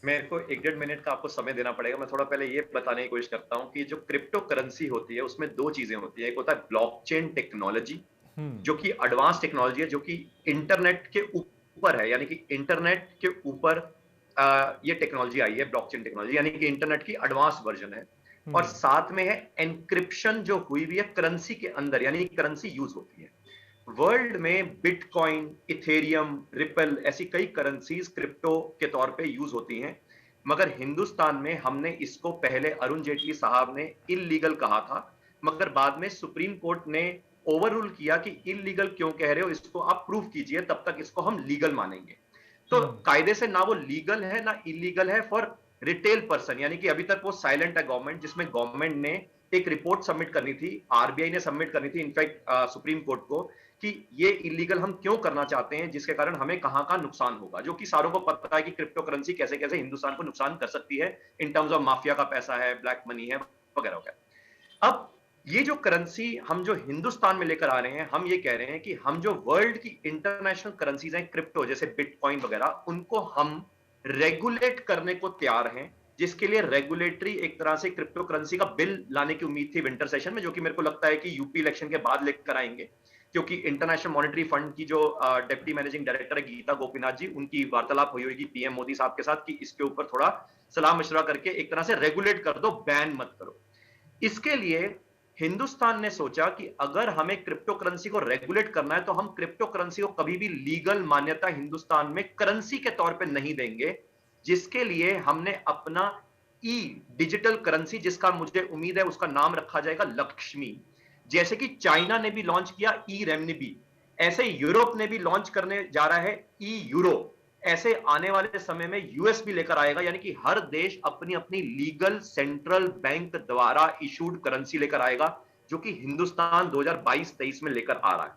मेरे को 1-1.5 मिनट का आपको समय देना पड़ेगा। मैं थोड़ा पहले ये बताने की कोशिश करता हूँ कि जो क्रिप्टो करेंसी होती है उसमें दो चीजें होती है। एक होता है ब्लॉकचेन टेक्नोलॉजी, जो कि एडवांस टेक्नोलॉजी है, जो कि इंटरनेट के ऊपर है, यानी कि इंटरनेट के ऊपर ये टेक्नोलॉजी आई है, ब्लॉकचेन टेक्नोलॉजी, यानी कि इंटरनेट की एडवांस वर्जन है। और साथ में है एनक्रिप्शन जो हुई हुई है करेंसी के अंदर, यानी करेंसी यूज होती है। वर्ल्ड में बिटकॉइन, इथेरियम, रिपल ऐसी कई करेंसीज क्रिप्टो के तौर पे यूज होती हैं, मगर हिंदुस्तान में हमने इसको पहले अरुण जेटली साहब ने इलीगल कहा था, मगर बाद में सुप्रीम कोर्ट ने ओवर रूल किया कि इलीगल क्यों कह रहे हो, इसको आप प्रूव कीजिए, तब तक इसको हम लीगल मानेंगे। तो कायदे से ना वो लीगल है ना इलीगल है फॉर रिटेल पर्सन, यानी कि अभी तक वो साइलेंट है गवर्नमेंट, जिसमें गवर्नमेंट ने एक रिपोर्ट सबमिट करनी थी, आरबीआई ने सबमिट करनी थी इनफैक्ट सुप्रीम कोर्ट को, कि ये इलीगल हम क्यों करना चाहते हैं, जिसके कारण हमें कहां कहां नुकसान होगा, जो कि सारों को पता है कि क्रिप्टो करेंसी कैसे कैसे हिंदुस्तान को नुकसान कर सकती है इन टर्म्स ऑफ माफिया का पैसा है, ब्लैक मनी है, वगैरह वगैरह। अब ये जो करेंसी हम जो हिंदुस्तान में लेकर आ रहे हैं, हम ये कह रहे हैं कि हम जो वर्ल्ड की इंटरनेशनल करेंसीज हैं क्रिप्टो जैसे बिटकॉइन वगैरह, उनको हम रेगुलेट करने को तैयार हैं, जिसके लिए रेगुलेटरी एक तरह से क्रिप्टो करेंसी का बिल लाने की उम्मीद थी विंटर सेशन में, जो कि मेरे को लगता है कि यूपी इलेक्शन के बाद लेकर आएंगे, क्योंकि इंटरनेशनल मॉनेटरी फंड की जो डिप्टी मैनेजिंग डायरेक्टर है गीता गोपीनाथ जी, उनकी वार्तालाप हुई होगी पीएम मोदी साहब के साथ कि इसके ऊपर थोड़ा सलाह मशवरा करके एक तरह से रेगुलेट कर दो, बैन मत करो। इसके लिए हिंदुस्तान ने सोचा कि अगर हमें क्रिप्टो करेंसी को रेगुलेट करना है तो हम क्रिप्टो करेंसी को कभी भी लीगल मान्यता हिंदुस्तान में करेंसी के तौर पे नहीं देंगे, जिसके लिए हमने अपना डिजिटल करेंसी, जिसका मुझे उम्मीद है उसका नाम रखा जाएगा लक्ष्मी। जैसे कि चाइना ने भी लॉन्च किया रेमनिबी, ऐसे यूरोप ने भी लॉन्च करने जा रहा है यूरो, ऐसे आने वाले समय में यूएस भी लेकर आएगा, यानी कि हर देश अपनी अपनी लीगल सेंट्रल बैंक द्वारा इशूड करेंसी लेकर आएगा, जो कि हिंदुस्तान 2022-23 में लेकर आ रहा है।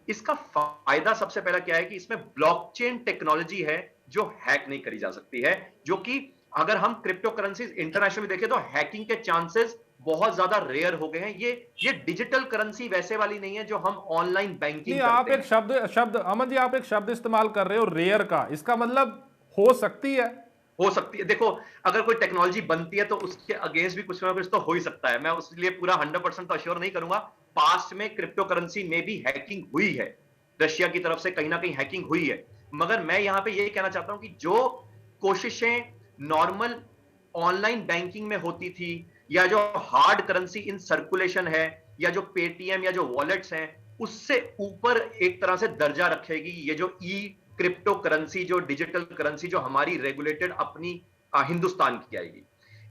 इसका फायदा सबसे पहला क्या है कि इसमें ब्लॉकचेन टेक्नोलॉजी है जो हैक नहीं करी जा सकती है, जो कि अगर हम क्रिप्टो करेंसीज इंटरनेशनल में देखें तो हैकिंग के चांसेस बहुत ज्यादा रेयर हो गए हैं। ये डिजिटल करेंसी वैसे वाली नहीं है जो हम ऑनलाइन बैंकिंग आप एक शब्द अमन जी, आप एक शब्द इस्तेमाल कर रहे हो रेयर का, इसका मतलब हो सकती है। देखो, अगर कोई टेक्नोलॉजी बनती है तो उसके अगेंस्ट भी कुछ ना कुछ तो हो ही सकता है। मैं उसके पूरा 100% तो अश्योर नहीं करूंगा। पास्ट में क्रिप्टो करेंसी में भी हैकिंग हुई है, रशिया की तरफ से कहीं ना कहीं हैकिंग हुई है, मगर मैं यहां पे ये कहना चाहता हूं कि जो कोशिशें नॉर्मल ऑनलाइन बैंकिंग में होती थी, या जो हार्ड करेंसी इन सर्कुलेशन है, या जो पेटीएम या जो वॉलेट्स हैं, उससे ऊपर एक तरह से दर्जा रखेगी ये जो क्रिप्टो करेंसी, जो डिजिटल करेंसी जो हमारी रेगुलेटेड अपनी हिंदुस्तान की आएगी।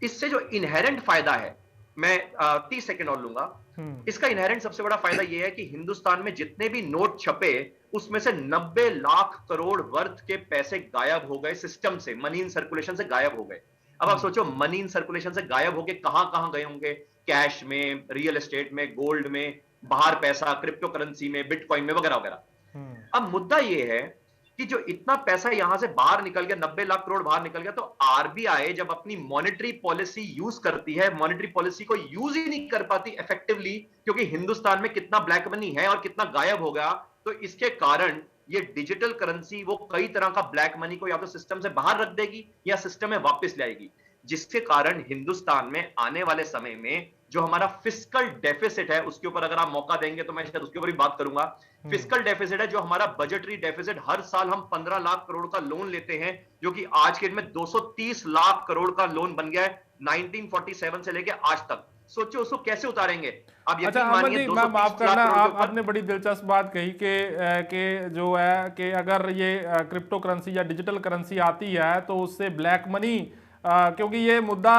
इससे जो इनहेरेंट फायदा है, मैं 30 सेकंड और लूंगा। इसका इनहेरेंट सबसे बड़ा फायदा यह है कि हिंदुस्तान में जितने भी नोट छपे उसमें से 90 लाख करोड़ वर्थ के पैसे गायब हो गए सिस्टम से, मनी इन सर्कुलेशन से गायब हो गए। अब आप सोचो, मनी इन सर्कुलेशन से गायब होके कहां कहां गए होंगे? कैश में, रियल एस्टेट में, गोल्ड में, बाहर पैसा क्रिप्टो करेंसी में, बिटकॉइन में, वगैरह वगैरह। अब मुद्दा यह है कि जो इतना पैसा यहां से बाहर निकल गया, 90 लाख करोड़ बाहर निकल गया, तो आरबीआई जब अपनी मॉनेटरी पॉलिसी यूज करती है, मॉनेटरी पॉलिसी को यूज ही नहीं कर पाती इफेक्टिवली, क्योंकि हिंदुस्तान में कितना ब्लैक मनी है और कितना गायब हो गया, तो इसके कारण ये डिजिटल करेंसी वो कई तरह का ब्लैक मनी को या तो सिस्टम से बाहर रख देगी या सिस्टम में वापस लाएगी। जिसके कारण हिंदुस्तान में आने वाले समय में जो हमारा फिस्कल डेफिसिट है, उसके ऊपर अगर आप मौका देंगे तो मैं शायद उसके ऊपर भी बात करूंगा। फिस्कल डेफिसिट है जो हमारा बजटरी डेफिसिट, हर साल हम 15 लाख करोड़ का लोन लेते हैं, जो कि आज के दिन में 230 लाख करोड़ का लोन बन गया है 1947 से लेके आज तक। सोचो उसको कैसे उतारेंगे। आप अच्छा यकीन अमन मानिए जी, 230 माफ लाख करना, करोड़ के ऊपर आपने बड़ी दिलचस्प बात कही कि जो है कि अगर ये क्रिप्टो करेंसी या डिजिटल करेंसी आती है तो उससे ब्लैक मनी, क्योंकि ये मुद्दा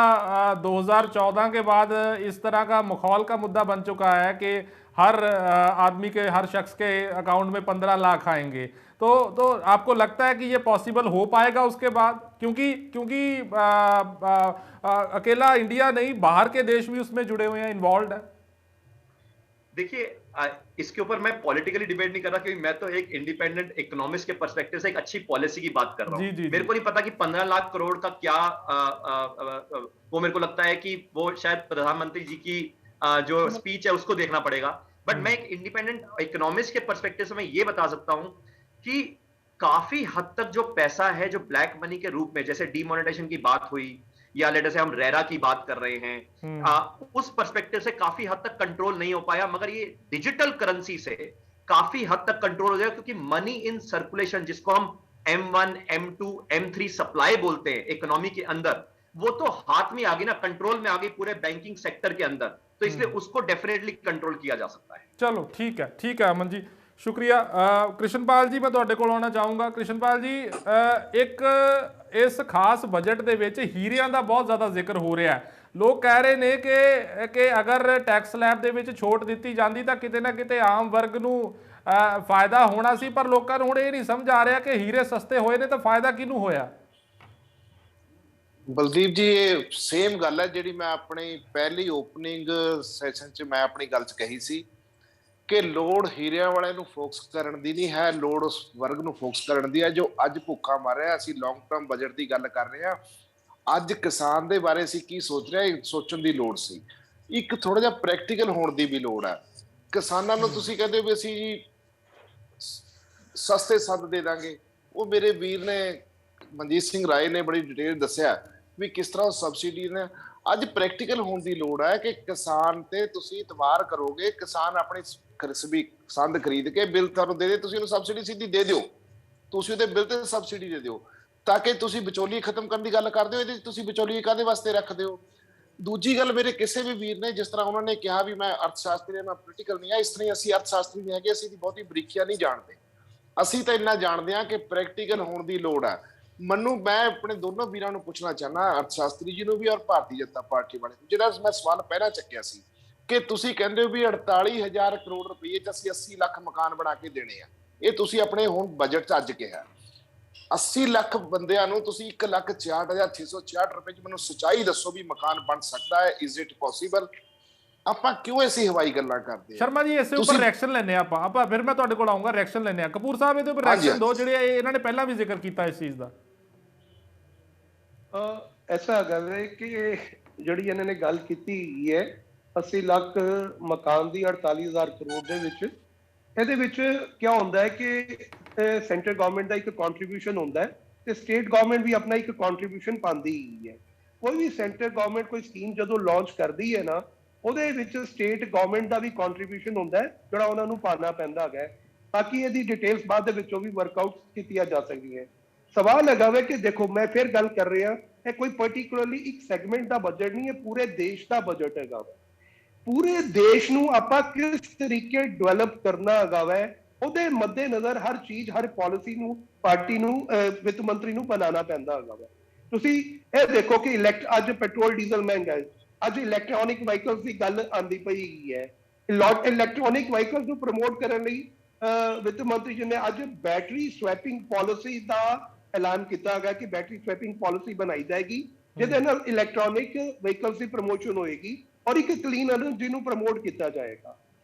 2014 के बाद इस तरह का माहौल का मुद्दा बन चुका है कि हर आदमी के, हर शख्स के अकाउंट में 15 लाख आएंगे। तो आपको लगता है कि ये पॉसिबल हो पाएगा उसके बाद? क्योंकि क्योंकि अकेला इंडिया नहीं, बाहर के देश भी उसमें जुड़े हुए हैं, इन्वॉल्व है। देखिए, इसके ऊपर मैं पॉलिटिकली डिबेट नहीं कर रहा, क्योंकि मैं तो एक इंडिपेंडेंट इकोनॉमिस्ट के पर्सपेक्टिव से एक अच्छी पॉलिसी की बात कर रहा जी हूं। जी मेरे जी। को नहीं पता कि 15 लाख करोड़ का क्या वो मेरे को लगता है कि वो शायद प्रधानमंत्री जी की जो स्पीच है उसको देखना पड़ेगा। बट मैं एक इंडिपेंडेंट इकोनॉमिस्ट के पर्सपेक्टिव से मैं ये बता सकता हूं कि काफी हद तक जो पैसा है जो ब्लैक मनी के रूप में, जैसे डीमोनेटाइजेशन की बात हुई या लेटर से हम रेरा की बात कर रहे हैं, उस पर्सपेक्टिव से काफी हद तक कंट्रोल नहीं हो पाया। मगर ये डिजिटल करेंसी से काफी हद तक कंट्रोल हो जाएगा, क्योंकि मनी इन सर्कुलेशन, जिसको हम M1, M2, M3 सप्लाई बोलते हैं इकोनॉमी के अंदर, वो तो हाथ में आ गई ना, कंट्रोल में आ गई पूरे बैंकिंग सेक्टर के अंदर। तो इसलिए उसको डेफिनेटली कंट्रोल किया जा सकता है। चलो ठीक है अमन जी, शुक्रिया। कृष्णपाल जी, मैं ਤੁਹਾਡੇ ਕੋਲ ਆਉਣਾ ਚਾਹੂੰਗਾ। कृष्णपाल जी, एक इस खास बजट ਦੇ ਵਿੱਚ ਹੀਰਿਆਂ ਦਾ ਬਹੁਤ ਜ਼ਿਆਦਾ ਜ਼ਿਕਰ ਹੋ ਰਿਹਾ ਹੈ। ਲੋਕ ਕਹਿ ਰਹੇ ਨੇ ਕਿ ਅਗਰ ਟੈਕਸ ਸਲੈਬ ਦੇ ਵਿੱਚ ਛੋਟ ਦਿੱਤੀ ਜਾਂਦੀ ਤਾਂ ਕਿਤੇ ਨਾ ਕਿਤੇ ਆਮ ਵਰਗ ਨੂੰ ਫਾਇਦਾ ਹੋਣਾ ਸੀ, ਪਰ ਲੋਕਾਂ ਨੂੰ ਹੁਣ ਇਹ ਨਹੀਂ ਸਮਝ ਆ ਰਿਹਾ ਕਿ ਹੀਰੇ ਸਸਤੇ ਹੋਏ ਨੇ ਤਾਂ ਫਾਇਦਾ ਕਿਹਨੂੰ ਹੋਇਆ। ਬਲਦੀਪ ਜੀ, ਇਹ ਸੇਮ ਗੱਲ ਹੈ ਜਿਹੜੀ ਮੈਂ ਆਪਣੀ ਪਹਿਲੀ ਓਪਨਿੰਗ ਸੈਸ਼ਨ 'ਚ ਮੈਂ ਆਪਣੀ ਗੱਲ 'ਚ ਕਹੀ ਸੀ ਕਿ ਲੋੜ ਹੀਰਿਆਂ ਵਾਲਿਆਂ ਨੂੰ ਫੋਕਸ ਕਰਨ ਦੀ ਨਹੀਂ ਹੈ, ਲੋੜ ਉਸ ਵਰਗ ਨੂੰ ਫੋਕਸ ਕਰਨ ਦੀ ਹੈ ਜੋ ਅੱਜ ਭੁੱਖਾ ਮਰ ਰਿਹਾ। ਅਸੀਂ ਲੌਂਗ ਟਰਮ ਬਜਟ ਦੀ ਗੱਲ ਕਰ ਰਹੇ ਹਾਂ। ਅੱਜ ਕਿਸਾਨ ਦੇ ਬਾਰੇ ਅਸੀਂ ਕੀ ਸੋਚ ਰਹੇ ਹਾਂ, ਸੋਚਣ ਦੀ ਲੋੜ ਸੀ। ਇੱਕ ਥੋੜਾ ਜਿਹਾ ਪ੍ਰੈਕਟੀਕਲ ਹੋਣ ਦੀ ਵੀ ਲੋੜ ਹੈ। ਕਿਸਾਨਾਂ ਨੂੰ ਤੁਸੀਂ ਕਹਿੰਦੇ ਹੋ ਵੀ ਅਸੀਂ ਜੀ ਸਸਤੇ ਸੰਦ ਦੇ ਦਾਂਗੇ, ਉਹ ਮੇਰੇ ਵੀਰ ਨੇ ਮਨਜੀਤ ਸਿੰਘ ਰਾਏ ਨੇ ਬੜੀ ਡਿਟੇਲ ਦੱਸਿਆ ਵੀ ਕਿਸ ਤਰ੍ਹਾਂ ਸਬਸਿਡੀ ਨੇ। ਅੱਜ ਪ੍ਰੈਕਟੀਕਲ ਹੋਣ ਦੀ ਲੋੜ ਹੈ ਕਿ ਕਿਸਾਨ ਤੇ ਤੁਸੀਂ ਇਤਬਾਰ ਕਰੋਗੇ। ਕਿਸਾਨ ਆਪਣੀ ਸੰਦ ਖਰੀਦ ਕੇ ਬਿੱਲ ਤੁਹਾਨੂੰ ਦੇ ਦੇ, ਤੁਸੀਂ ਉਹਨੂੰ ਸਬਸਿਡੀ ਸਿੱਧੀ ਦੇ ਦਿਓ, ਤੁਸੀਂ ਉਹਦੇ ਬਿੱਲ ਤੇ ਸਬਸਿਡੀ ਦੇ ਦਿਓ, ਤਾਂ ਕਿ ਤੁਸੀਂ ਵਿਚੋਲੀ ਖਤਮ ਕਰਨ ਦੀ ਗੱਲ ਕਰਦੇ ਹੋ। ਇਹਦੇ ਤੁਸੀਂ ਵਿਚੋਲੀ ਕਾਹਦੇ ਵਾਸਤੇ ਰੱਖਦੇ ਹੋ? ਦੂਜੀ ਗੱਲ, ਮੇਰੇ ਕਿਸੇ ਵੀ ਵੀਰ ਨੇ ਜਿਸ ਤਰ੍ਹਾਂ ਉਹਨਾਂ ਨੇ ਕਿਹਾ ਵੀ ਮੈਂ ਅਰਥ ਸ਼ਾਸਤਰੀ ਹਾਂ, ਮੈਂ ਪੋਲੀਟੀਕਲ ਨਹੀਂ ਆ, ਇਸ ਤਰ੍ਹਾਂ ਅਸੀਂ ਅਰਥ ਸ਼ਾਸਤਰੀ ਨਹੀਂ ਹੈਗੇ, ਅਸੀਂ ਦੀ ਬਹੁਤੀ ਬਰੀਕੀਆਂ ਨਹੀਂ ਜਾਣਦੇ। ਅਸੀਂ ਤਾਂ ਇੰਨਾ ਜਾਣਦੇ ਹਾਂ ਕਿ ਪ੍ਰੈਕਟੀਕਲ ਹੋਣ ਦੀ ਲੋੜ ਹੈ। ਮੈਨੂੰ, ਮੈਂ ਆਪਣੇ ਦੋਨੋਂ ਵੀਰਾਂ ਨੂੰ ਪੁੱਛਣਾ ਚਾਹੁੰਦਾ, ਅਰਥ ਸ਼ਾਸਤਰੀ ਜੀ ਨੂੰ ਵੀ ਔਰ ਭਾਰਤੀ ਜਨਤਾ ਪਾਰਟੀ ਵਾਲੇ ਨੂੰ, ਜਿਹੜਾ ਮੈਂ ਸਵਾਲ ਪਹਿਲਾਂ ਚੱਕਿਆ ਸੀ ਕਿ ਤੁਸੀਂ ਕਹਿੰਦੇ ਹੋ ਵੀ 48,000 ਕਰੋੜ ਰੁਪਏ 'ਚ ਅਸੀਂ 80 ਲੱਖ ਮਕਾਨ ਬਣਾ ਕੇ ਦੇਣੇ ਆ। ਇਹ ਤੁਸੀਂ ਆਪਣੇ ਹੁਣ ਬਜਟ 'ਚ ਅੱਜ ਕਿਹਾ 80 ਲੱਖ ਬੰਦਿਆਂ ਨੂੰ ਤੁਸੀਂ 1,64,666 ਰੁਪਏ 'ਚ ਮੈਨੂੰ ਸੱਚਾਈ ਦੱਸੋ ਵੀ ਮਕਾਨ ਬਣ ਸਕਦਾ ਹੈ? Is it possible? ਆਪਾਂ ਕਿਉਂ ਐਸੀ ਹਵਾਈ ਗੱਲਾਂ ਕਰਦੇ ਆ? ਸ਼ਰਮਾ ਜੀ, ਇਸੇ ਉੱਪਰ ਰਿਐਕਸ਼ਨ ਲੈਣੇ ਆਪਾਂ ਫਿਰ ਮੈਂ ਤੁਹਾਡੇ ਕੋਲ ਆਉਂਗਾ, ਰਿਐਕਸ਼ਨ ਲੈਣੇ ਆ। ਕਪੂਰ ਸਾਹਿਬ, ਇਹਦੇ ਉੱਪਰ ਰਿਐਕਸ਼ਨ ਦਿਓ, ਜਿਹੜੇ ਇਹਨਾਂ ਨੇ ਪਹਿਲਾਂ ਵੀ ਜ਼ਿਕਰ ਕੀਤਾ ਇਸ ਚੀਜ਼ ਦਾ। ਐਸਾ ਗੱਲ ਹੈ ਕਿ ਜਿਹੜੀ ਇਹਨਾਂ ਨੇ ਗੱਲ ਕੀਤੀ ਹੈ 80 ਲੱਖ ਮਕਾਨ ਦੀ 48,000 ਕਰੋੜ ਦੇ ਵਿੱਚ, ਇਹਦੇ ਵਿੱਚ ਕੀ ਹੁੰਦਾ ਹੈ ਕਿ ਸੈਂਟਰ ਗਵਰਨਮੈਂਟ ਦਾ ਇੱਕ ਕੰਟਰੀਬਿਊਸ਼ਨ ਹੁੰਦਾ ਹੈ ਤੇ ਸਟੇਟ ਗਵਰਨਮੈਂਟ ਵੀ ਆਪਣਾ ਇੱਕ ਕੰਟਰੀਬਿਊਸ਼ਨ ਪਾਉਂਦੀ ਹੈ। ਕੋਈ ਵੀ ਸੈਂਟਰ ਗਵਰਨਮੈਂਟ ਕੋਈ ਸਕੀਮ ਜਦੋਂ ਲਾਂਚ ਕਰਦੀ ਹੈ ਨਾ, ਉਹਦੇ ਵਿੱਚ ਸਟੇਟ ਗਵਰਨਮੈਂਟ ਦਾ ਵੀ ਕੰਟਰੀਬਿਊਸ਼ਨ ਹੁੰਦਾ ਹੈ ਜਿਹੜਾ ਉਹਨਾਂ ਨੂੰ ਪਾਣਾ ਪੈਂਦਾ ਹੈ, ਤਾਂ ਕਿ ਇਹਦੀ ਡਿਟੇਲਸ ਬਾਅਦ ਦੇ ਵਿੱਚੋਂ ਵੀ ਵਰਕਆਊਟ ਕੀਤੀਆਂ ਜਾ ਸਕਦੀਆਂ। ਸਵਾਲ ਹੈਗਾ ਵੇ ਕਿ ਦੇਖੋ, ਮੈਂ ਫਿਰ ਗੱਲ ਕਰ ਰਿਹਾ, ਇਹ ਕੋਈ ਪਾਰਟਿਕੂਲਰਲੀ ਇੱਕ ਸੈਗਮੈਂਟ ਦਾ ਬਜਟ ਨਹੀਂ ਹੈ, ਪੂਰੇ ਦੇਸ਼ ਦਾ ਬਜਟ ਹੈਗਾ। ਪੂਰੇ ਦੇਸ਼ ਨੂੰ ਆਪਾਂ ਕਿਸ ਤਰੀਕੇ ਡਿਵੈਲਪ ਕਰਨਾ ਹੈਗਾ ਵੈ, ਉਹਦੇ ਮੱਦੇ ਨਜ਼ਰ ਹਰ ਚੀਜ਼, ਹਰ ਪਾਲਿਸੀ ਨੂੰ ਪਾਰਟੀ ਨੂੰ, ਵਿੱਤ ਮੰਤਰੀ ਨੂੰ ਬਣਾਉਣਾ ਪੈਂਦਾ ਹੈਗਾ ਵੈ। ਤੁਸੀਂ ਇਹ ਦੇਖੋ ਕਿ ਅੱਜ ਪੈਟਰੋਲ ਡੀਜ਼ਲ ਮਹਿੰਗਾ ਹੈ, ਅੱਜ ਇਲੈਕਟ੍ਰੋਨਿਕ ਵਹੀਕਲਸ ਦੀ ਗੱਲ ਆਉਂਦੀ ਪਈ ਹੈ। ਇਲੈਕਟ੍ਰੋਨਿਕ ਵਹੀਕਲਸ ਨੂੰ ਪ੍ਰਮੋਟ ਕਰਨ ਲਈ ਵਿੱਤ ਮੰਤਰੀ ਜੀ ਨੇ ਅੱਜ ਬੈਟਰੀ ਸਵੈਪਿੰਗ ਪਾਲਿਸੀ ਦਾ ਐਲਾਨ ਕੀਤਾ ਹੈਗਾ ਕਿ ਬੈਟਰੀ ਸਵੈਪਿੰਗ ਪਾਲਿਸੀ ਬਣਾਈ ਜਾਏਗੀ, ਜਿਹਦੇ ਨਾਲ ਇਲੈਕਟ੍ਰੋਨਿਕ ਵਹੀਕਲਸ ਦੀ ਪ੍ਰਮੋਸ਼ਨ ਹੋਏਗੀ ਔਰ ਇੱਕ ਕਲੀਨ એનર્ਜੀ ਨੂੰ ਪ੍ਰਮੋਟ ਕੀਤਾ ਜਾਏਗਾ।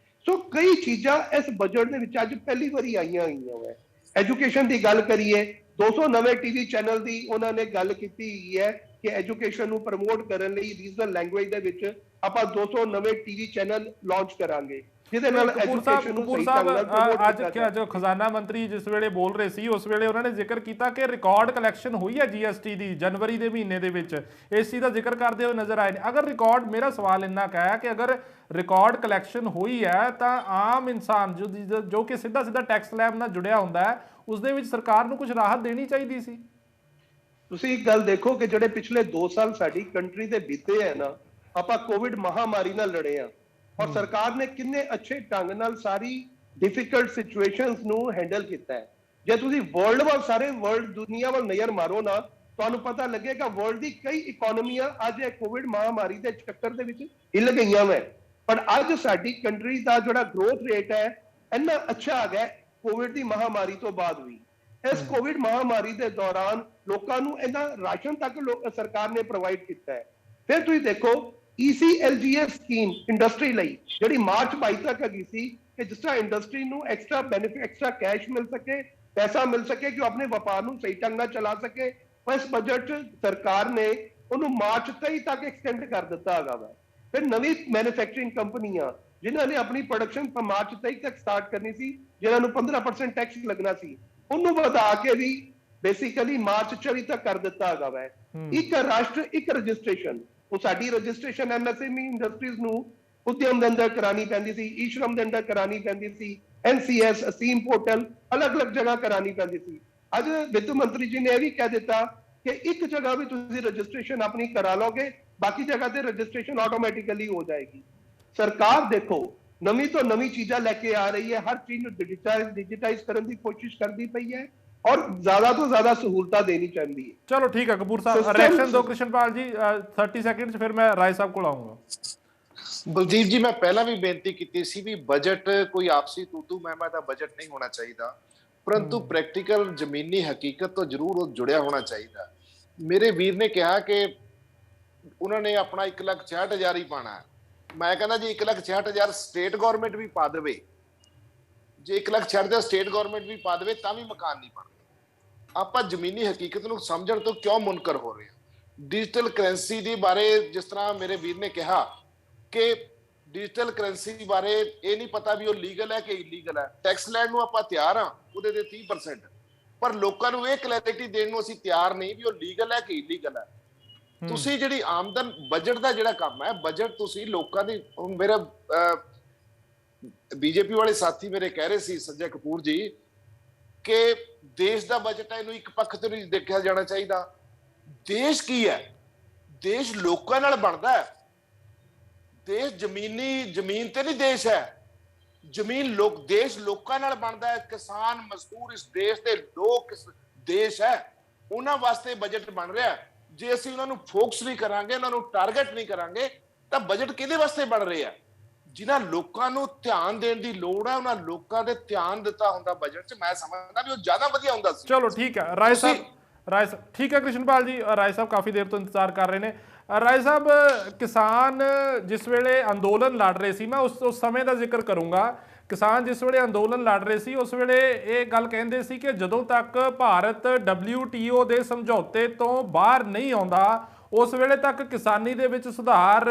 ਸੋ ਕਈ ਚੀਜ਼ਾਂ ਇਸ ਬਜਟ ਦੇ ਵਿੱਚ ਅੱਜ ਪਹਿਲੀ ਵਾਰੀ ਆਈਆਂ ਹੋਈਆਂ ਹੈ। ਐਜੂਕੇਸ਼ਨ ਦੀ ਗੱਲ ਕਰੀਏ, 200 ਨਵੇਂ ਟੀਵੀ ਚੈਨਲ ਦੀ ਉਹਨਾਂ ਨੇ ਗੱਲ ਕੀਤੀ ਹੈ ਕਿ ਐਜੂਕੇਸ਼ਨ ਨੂੰ ਪ੍ਰਮੋਟ ਕਰਨ ਲਈ ਰੀਜਨਲ ਲੈਂਗੁਏਜ ਦੇ ਵਿੱਚ ਆਪਾਂ 200 ਨਵੇਂ ਟੀਵੀ ਚੈਨਲ ਲਾਂਚ ਕਰਾਂਗੇ। ਜਿਹਦੇ ਨਾਲ ਕਪੂਰ ਐਜੂਕੇਸ਼ਨ ਨੂੰ ਕਪੂਰ ਸਹੀ ਸਾਹਿਬ ਢੰਗ ਨਾਲ ਪ੍ਰਮੋਟ ਅੱਜ ਕੀਤਾ ਜੋ ਖਜ਼ਾਨਾ ਮੰਤਰੀ ਜਿਸ ਵੇਲੇ ਬੋਲ ਰਹੇ ਸੀ ਉਸ ਵੇਲੇ ਉਹਨਾਂ ਨੇ ਜ਼ਿਕਰ ਕੀਤਾ ਕਿ ਰਿਕਾਰਡ ਕਲੈਕਸ਼ਨ ਹੋਈ ਹੈ ਜੀਐਸਟੀ ਦੀ ਜਨਵਰੀ ਦੇ ਮਹੀਨੇ ਦੇ ਵਿੱਚ, ਇਸ ਚੀਜ਼ ਦਾ ਜ਼ਿਕਰ ਕਰਦੇ ਹੋਏ ਨਜ਼ਰ ਆਏ ਨੇ। ਅਗਰ ਰਿਕਾਰਡ, ਮੇਰਾ ਸਵਾਲ ਇੰਨਾ ਕੁ ਹੈ ਕਿ ਅਗਰ ਰਿਕਾਰਡ ਕਲੈਕਸ਼ਨ ਹੋਈ ਹੈ ਤਾਂ ਆਮ ਇਨਸਾਨ ਜੋ ਕਿ ਸਿੱਧਾ ਸਿੱਧਾ ਟੈਕਸ ਲੈਬ ਨਾਲ ਜੁੜਿਆ ਹੁੰਦਾ ਹੈ ਉਸ ਦੇ ਵਿੱਚ ਸਰਕਾਰ ਨੂੰ ਕੁਝ ਰਾਹਤ ਦੇਣੀ ਚਾਹੀਦੀ ਸੀ। ਤੁਸੀਂ ਇੱਕ ਗੱਲ ਦੇਖੋ ਕਿ ਜਿਹੜੇ ਪਿਛਲੇ 2 ਸਾਲ ਸਾਡੀ ਕੰਟਰੀ ਦੇ ਬੀਤੇ ਹੈ ਨਾ, ਆਪਾਂ ਕੋਵਿਡ ਮਹਾਮਾਰੀ ਨਾਲ ਲੜੇ ਆ ਔਰ ਸਰਕਾਰ ਨੇ ਕਿੰਨੇ ਅੱਛੇ ਢੰਗ ਨਾਲ ਸਾਰੀ ਡਿਫਿਕਲਟ ਸਿਚੁਏਸ਼ਨਸ ਨੂੰ ਹੈਂਡਲ ਕੀਤਾ ਹੈ। ਜੇ ਤੁਸੀਂ ਵਰਲਡ ਦੁਨੀਆ ਵੱਲ ਨਜ਼ਰ ਮਾਰੋ ਨਾ, ਤੁਹਾਨੂੰ ਪਤਾ ਲੱਗੇਗਾ ਵਰਲਡ ਦੀ ਕਈ ਇਕਨੋਮੀਆਂ ਅੱਜ ਇਹ ਕੋਵਿਡ ਮਹਾਮਾਰੀ ਦੇ ਚੱਕਰ ਦੇ ਵਿੱਚ ਹਿੱਲ ਗਈਆਂ ਵੈ, ਪਰ ਅੱਜ ਸਾਡੀ ਕੰਟਰੀ ਦਾ ਜਿਹੜਾ ਗਰੋਥ ਰੇਟ ਹੈ ਇੰਨਾ ਅੱਛਾ ਆ ਗਿਆ ਕੋਵਿਡ ਦੀ ਮਹਾਮਾਰੀ ਤੋਂ ਬਾਅਦ ਵੀ। ਇਸ ਕੋਵਿਡ ਮਹਾਮਾਰੀ ਦੇ ਦੌਰਾਨ ਲੋਕਾਂ ਨੂੰ ਇਹਨਾਂ ਰਾਸ਼ਨ ਤੱਕ ਸਰਕਾਰ ਨੇ ਪ੍ਰੋਵਾਈਡ ਕੀਤਾ ਹੈ। ਫਿਰ ਤੁਸੀਂ ਦੇਖੋ ECLGS ਸਕੀਮ ਇੰਡਸਟਰੀ ਲਈ ਜਿਹੜੀ ਮਾਰਚ 22 ਤੱਕ ਹੈਗੀ ਸੀ ਕਿ ਜਿਸ ਤਰ੍ਹਾਂ ਇੰਡਸਟਰੀ ਨੂੰ ਐਕਸਟਰਾ ਬੈਨੀਫਿਟ, ਐਕਸਟਰਾ ਕੈਸ਼ ਮਿਲ ਸਕੇ, ਪੈਸਾ ਮਿਲ ਸਕੇ ਕਿ ਉਹ ਆਪਣੇ ਵਪਾਰ ਨੂੰ ਸਹੀ ਢੰਗ ਨਾਲ ਚਲਾ ਸਕੇ। ਇਸ ਬਜਟ ਸਰਕਾਰ ਨੇ ਉਹਨੂੰ ਮਾਰਚ 23 ਤੱਕ ਐਕਸਟੈਂਡ ਕਰ ਦਿੱਤਾ ਹੈਗਾ ਵਾ। ਫਿਰ ਨਵੀਂ ਮੈਨੂਫੈਕਚਰਿੰਗ ਕੰਪਨੀਆਂ ਜਿਨ੍ਹਾਂ ਨੇ ਆਪਣੀ ਪ੍ਰੋਡਕਸ਼ਨ ਮਾਰਚ 23 ਤੱਕ ਸਟਾਰਟ ਕਰਨੀ ਸੀ, ਜਿਨ੍ਹਾਂ ਨੂੰ 15% ਟੈਕਸ ਲੱਗਣਾ ਸੀ, ਉਹਨੂੰ ਵਧਾ ਕੇ ਵੀ ਬੇਸਿਕਲੀ ਮਾਰਚ 24 ਤੱਕ ਕਰ ਦਿੱਤਾ ਹੈਗਾ ਵਾ। ਇੱਕ ਰਾਸ਼ਟਰ ਇੱਕ ਰਜਿਸਟ੍ਰੇਸ਼ਨ, ਉਹ ਸਾਡੀ ਰਜਿਸਟ੍ਰੇਸ਼ਨ MSME ਇੰਡਸਟਰੀਜ਼ ਨੂੰ ਉਦਯਮ ਦੇ ਅੰਦਰ ਕਰਾਣੀ ਪੈਂਦੀ ਸੀ, ਈਸ਼ਰਮ ਦੇ ਅੰਦਰ ਕਰਾਣੀ ਪੈਂਦੀ ਸੀ, NCS ਅਸੀਮ ਪੋਰਟਲ ਅਲੱਗ-ਅਲੱਗ ਜਗ੍ਹਾ ਕਰਾਣੀ ਪੈਂਦੀ ਸੀ। ਅੱਜ ਵਿੱਤ ਮੰਤਰੀ ਜੀ ਨੇ ਇਹ ਵੀ ਕਹਿ ਦਿੱਤਾ ਕਿ ਇੱਕ ਜਗ੍ਹਾ ਵੀ ਤੁਸੀਂ ਰਜਿਸਟ੍ਰੇਸ਼ਨ ਆਪਣੀ ਕਰਾ ਲਓਗੇ, ਬਾਕੀ ਜਗ੍ਹਾ ਤੇ ਰਜਿਸਟ੍ਰੇਸ਼ਨ ਆਟੋਮੈਟਿਕਲੀ ਹੋ ਜਾਏਗੀ। ਸਰਕਾਰ ਦੇਖੋ ਨਵੀਂ ਤੋਂ ਨਵੀਂ ਚੀਜ਼ਾਂ ਲੈ ਕੇ ਆ ਰਹੀ ਹੈ, ਹਰ ਚੀਜ਼ ਨੂੰ ਡਿਜੀਟਾਈਜ਼ ਕਰਨ ਦੀ ਕੋਸ਼ਿਸ਼ ਕਰਦੀ ਪਈ ਹੈ ਔਰ ਜ਼ਿਆਦਾ ਤੋਂ ਜ਼ਿਆਦਾ ਸਹੂਲਤਾਂ ਦੇਣੀ ਚਾਹੁੰਦੀ ਹੈ। ਚਲੋ ਠੀਕ ਹੈ ਕਪੂਰ ਸਾਹਿਬ, ਰਿਐਕਸ਼ਨ ਦੋ ਕ੍ਰਿਸ਼ਨਪਾਲ ਜੀ 30 ਸੈਕਿੰਡ, ਫਿਰ ਮੈਂ ਰਾਏ ਸਾਹਿਬ ਕੋਲ ਆਉਂਗਾ। ਬਲਜੀਤ ਜੀ, ਮੈਂ ਪਹਿਲਾਂ ਵੀ ਬੇਨਤੀ ਕੀਤੀ ਸੀ ਵੀ ਬਜਟ ਕੋਈ ਆਪਸੀ ਤੂਤੂ ਮਹਿਮਾ ਦਾ ਬਜਟ ਨਹੀਂ ਹੋਣਾ ਚਾਹੀਦਾ, ਪਰੰਤੂ ਪ੍ਰੈਕਟੀਕਲ ਜ਼ਮੀਨੀ ਹਕੀਕਤ ਤੋਂ ਜ਼ਰੂਰ ਉਹ ਜੁੜਿਆ ਹੋਣਾ ਚਾਹੀਦਾ। ਮੇਰੇ ਵੀਰ ਨੇ ਕਿਹਾ ਕਿ ਉਹਨਾਂ ਨੇ ਆਪਣਾ 1,66,000 ਹੀ ਪਾਣਾ। ਮੈਂ ਕਹਿੰਦਾ ਜੀ 1,66,000 ਸਟੇਟ ਗਵਰਨਮੈਂਟ ਵੀ ਪਾ ਦੇਵੇ, ਜੇ 1,66,000 ਸਟੇਟ ਗਵਰਨਮੈਂਟ ਵੀ ਪਾ ਦੇਵੇ ਤਾਂ ਵੀ ਮਕਾਨ ਨਹੀਂ ਬਣਦੇ। ਆਪਾਂ ਜ਼ਮੀਨੀ ਹਕੀਕਤ ਨੂੰ ਸਮਝਣ ਤੋਂ ਕਿਉਂ ਮੁਨਕਰ ਹੋ ਰਹੇ ਹਾਂ। ਡਿਜੀਟਲ ਕਰੰਸੀ ਦੇ ਬਾਰੇ ਜਿਸ ਤਰ੍ਹਾਂ ਮੇਰੇ ਵੀਰ ਨੇ ਕਿਹਾ ਕਿ ਡਿਜੀਟਲ ਕਰੰਸੀ ਬਾਰੇ ਇਹ ਨਹੀਂ ਪਤਾ ਵੀ ਉਹ ਲੀਗਲ ਹੈ ਕਿ ਇਲੀਗਲ ਹੈ। ਟੈਕਸ ਲੈਣ ਨੂੰ ਆਪਾਂ ਤਿਆਰ ਹਾਂ ਉਹਦੇ ਤੇ 30%, ਪਰ ਲੋਕਾਂ ਨੂੰ ਇਹ ਕਲੈਰਿਟੀ ਦੇਣ ਨੂੰ ਅਸੀਂ ਤਿਆਰ ਨਹੀਂ ਵੀ ਉਹ ਲੀਗਲ ਹੈ ਕਿ ਇਲੀਗਲ ਹੈ। ਤੁਸੀਂ ਜਿਹੜੀ ਆਮਦਨ ਬਜਟ ਦਾ ਜਿਹੜਾ ਕੰਮ ਹੈ, ਬਜਟ ਤੁਸੀਂ ਲੋਕਾਂ ਦੀ, ਮੇਰਾ ਬੀਜੇਪੀ ਵਾਲੇ ਸਾਥੀ ਮੇਰੇ ਕਹਿ ਰਹੇ ਸੀ ਸੰਜੇ ਕਪੂਰ ਜੀ ਕਿ ਦੇਸ਼ ਦਾ ਬਜਟ ਹੈ, ਇਹਨੂੰ ਇੱਕ ਪੱਖ ਤੋਂ ਨਹੀਂ ਦੇਖਿਆ ਜਾਣਾ ਚਾਹੀਦਾ। ਦੇਸ਼ ਕੀ ਹੈ? ਦੇਸ਼ ਲੋਕਾਂ ਨਾਲ ਬਣਦਾ ਹੈ। ਦੇਸ਼ ਜ਼ਮੀਨ ਤੇ ਨਹੀਂ ਦੇਸ਼ ਹੈ, ਦੇਸ਼ ਲੋਕਾਂ ਨਾਲ ਬਣਦਾ ਹੈ। ਕਿਸਾਨ ਮਜ਼ਦੂਰ ਇਸ ਦੇਸ਼ ਦੇ ਲੋਕ ਦੇਸ਼ ਹੈ, ਉਹਨਾਂ ਵਾਸਤੇ ਬਜਟ ਬਣ ਰਿਹਾ। ਜੇ ਅਸੀਂ ਉਹਨਾਂ ਨੂੰ ਫੋਕਸ ਨਹੀਂ ਕਰਾਂਗੇ, ਉਹਨਾਂ ਨੂੰ ਟਾਰਗੇਟ ਨਹੀਂ ਕਰਾਂਗੇ ਤਾਂ ਬਜਟ ਕਿਹਦੇ ਵਾਸਤੇ ਬਣ ਰਿਹਾ? ਜਿਨ੍ਹਾਂ ਲੋਕਾਂ ਨੂੰ ਧਿਆਨ ਦੇਣ ਦੀ ਲੋੜ ਹੈ ਉਹਨਾਂ ਲੋਕਾਂ ਦੇ ਧਿਆਨ ਦਿੱਤਾ ਹੁੰਦਾ ਬਜਟ 'ਚ, ਮੈਂ ਸਮਝਦਾ ਵੀ ਉਹ ਜ਼ਿਆਦਾ ਵਧੀਆ ਹੁੰਦਾ ਸੀ। ਚਲੋ ਠੀਕ ਹੈ ਰਾਏ ਸਾਹਿਬ ਠੀਕ ਹੈ ਕ੍ਰਿਸ਼ਨਪਾਲ ਜੀ, ਰਾਏ ਸਾਹਿਬ ਕਾਫੀ ਦੇਰ ਤੋਂ ਇੰਤਜ਼ਾਰ ਕਰ ਰਹੇ ਨੇ। ਰਾਏ ਸਾਹਿਬ, ਕਿਸਾਨ ਜਿਸ ਵੇਲੇ ਅੰਦੋਲਨ ਲੜ ਰਹੇ ਸੀ, ਮੈਂ ਉਸ ਸਮੇਂ ਦਾ ਜ਼ਿਕਰ ਕਰੂੰਗਾ। ਕਿਸਾਨ ਜਿਸ ਵੇਲੇ ਅੰਦੋਲਨ ਲੜ ਰਹੇ ਸੀ ਉਸ ਵੇਲੇ ਇਹ ਗੱਲ ਕਹਿੰਦੇ ਸੀ ਕਿ ਜਦੋਂ ਤੱਕ ਭਾਰਤ WTO ਦੇ ਸਮਝੌਤੇ ਤੋਂ ਬਾਹਰ ਨਹੀਂ ਆਉਂਦਾ ਉਸ ਵੇਲੇ ਤੱਕ ਕਿਸਾਨੀ ਦੇ ਵਿੱਚ ਸੁਧਾਰ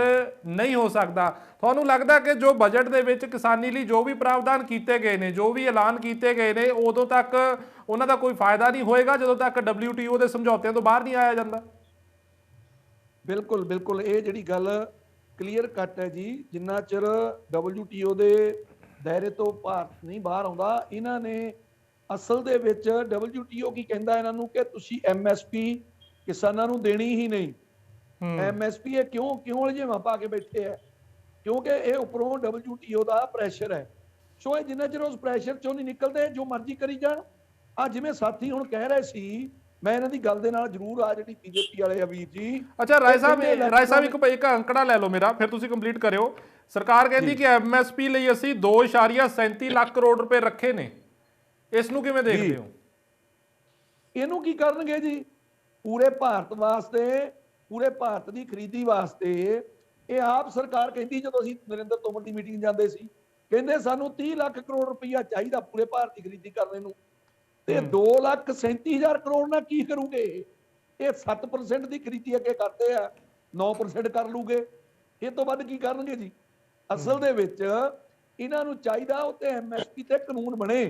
ਨਹੀਂ ਹੋ ਸਕਦਾ। ਤੁਹਾਨੂੰ ਲੱਗਦਾ ਕਿ ਜੋ ਬਜਟ ਦੇ ਵਿੱਚ ਕਿਸਾਨੀ ਲਈ ਜੋ ਵੀ ਪ੍ਰਾਵਧਾਨ ਕੀਤੇ ਗਏ ਨੇ, ਜੋ ਵੀ ਐਲਾਨ ਕੀਤੇ ਗਏ ਨੇ, ਉਦੋਂ ਤੱਕ ਉਹਨਾਂ ਦਾ ਕੋਈ ਫਾਇਦਾ ਨਹੀਂ ਹੋਏਗਾ ਜਦੋਂ ਤੱਕ WTO ਦੇ ਸਮਝੌਤਿਆਂ ਤੋਂ ਬਾਹਰ ਨਹੀਂ ਆਇਆ ਜਾਂਦਾ? ਬਿਲਕੁਲ ਬਿਲਕੁਲ, ਇਹ ਜਿਹੜੀ ਗੱਲ ਕਲੀਅਰ ਕੱਟ ਹੈ ਜੀ। ਜਿੰਨਾ ਚਿਰ WTO ਦੇ ਦਾਇਰੇ ਤੋਂ ਭਾਰਤ ਨਹੀਂ ਬਾਹਰ ਆਉਂਦਾ, ਇਹਨਾਂ ਨੇ ਅਸਲ ਦੇ ਵਿੱਚ WTO ਕੀ ਕਹਿੰਦਾ ਇਹਨਾਂ ਨੂੰ ਕਿ ਤੁਸੀਂ MSP ਕਿਸਾਨਾਂ ਨੂੰ ਦੇਣੀ ਹੀ ਨਹੀਂ। MSP ਇਹ ਕਿਉਂ ਲਜੇਵਾਂ ਪਾ ਕੇ ਬੈਠੇ ਹੈ? ਕਿਉਂਕਿ ਇਹ ਉੱਪਰੋਂ WTO ਦਾ ਪ੍ਰੈਸ਼ਰ ਹੈ। ਸੋ ਇਹ ਜਿੰਨਾ ਚਿਰ ਉਸ ਪ੍ਰੈਸ਼ਰ ਚੋਂ ਨਹੀਂ ਨਿਕਲਦੇ ਜੋ ਮਰਜ਼ੀ ਕਰੀ ਜਾਣ। ਆ ਜਿਵੇਂ ਸਾਥੀ ਹੁਣ ਕਹਿ ਰਹੇ ਸੀ, ਮੈਂ ਇਹਨਾਂ ਦੀ ਗੱਲ ਦੇ ਨਾਲ ਜ਼ਰੂਰ ਆ ਜਿਹੜੀ BJP ਵਾਲੇ ਆ ਵੀਰ ਜੀ। ਅੱਛਾ ਰਾਏ ਸਾਹਿਬ ਇੱਕ ਅੰਕੜਾ ਲੈ ਲਓ ਮੇਰਾ, ਫਿਰ ਤੁਸੀਂ ਕੰਪਲੀਟ ਕਰਿਓ। ਸਰਕਾਰ ਕਹਿੰਦੀ ਕਿ MSP ਲਈ ਅਸੀਂ 2.37 ਲੱਖ ਕਰੋੜ ਰੁਪਏ ਰੱਖੇ ਨੇ, ਇਸ ਨੂੰ ਕਿਵੇਂ ਦੇਖਦੇ ਹੋ? ਇਹਨੂੰ ਕੀ ਕਰਨਗੇ ਜੀ? ਪੂਰੇ ਭਾਰਤ ਵਾਸਤੇ, ਪੂਰੇ ਭਾਰਤ ਦੀ ਖਰੀਦੀ ਵਾਸਤੇ ਇਹ ਆਪ ਸਰਕਾਰ ਕਹਿੰਦੀ, ਜਦੋਂ ਅਸੀਂ ਨਰਿੰਦਰ ਤੋਮਰ ਦੀ ਮੀਟਿੰਗ ਜਾਂਦੇ ਸੀ, ਕਹਿੰਦੇ ਸਾਨੂੰ 30 ਲੱਖ ਕਰੋੜ ਰੁਪਈਆ ਚਾਹੀਦਾ ਪੂਰੇ ਭਾਰਤ ਦੀ ਖਰੀਦੀ ਕਰਨ ਨੂੰ, ਤੇ 2,37,000 ਕਰੋੜ ਨਾਲ ਕੀ ਕਰੂਗੇ? ਇਹ 7% ਦੀ ਖਰੀਦੀ ਅੱਗੇ ਕਰਦੇ ਆ, 9% ਕਰ ਲੂਗੇ, ਇਹ ਤੋਂ ਵੱਧ ਕੀ ਕਰਨਗੇ ਜੀ? ਅਸਲ ਦੇ ਵਿੱਚ ਇਹਨਾਂ ਨੂੰ ਚਾਹੀਦਾ ਉੱਤੇ ਐਮਐਸਪੀ ਤੇ ਕਾਨੂੰਨ ਬਣੇ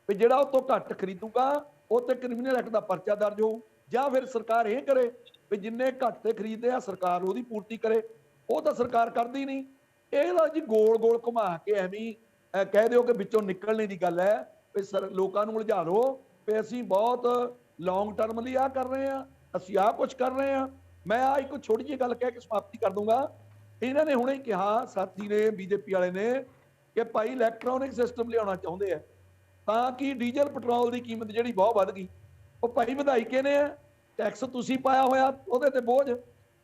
ਵੀ ਜਿਹੜਾ ਉਹ ਤੋਂ ਘੱਟ ਖਰੀਦੂਗਾ ਉਹ ਤੇ ਕ੍ਰਿਮੀਨਲ ਐਕਟ ਦਾ ਪਰਚਾ ਦਰਜ ਹੋਊ, ਜਾਂ ਫਿਰ ਸਰਕਾਰ ਇਹ ਕਰੇ ਵੀ ਜਿੰਨੇ ਘੱਟ ਤੇ ਖਰੀਦਦੇ ਆ ਸਰਕਾਰ ਉਹਦੀ ਪੂਰਤੀ ਕਰੇ। ਉਹ ਤਾਂ ਸਰਕਾਰ ਕਰਦੀ ਨਹੀਂ। ਇਹਦਾ ਜੀ ਗੋਲ ਗੋਲ ਘੁਮਾ ਕੇ ਐਵੇਂ ਕਹਿ ਦਿਓ ਕਿ ਵਿੱਚੋਂ ਨਿਕਲਣੇ ਦੀ ਗੱਲ ਹੈ ਵੀ ਲੋਕਾਂ ਨੂੰ ਉਲਝਾ ਲਓ ਵੀ ਅਸੀਂ ਬਹੁਤ ਲੌਂਗ ਟਰਮ ਲਈ ਆਹ ਕਰ ਰਹੇ ਹਾਂ, ਅਸੀਂ ਆਹ ਕੁਝ ਕਰ ਰਹੇ ਹਾਂ। ਮੈਂ ਆ ਇੱਕ ਛੋਟੀ ਜਿਹੀ ਗੱਲ ਕਹਿ ਕੇ ਸਮਾਪਤੀ ਕਰ ਦੂੰਗਾ। ਇਹਨਾਂ ਨੇ ਹੁਣੇ ਕਿਹਾ ਸਾਥੀ ਨੇ, ਬੀਜੇਪੀ ਵਾਲੇ ਨੇ, ਕਿ ਭਾਈ ਇਲੈਕਟ੍ਰੋਨਿਕ ਸਿਸਟਮ ਲਿਆਉਣਾ ਚਾਹੁੰਦੇ ਆ ਤਾਂ ਕਿ ਡੀਜ਼ਲ ਪੈਟਰੋਲ ਦੀ ਕੀਮਤ ਜਿਹੜੀ ਬਹੁਤ ਵੱਧ ਗਈ। ਉਹ ਭਾਈ ਵਧਾਈ ਕਿਹਨੇ ਆ? ਟੈਕਸ ਤੁਸੀਂ ਪਾਇਆ ਹੋਇਆ, ਉਹਦੇ ਤੇ ਬੋਝ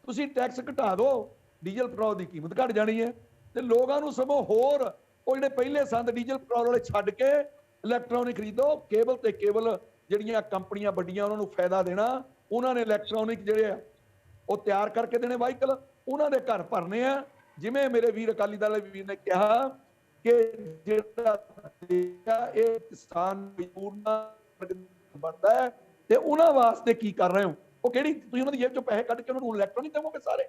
ਤੁਸੀਂ ਟੈਕਸ ਘਟਾ ਦਿਓ, ਡੀਜ਼ਲ ਪੈਟਰੋਲ ਦੀ ਕੀਮਤ ਘਟ ਜਾਣੀ ਹੈ ਤੇ ਲੋਕਾਂ ਨੂੰ ਸਗੋਂ ਹੋਰ ਉਹ ਜਿਹੜੇ ਪਹਿਲੇ ਸੰਦ ਡੀਜ਼ਲ ਪੈਟਰੋਲ ਵਾਲੇ ਛੱਡ ਕੇ ਇਲੈਕਟ੍ਰੋਨਿਕ ਖਰੀਦੋ। ਕੇਬਲ ਤੇ ਕੇਬਲ ਜਿਹੜੀਆਂ ਕੰਪਨੀਆਂ ਵੱਡੀਆਂ ਉਹਨਾਂ ਨੂੰ ਫਾਇਦਾ ਦੇਣਾ, ਉਹਨਾਂ ਨੇ ਇਲੈਕਟ੍ਰੋਨਿਕ ਜਿਹੜੇ ਆ ਉਹ ਤਿਆਰ ਕਰਕੇ ਦੇਣੇ ਵਾਹੀਕਲ, ਉਹਨਾਂ ਦੇ ਘਰ ਭਰਨੇ ਆ। ਜਿਵੇਂ ਮੇਰੇ ਵੀਰ ਅਕਾਲੀ ਦਲ ਦੇ ਵੀਰ ਨੇ ਕਿਹਾ ਕਿ ਜਿਹੜਾ ਇਹ ਕਿਸਾਨ ਮਜ਼ਦੂਰ ਬਣਦਾ ਹੈ ਤੇ ਉਹਨਾਂ ਵਾਸਤੇ ਕੀ ਕਰ ਰਹੇ ਹੋ? ਉਹ ਕਿਹੜੀ ਤੁਸੀਂ ਉਹਨਾਂ ਦੀ ਜੇਬ ਚੋਂ ਪੈਸੇ ਕੱਢ ਕੇ ਉਹਨਾਂ ਨੂੰ ਇਲੈਕਟ੍ਰੋਨਿਕ ਦੇਵੋਗੇ ਸਾਰੇ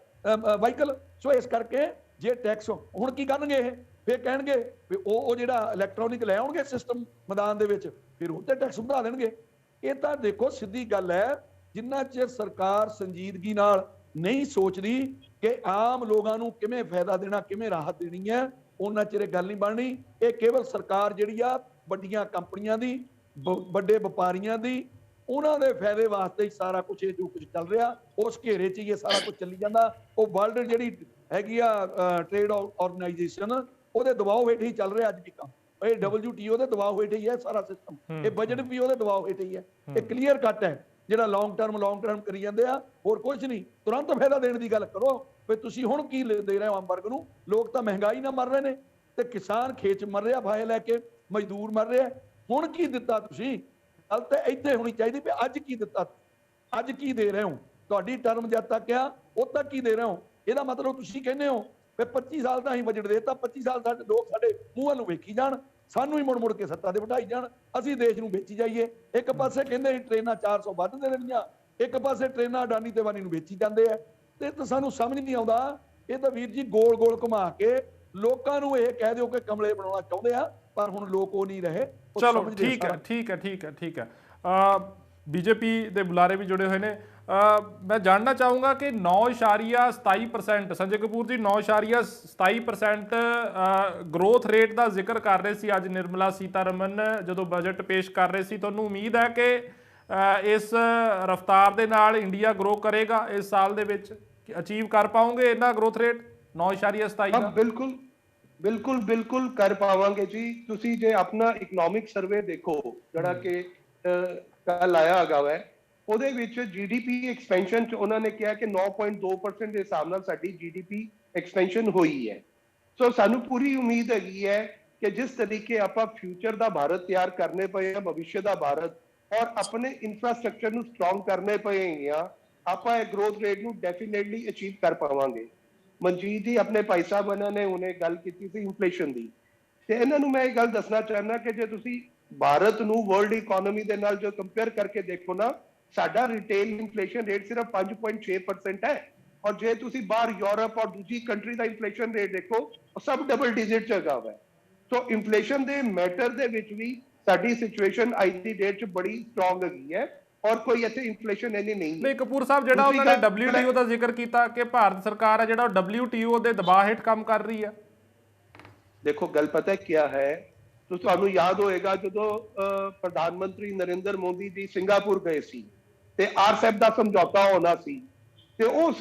ਵਾਹੀਕਲ? ਸੋ ਇਸ ਕਰਕੇ ਜੇ ਟੈਕਸ ਹੁਣ ਕੀ ਕਰਨਗੇ ਇਹ? ਫਿਰ ਕਹਿਣਗੇ ਵੀ ਉਹ ਜਿਹੜਾ ਇਲੈਕਟ੍ਰੋਨਿਕ ਲੈ ਆਉਣਗੇ ਸਿਸਟਮ ਮੈਦਾਨ ਦੇ ਵਿੱਚ, ਫਿਰ ਉਹ ਤੇ ਟੈਕਸ ਵਧਾ ਦੇਣਗੇ। ਇਹ ਤਾਂ ਦੇਖੋ ਸਿੱਧੀ ਗੱਲ ਹੈ, ਜਿੰਨਾ ਚਿਰ ਸਰਕਾਰ ਸੰਜੀਦਗੀ ਨਾਲ ਨਹੀਂ ਸੋਚਦੀ ਕਿ ਆਮ ਲੋਕਾਂ ਨੂੰ ਕਿਵੇਂ ਫਾਇਦਾ ਦੇਣਾ, ਕਿਵੇਂ ਰਾਹਤ ਦੇਣੀ ਹੈ, ਉਹਨਾਂ ਚਿਰ ਇਹ ਗੱਲ ਨਹੀਂ ਬਣਨੀ। ਇਹ ਕੇਵਲ ਸਰਕਾਰ ਜਿਹੜੀ ਆ ਵੱਡੀਆਂ ਕੰਪਨੀਆਂ ਦੀ, ਵੱਡੇ ਵਪਾਰੀਆਂ ਦੀ, ਉਹਨਾਂ ਦੇ ਫਾਇਦੇ ਵਾਸਤੇ ਹੀ ਸਾਰਾ ਕੁਝ ਇਹ ਜੋ ਕੁਝ ਚੱਲ ਰਿਹਾ, ਉਸ ਘੇਰੇ 'ਚ ਹੀ ਇਹ ਸਾਰਾ ਕੁਝ ਚੱਲੀ ਜਾਂਦਾ। ਉਹ ਵਰਲਡ ਜਿਹੜੀ ਹੈਗੀ ਆ ਟ੍ਰੇਡ ਆਰਗੇਨਾਈਜੇਸ਼ਨ, ਉਹਦੇ ਦਬਾਅ ਹੇਠ ਹੀ ਚੱਲ ਰਿਹਾ ਅੱਜ ਵੀ ਕੰਮ। ਇਹ WTO ਦੇ ਦਬਾਅ ਹੇਠ ਹੀ ਹੈ ਸਾਰਾ ਸਿਸਟਮ, ਇਹ ਬਜਟ ਵੀ ਉਹਦੇ ਦਬਾਅ ਹੇਠ ਹੀ ਹੈ। ਇਹ ਕਲੀਅਰ ਕੱਟ ਹੈ ਜਿਹੜਾ ਲੌਂਗ ਟਰਮ ਕਰੀ ਜਾਂਦੇ ਆ, ਹੋਰ ਕੁਝ ਨਹੀਂ। ਤੁਰੰਤ ਫਾਇਦਾ ਦੇਣ ਦੀ ਗੱਲ ਕਰੋ ਵੀ ਤੁਸੀਂ ਹੁਣ ਕੀ ਦੇ ਰਹੇ ਹੋ ਆਮ ਵਰਗ ਨੂੰ? ਲੋਕ ਤਾਂ ਮਹਿੰਗਾਈ ਨਾਲ ਮਰ ਰਹੇ ਨੇ ਤੇ ਕਿਸਾਨ ਖੇਤ 'ਚ ਮਰ ਰਿਹਾ ਫਾਹੇ ਲੈ ਕੇ, ਮਜ਼ਦੂਰ ਮਰ ਰਿਹਾ। ਹੁਣ ਕੀ ਦਿੱਤਾ ਤੁਸੀਂ? ਗੱਲ ਤਾਂ ਇੱਥੇ ਹੋਣੀ ਚਾਹੀਦੀ ਵੀ ਅੱਜ ਕੀ ਦਿੱਤਾ, ਅੱਜ ਕੀ ਦੇ ਰਹੇ ਹੋ? ਤੁਹਾਡੀ ਟਰਮ ਜਦ ਤੱਕ ਆ ਉਦ ਤੱਕ ਕੀ ਦੇ ਰਹੇ ਹੋ? ਇਹਦਾ ਮਤਲਬ ਤੁਸੀਂ ਕਹਿੰਦੇ ਹੋ ਵੀ 25 ਸਾਲ ਦਾ ਅਸੀਂ ਬਜਟ ਦੇਤਾ, 25 ਸਾਲ ਸਾਡੇ ਲੋਕ ਸਾਡੇ ਮੂੰਹਾਂ ਨੂੰ ਵੇਖੀ ਜਾਣ, ਸਾਨੂੰ ਹੀ ਮੁੜ ਕੇ ਸੱਤਾ ਤੇ ਬਿਠਾਈ ਜਾਣ, ਅਸੀਂ ਦੇਸ਼ ਨੂੰ ਵੇਚੀ ਜਾਈਏ। ਇੱਕ ਪਾਸੇ ਕਹਿੰਦੇ ਟ੍ਰੇਨਾਂ 400 ਵੱਧ ਦੇ ਦੇਣੀਆਂ, ਇੱਕ ਪਾਸੇ ਟ੍ਰੇਨਾਂ ਅਡਾਨੀ ਤੇ ਵਾਨੀ ਨੂੰ ਵੇਚੀ ਜਾਂਦੇ ਆ। ਤੇ ਤਾਂ ਸਾਨੂੰ ਸਮਝ ਨਹੀਂ ਆਉਂਦਾ। ਇਹ ਤਾਂ ਵੀਰ ਜੀ ਗੋਲ ਗੋਲ ਘੁਮਾ ਕੇ ਲੋਕਾਂ ਨੂੰ ਇਹ ਕਹਿ ਦਿਓ ਕਿ ਕਮਲੇ ਬਣਾਉਣਾ ਚਾਹੁੰਦੇ ਆ, ਪਰ ਹੁਣ ਲੋਕ ਉਹ ਨਹੀਂ ਰਹੇ। ਚਲੋ ਠੀਕ ਹੈ। ਬੀਜੇਪੀ ਦੇ ਬੁਲਾਰੇ ਵੀ ਜੁੜੇ ਹੋਏ ਨੇ। ਮੈਂ ਜਾਣਨਾ ਚਾਹੂੰਗਾ ਕਿ 9.27% ਸੰਜੇ ਕਪੂਰ ਜੀ 9.27% ਗਰੋਥ ਰੇਟ ਦਾ ਜ਼ਿਕਰ ਕਰ ਰਹੇ ਸੀ ਅੱਜ ਨਿਰਮਲਾ ਸੀਤਾਰਮਨ ਜਦੋਂ ਬਜਟ ਪੇਸ਼ ਕਰ ਰਹੇ ਸੀ। ਤੁਹਾਨੂੰ ਉਮੀਦ ਹੈ ਕਿ ਇਸ ਰਫਤਾਰ ਦੇ ਨਾਲ ਇੰਡੀਆ ਗਰੋ ਕਰੇਗਾ ਇਸ ਸਾਲ ਦੇ ਵਿੱਚ? ਅਚੀਵ ਕਰ ਪਾਓਗੇ ਇਹਨਾਂ ਗਰੋਥ ਰੇਟ 9.27 ਦਾ? ਬਿਲਕੁਲ ਕਰ ਪਾਵਾਂਗੇ ਜੀ। ਤੁਸੀਂ ਜੇ ਆਪਣਾ ਇਕਨੋਮਿਕ ਸਰਵੇ ਦੇਖੋ ਜਿਹੜਾ ਕਿ ਕੱਲ ਆਇਆ ਹੈਗਾ ਵੈ, ਉਹਦੇ ਵਿੱਚ GDP ਐਕਸਪੈਂਸ਼ਨ ਚ ਉਹਨਾਂ ਨੇ ਕਿਹਾ ਕਿ 9.2% ਦੇ ਹਿਸਾਬ ਨਾਲ ਸਾਡੀ GDP ਐਕਸਪੈਂਸ਼ਨ ਹੋਈ ਹੈ। ਸੋ ਸਾਨੂੰ ਪੂਰੀ ਉਮੀਦ ਹੈਗੀ ਹੈ ਕਿ ਜਿਸ ਤਰੀਕੇ ਆਪਾਂ ਫਿਊਚਰ ਦਾ ਭਾਰਤ ਤਿਆਰ ਕਰਨੇ ਪਏ ਆ, ਭਵਿੱਖ ਦਾ ਭਾਰਤ, ਔਰ ਆਪਣੇ ਇਨਫਰਾਸਟ੍ਰਕਚਰ ਨੂੰ ਸਟਰੋਂਗ ਕਰਨੇ ਪਏ ਆ, ਆਪਾਂ ਇਹ ਗਰੋਥ ਰੇਟ ਨੂੰ ਡੈਫੀਨੇਟਲੀ ਅਚੀਵ ਕਰ ਪਾਵਾਂਗੇ। ਮਨਜੀਤ ਜੀ ਆਪਣੇ ਭਾਈ ਸਾਹਿਬ ਇਹਨਾਂ ਨੇ ਉਹਨੇ ਗੱਲ ਕੀਤੀ ਸੀ ਇਨਫਲੇਸ਼ਨ ਦੀ, ਤੇ ਇਹਨਾਂ ਨੂੰ ਮੈਂ ਇਹ ਗੱਲ ਦੱਸਣਾ ਚਾਹੁੰਦਾ ਕਿ ਜੇ ਤੁਸੀਂ ਭਾਰਤ ਨੂੰ ਵਰਲਡ ਇਕਨੋਮੀ ਦੇ ਨਾਲ ਜੋ ਕੰਪੇਅਰ ਕਰਕੇ ਦੇਖੋ ਨਾ, ਸਾਡਾ ਰਿਟੇਲ ਇਨਫਲੇਸ਼ਨ ਰੇਟ ਸਿਰਫ 5.6% ਹੈ, ਔਰ ਜੇ ਤੁਸੀਂ ਬਾਹਰ ਯੂਰਪ ਔਰ ਦੂਜੀ ਕੰਟਰੀ ਦਾ ਇਨਫਲੇਸ਼ਨ ਰੇਟ ਦੇਖੋ ਉਹ ਸਭ ਡਬਲ ਡਿਜਿਟ ਚ ਹੈਗਾ ਹੈ। ਸੋ ਇਨਫਲੇਸ਼ਨ ਦੇ ਮੈਟਰ ਦੇ ਵਿੱਚ ਵੀ ਸਾਡੀ ਸਿਚੁਏਸ਼ਨ ਅੱਜ ਦੀ ਡੇਟ 'ਚ ਬੜੀ ਸਟਰੋਂਗ ਹੈਗੀ ਹੈ, ਔਰ ਕੋਈ ਇੱਥੇ ਇਨਫਲੇਸ਼ਨ ਇੰਨੀ ਨਹੀਂ। ਕਪੂਰ ਸਾਹਿਬ ਜਿਹੜਾ ਉਹਨਾਂ ਨੇ WTO ਦਾ ਜ਼ਿਕਰ ਕੀਤਾ ਕਿ ਭਾਰਤ ਸਰਕਾਰ ਹੈ ਜਿਹੜਾ WTO ਦੇ ਦਬਾਅ ਹੇਠ ਕੰਮ ਕਰ ਰਹੀ ਹੈ। ਦੇਖੋ ਗੱਲ ਪਤਾ ਕਿਆ ਹੈ, ਤੁਹਾਨੂੰ ਯਾਦ ਹੋਏਗਾ ਜਦੋਂ ਪ੍ਰਧਾਨ ਮੰਤਰੀ ਨਰਿੰਦਰ ਮੋਦੀ ਜੀ ਸਿੰਗਾਪੁਰ ਗਏ ਸੀ ਤੇ RCEP ਦਾ ਸਮਝੌਤਾ ਹੋਣਾ ਸੀ, ਤੇ ਉਹ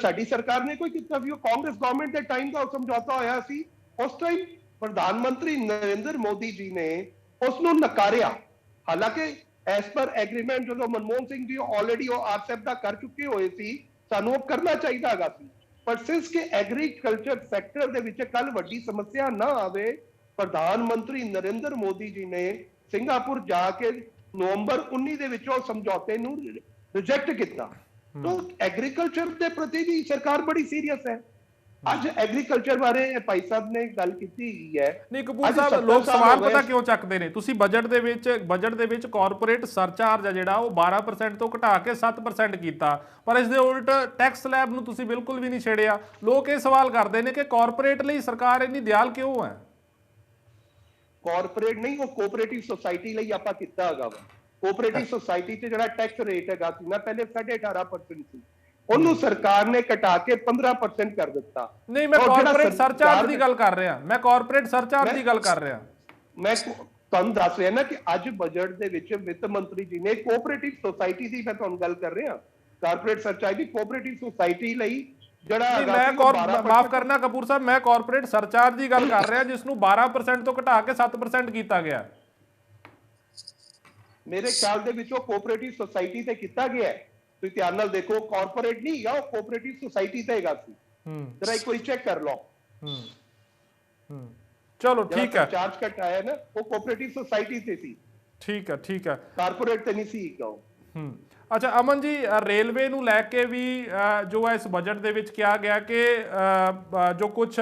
ਸਾਡੀ ਸਰਕਾਰ ਨੇ ਕੋਈ ਕੀਤਾ ਵੀ? ਉਹ ਕਾਂਗਰਸ ਗਵਰਨਮੈਂਟ ਦੇ ਟਾਈਮ ਦਾ ਸਮਝੌਤਾ ਹੋਇਆ ਸੀ। ਉਸ ਟਾਈਮ ਪ੍ਰਧਾਨ ਮੰਤਰੀ ਨਰਿੰਦਰ ਮੋਦੀ ਜੀ ਨੇ ਉਸ ਨੂੰ ਨਕਾਰਿਆ। ਹਾਲਾਂਕਿ ਐਸ ਪਰ ਐਗਰੀਮੈਂਟ ਜਦੋਂ ਮਨਮੋਹਨ ਸਿੰਘ ਜੀ ਆਲਰੇਡੀ ਉਹ RCEP ਦਾ ਕਰ ਚੁੱਕੇ ਹੋਏ ਸੀ, ਸਾਨੂੰ ਉਹ ਕਰਨਾ ਚਾਹੀਦਾ ਹੈਗਾ ਸੀ। ਪਰ ਸਿੰਸ ਕਿ ਐਗਰੀਕਲਚਰ ਸੈਕਟਰ ਦੇ ਵਿੱਚ ਕੱਲ ਵੱਡੀ ਸਮੱਸਿਆ ਨਾ ਆਵੇ, ਪ੍ਰਧਾਨ ਮੰਤਰੀ ਨਰਿੰਦਰ ਮੋਦੀ ਜੀ ਨੇ ਸਿੰਗਾਪੁਰ ਜਾ ਕੇ ਨਵੰਬਰ 19 ਦੇ ਵਿੱਚ ਉਹ ਸਮਝੌਤੇ ਨੂੰ ਰਿਜੈਕਟ ਕੀਤਾ। ਤਾਂ ਐਗਰੀਕਲਚਰ ਦੇ ਪ੍ਰਤੀ ਵੀ ਸਰਕਾਰ ਬੜੀ ਸੀਰੀਅਸ ਹੈ। ਅੱਜ ਐਗਰੀਕਲਚਰ ਬਾਰੇ ਭਾਈ ਸਾਹਿਬ ਨੇ ਗੱਲ ਕੀਤੀ ਗਈ ਹੈ। ਨਹੀਂ ਕਪੂਰ ਸਾਹਿਬ, ਲੋਕ ਸਵਾਲ ਪਤਾ ਕਿਉਂ ਚੱਕਦੇ ਨੇ? ਤੁਸੀਂ ਬਜਟ ਦੇ ਵਿੱਚ ਕਾਰਪੋਰੇਟ ਸਰਚਾਰਜ ਆ ਜਿਹੜਾ ਉਹ 12% ਤੋਂ ਘਟਾ ਕੇ 7% ਕੀਤਾ, ਪਰ ਇਸ ਦੇ ਉਲਟ ਟੈਕਸ ਸਲੈਬ ਨੂੰ ਤੁਸੀਂ ਬਿਲਕੁਲ ਵੀ ਨਹੀਂ ਛੇੜਿਆ। ਲੋਕ ਇਹ ਸਵਾਲ ਕਰਦੇ ਨੇ ਕਿ ਕਾਰਪੋਰੇਟ ਲਈ ਸਰਕਾਰ ਇੰਨੀ ਦਿਆਲ ਕਿਉਂ ਹੈ? ਕਾਰਪੋਰੇਟ ਨਹੀਂ, ਉਹ ਕੋਆਪਰੇਟਿਵ ਸੁਸਾਇਟੀ ਲਈ ਆਪਾਂ ਕੀਤਾ ਹੈਗਾ ਵਾ। ਕੋਆਪਰੇਟਿਵ ਸੁਸਾਇਟੀ 'ਚ ਜਿਹੜਾ ਟੈਕਸ ਰੇਟ ਹੈਗਾ ਸੀ ਨਾ ਪਹਿਲੇ 18.5% ਸੀ, ਉਹਨੂੰ ਸਰਕਾਰ ਨੇ ਘਟਾ ਕੇ 15% ਕਰ ਦਿੱਤਾ। ਨਹੀਂ, ਮੈਂ ਕਾਰਪੋਰੇਟ ਸਰਚਾਰਜ ਦੀ ਗੱਲ ਕਰ ਰਿਹਾ, ਮੈਂ ਕਾਰਪੋਰੇਟ ਸਰਚਾਰਜ ਦੀ ਗੱਲ ਕਰ ਰਿਹਾ। ਮੈਂ ਤੁਹਾਨੂੰ ਦੱਸ ਰਿਹਾ ਨਾ ਕਿ ਅੱਜ ਬਜਟ ਦੇ ਵਿੱਚ ਵਿੱਤ ਮੰਤਰੀ ਜੀ ਨੇ ਕੋਆਪਰੇਟਿਵ ਸੁਸਾਇਟੀ ਦੀ, ਮੈਂ ਤੁਹਾਨੂੰ ਗੱਲ ਕਰ ਰਿਹਾ, ਕਾਰਪੋਰੇਟ ਸਰਚਾਰਜ ਦੀ ਕੋਆਪਰੇਟਿਵ ਸੁਸਾਇਟੀ ਲਈ ਮੈਂ ਮਾਫ ਕਰਨਾ ਕਪੂਰ ਸਾਹਿਬ, ਮੈਂ ਕਾਰਪੋਰੇਟ ਸਰਚਾਰਜ ਦੀ ਗੱਲ ਕਰ ਰਿਹਾ ਜਿਸ ਨੂੰ 12% ਤੋਂ ਘਟਾ ਕੇ 7% ਕੀਤਾ ਗਿਆ। ਮੇਰੇ ਖਿਆਲ ਦੇ ਵਿੱਚ ਉਹ ਕੋਆਪਰੇਟਿਵ ਸੁਸਾਇਟੀ ਤੇ ਕੀਤਾ ਗਿਆ ਹੈ। ਤੁਸੀਂ ਧਿਆਨ ਨਾਲ ਦੇਖੋ, ਕਾਰਪੋਰੇਟ ਨਹੀਂ ਹੈਗਾ, ਉਹ ਕੋਆਪਰੇਟਿਵ ਸੁਸਾਇਟੀ ਤੇ ਹੈਗਾ ਸੀ। ਜਰਾ ਇੱਕ ਵਾਰੀ ਚੈੱਕ ਕਰ ਲਓ। ਚਲੋ ਠੀਕ ਹੈ, ਚਾਰਜ ਕੱਟ ਆਇਆ ਨਾ, ਉਹ ਕੋਆਪਰੇਟਿਵ ਸੁਸਾਇਟੀ ਤੇ ਸੀ। ਠੀਕ ਹੈ, ਠੀਕ ਹੈ, ਕਾਰਪੋਰੇਟ ਤੇ ਨਹੀਂ ਸੀ ਹੈਗਾ। ਅੱਛਾ ਅਮਨ ਜੀ, ਰੇਲਵੇ ਨੂੰ ਲੈ ਕੇ ਵੀ ਜੋ ਹੈ ਇਸ ਬਜਟ ਦੇ ਵਿੱਚ ਕਿਹਾ ਗਿਆ ਕਿ ਜੋ ਕੁਝ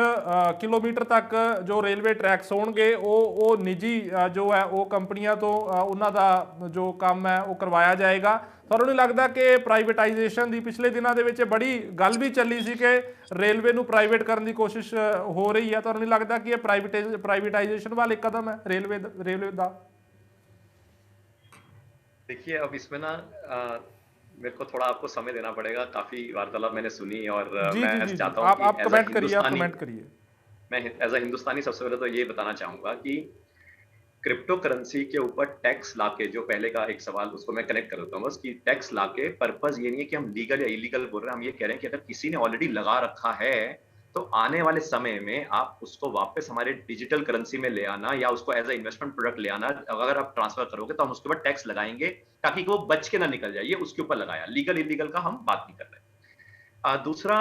ਕਿਲੋਮੀਟਰ ਤੱਕ ਜੋ ਰੇਲਵੇ ਟਰੈਕਸ ਹੋਣਗੇ ਉਹ ਨਿੱਜੀ ਜੋ ਹੈ ਉਹ ਕੰਪਨੀਆਂ ਤੋਂ ਉਹਨਾਂ ਦਾ ਜੋ ਕੰਮ ਹੈ ਉਹ ਕਰਵਾਇਆ ਜਾਏਗਾ। ਤੁਹਾਨੂੰ ਨਹੀਂ ਲੱਗਦਾ ਕਿ ਪ੍ਰਾਈਵੇਟਾਈਜੇਸ਼ਨ ਦੀ ਪਿਛਲੇ ਦਿਨਾਂ ਦੇ ਵਿੱਚ ਬੜੀ ਗੱਲ ਵੀ ਚੱਲੀ ਸੀ ਕਿ ਰੇਲਵੇ ਨੂੰ ਪ੍ਰਾਈਵੇਟ ਕਰਨ ਦੀ ਕੋਸ਼ਿਸ਼ ਹੋ ਰਹੀ ਹੈ? ਤੁਹਾਨੂੰ ਨਹੀਂ ਲੱਗਦਾ ਕਿ ਇਹ प्राइवेटाइजेशन वाला एक कदम है रेलवे का? देखिए, अब इसमें ना मेरे को थोड़ा आपको समय देना पड़ेगा। काफी वार्तालाप मैंने सुनी और मैं चाहता हूँ आप कमेंट करिए। मैं एज अ हिंदुस्तानी सबसे पहले तो ये बताना चाहूंगा कि क्रिप्टो करेंसी के ऊपर टैक्स लाके, जो पहले का एक सवाल उसको मैं कनेक्ट कर देता हूँ बस, कि टैक्स लाके पर्पस ये नहीं है कि हम लीगल या इलीगल बोल रहे हैं। हम ये कह रहे हैं कि अगर किसी ने ऑलरेडी लगा रखा है तो आने वाले समय में आप उसको वापस हमारे डिजिटल करेंसी में ले आना या उसको एज अ इन्वेस्टमेंट प्रोडक्ट ले आना, अगर आप ट्रांसफर करोगे तो हम उसके ऊपर टैक्स लगाएंगे ताकि वो बच के ना निकल जाए। ये उसके ऊपर लगाया, लीगल इलीगल का हम बात नहीं कर रहे। दूसरा,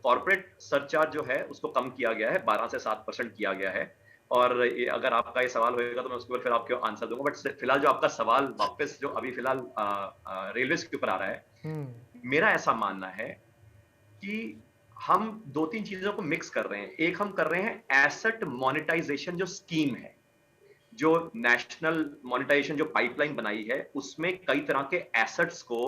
कॉर्पोरेट सरचार्ज जो है उसको कम किया गया है, 12 से 7% किया गया है। और अगर आपका ये सवाल होगा तो मैं उसके ऊपर फिर आपको आंसर दूंगा। बट फिलहाल जो आपका सवाल वापस जो अभी फिलहाल रेलवे के ऊपर आ रहा है, मेरा ऐसा मानना है कि हम 2-3 चीजों को मिक्स कर रहे हैं। एक हम कर रहे हैं एसेट मोनेटाइजेशन जो स्कीम है, जो नेशनल मोनेटाइजेशन जो पाइपलाइन बनाई है, उसमें कई तरह के एसेट्स को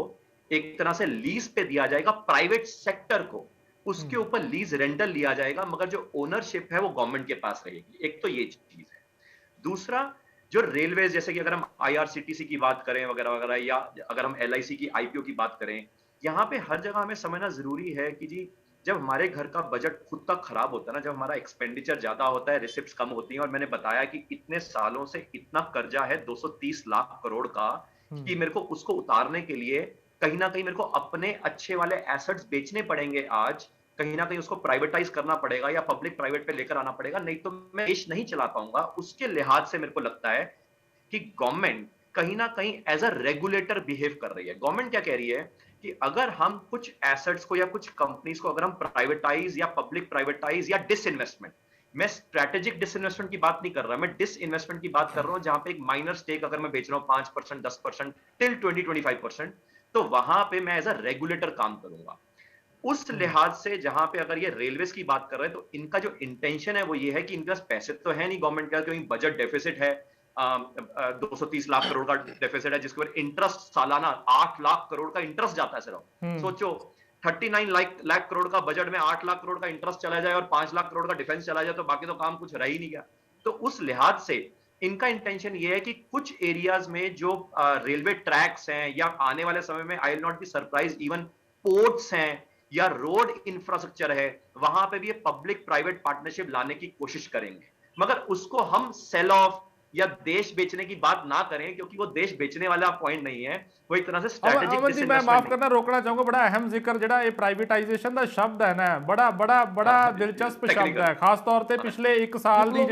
एक तरह से लीज पे दिया जाएगा प्राइवेट सेक्टर को, उसके ऊपर लीज रेंटल लिया जाएगा, मगर जो ओनरशिप है वो गवर्नमेंट के पास रहेगी। एक तो ये चीज है। दूसरा, जो रेलवे, जैसे कि अगर हम आईआरसीटीसी की बात करें वगैरह वगैरह, या अगर हम एलआईसी की आईपीओ की बात करें, यहाँ पे हर जगह हमें समझना जरूरी है कि जी जब हमारे घर का बजट खुद का खराब होता है ना, जब हमारा एक्सपेंडिचर ज्यादा होता है, रिसिप्ट्स कम होती हैं, और मैंने बताया कि इतने सालों से इतना कर्जा है 230 लाख करोड़ का, कि मेरे को उसको उतारने के लिए कहीं ना कहीं मेरे को अपने अच्छे वाले एसेट्स बेचने पड़ेंगे। आज कहीं ना कहीं उसको प्राइवेटाइज करना पड़ेगा या पब्लिक प्राइवेट पे लेकर आना पड़ेगा, नहीं तो मैं देश नहीं चला पाऊंगा। उसके लिहाज से मेरे को लगता है कि गवर्नमेंट कहीं ना कहीं एज अ रेगुलेटर बिहेव कर रही है। गवर्नमेंट क्या कह रही है कि अगर हम कुछ एसेट्स को या कुछ कंपनीज को अगर हम प्राइवेटाइज या पब्लिक प्राइवेटाइज या डिसइन्वेस्टमेंट, मैं स्ट्रेटेजिक डिसइन्वेस्टमेंट की बात नहीं कर रहा, मैं डिसइन्वेस्टमेंट की बात कर रहा हूं, जहां पे एक माइनर स्टेक अगर मैं बेच रहा हूं 5%, 10% टिल 20-25%, तो वहां पे मैं एज अ रेगुलेटर काम करूंगा। उस लिहाज से जहां पे अगर ये रेलवेज की बात कर रहे हैं, तो इनका जो इंटेंशन है वो ये है कि इनके पास पैसे तो है नहीं गवर्नमेंट का, क्योंकि बजट डेफिसिट है, 230 लाख करोड़ का डेफिसिट है, जिसके ऊपर इंटरेस्ट सालाना 8 लाख करोड़ का इंटरेस्ट जाता है सिर्फ। सोचो 39 लाख करोड़ का बजट में 8 लाख करोड़ का इंटरेस्ट चला जाए और 5 लाख करोड़ का डिफेंस चला जाए, तो बाकी तो काम कुछ रह ही नहीं गया। तो उस लिहाज से इनका इंटेंशन ये है कि कुछ एरियाज में जो रेलवे ट्रैक्स हैं, या आने वाले समय में I will not be surprise even ports हैं या रोड इंफ्रास्ट्रक्चर है, वहां पे भी ये पब्लिक प्राइवेट पार्टनरशिप लाने की कोशिश करेंगे। मगर उसको हम सेल ऑफ या देश बेचने की बात ना करें, क्योंकि वो देश बेचने वाला पॉइंट नहीं है, वो एक तरह से स्ट्रेटेजिक डिसइन्वेस्टमेंट। मैं माफ करना रोकना चाहूंगा, बड़ा अहम जिक्र ਜਿਹੜਾ ਇਹ ਪ੍ਰਾਈਵੇਟਾਈਜੇਸ਼ਨ ਦਾ ਸ਼ਬਦ ਹੈ ਨਾ, ਬੜਾ ਦਿਲਚਸਪ ਸ਼ਬਦ ਹੈ, ਖਾਸ ਤੌਰ ਤੇ ਪਿਛਲੇ 1 ਸਾਲ ਦੀ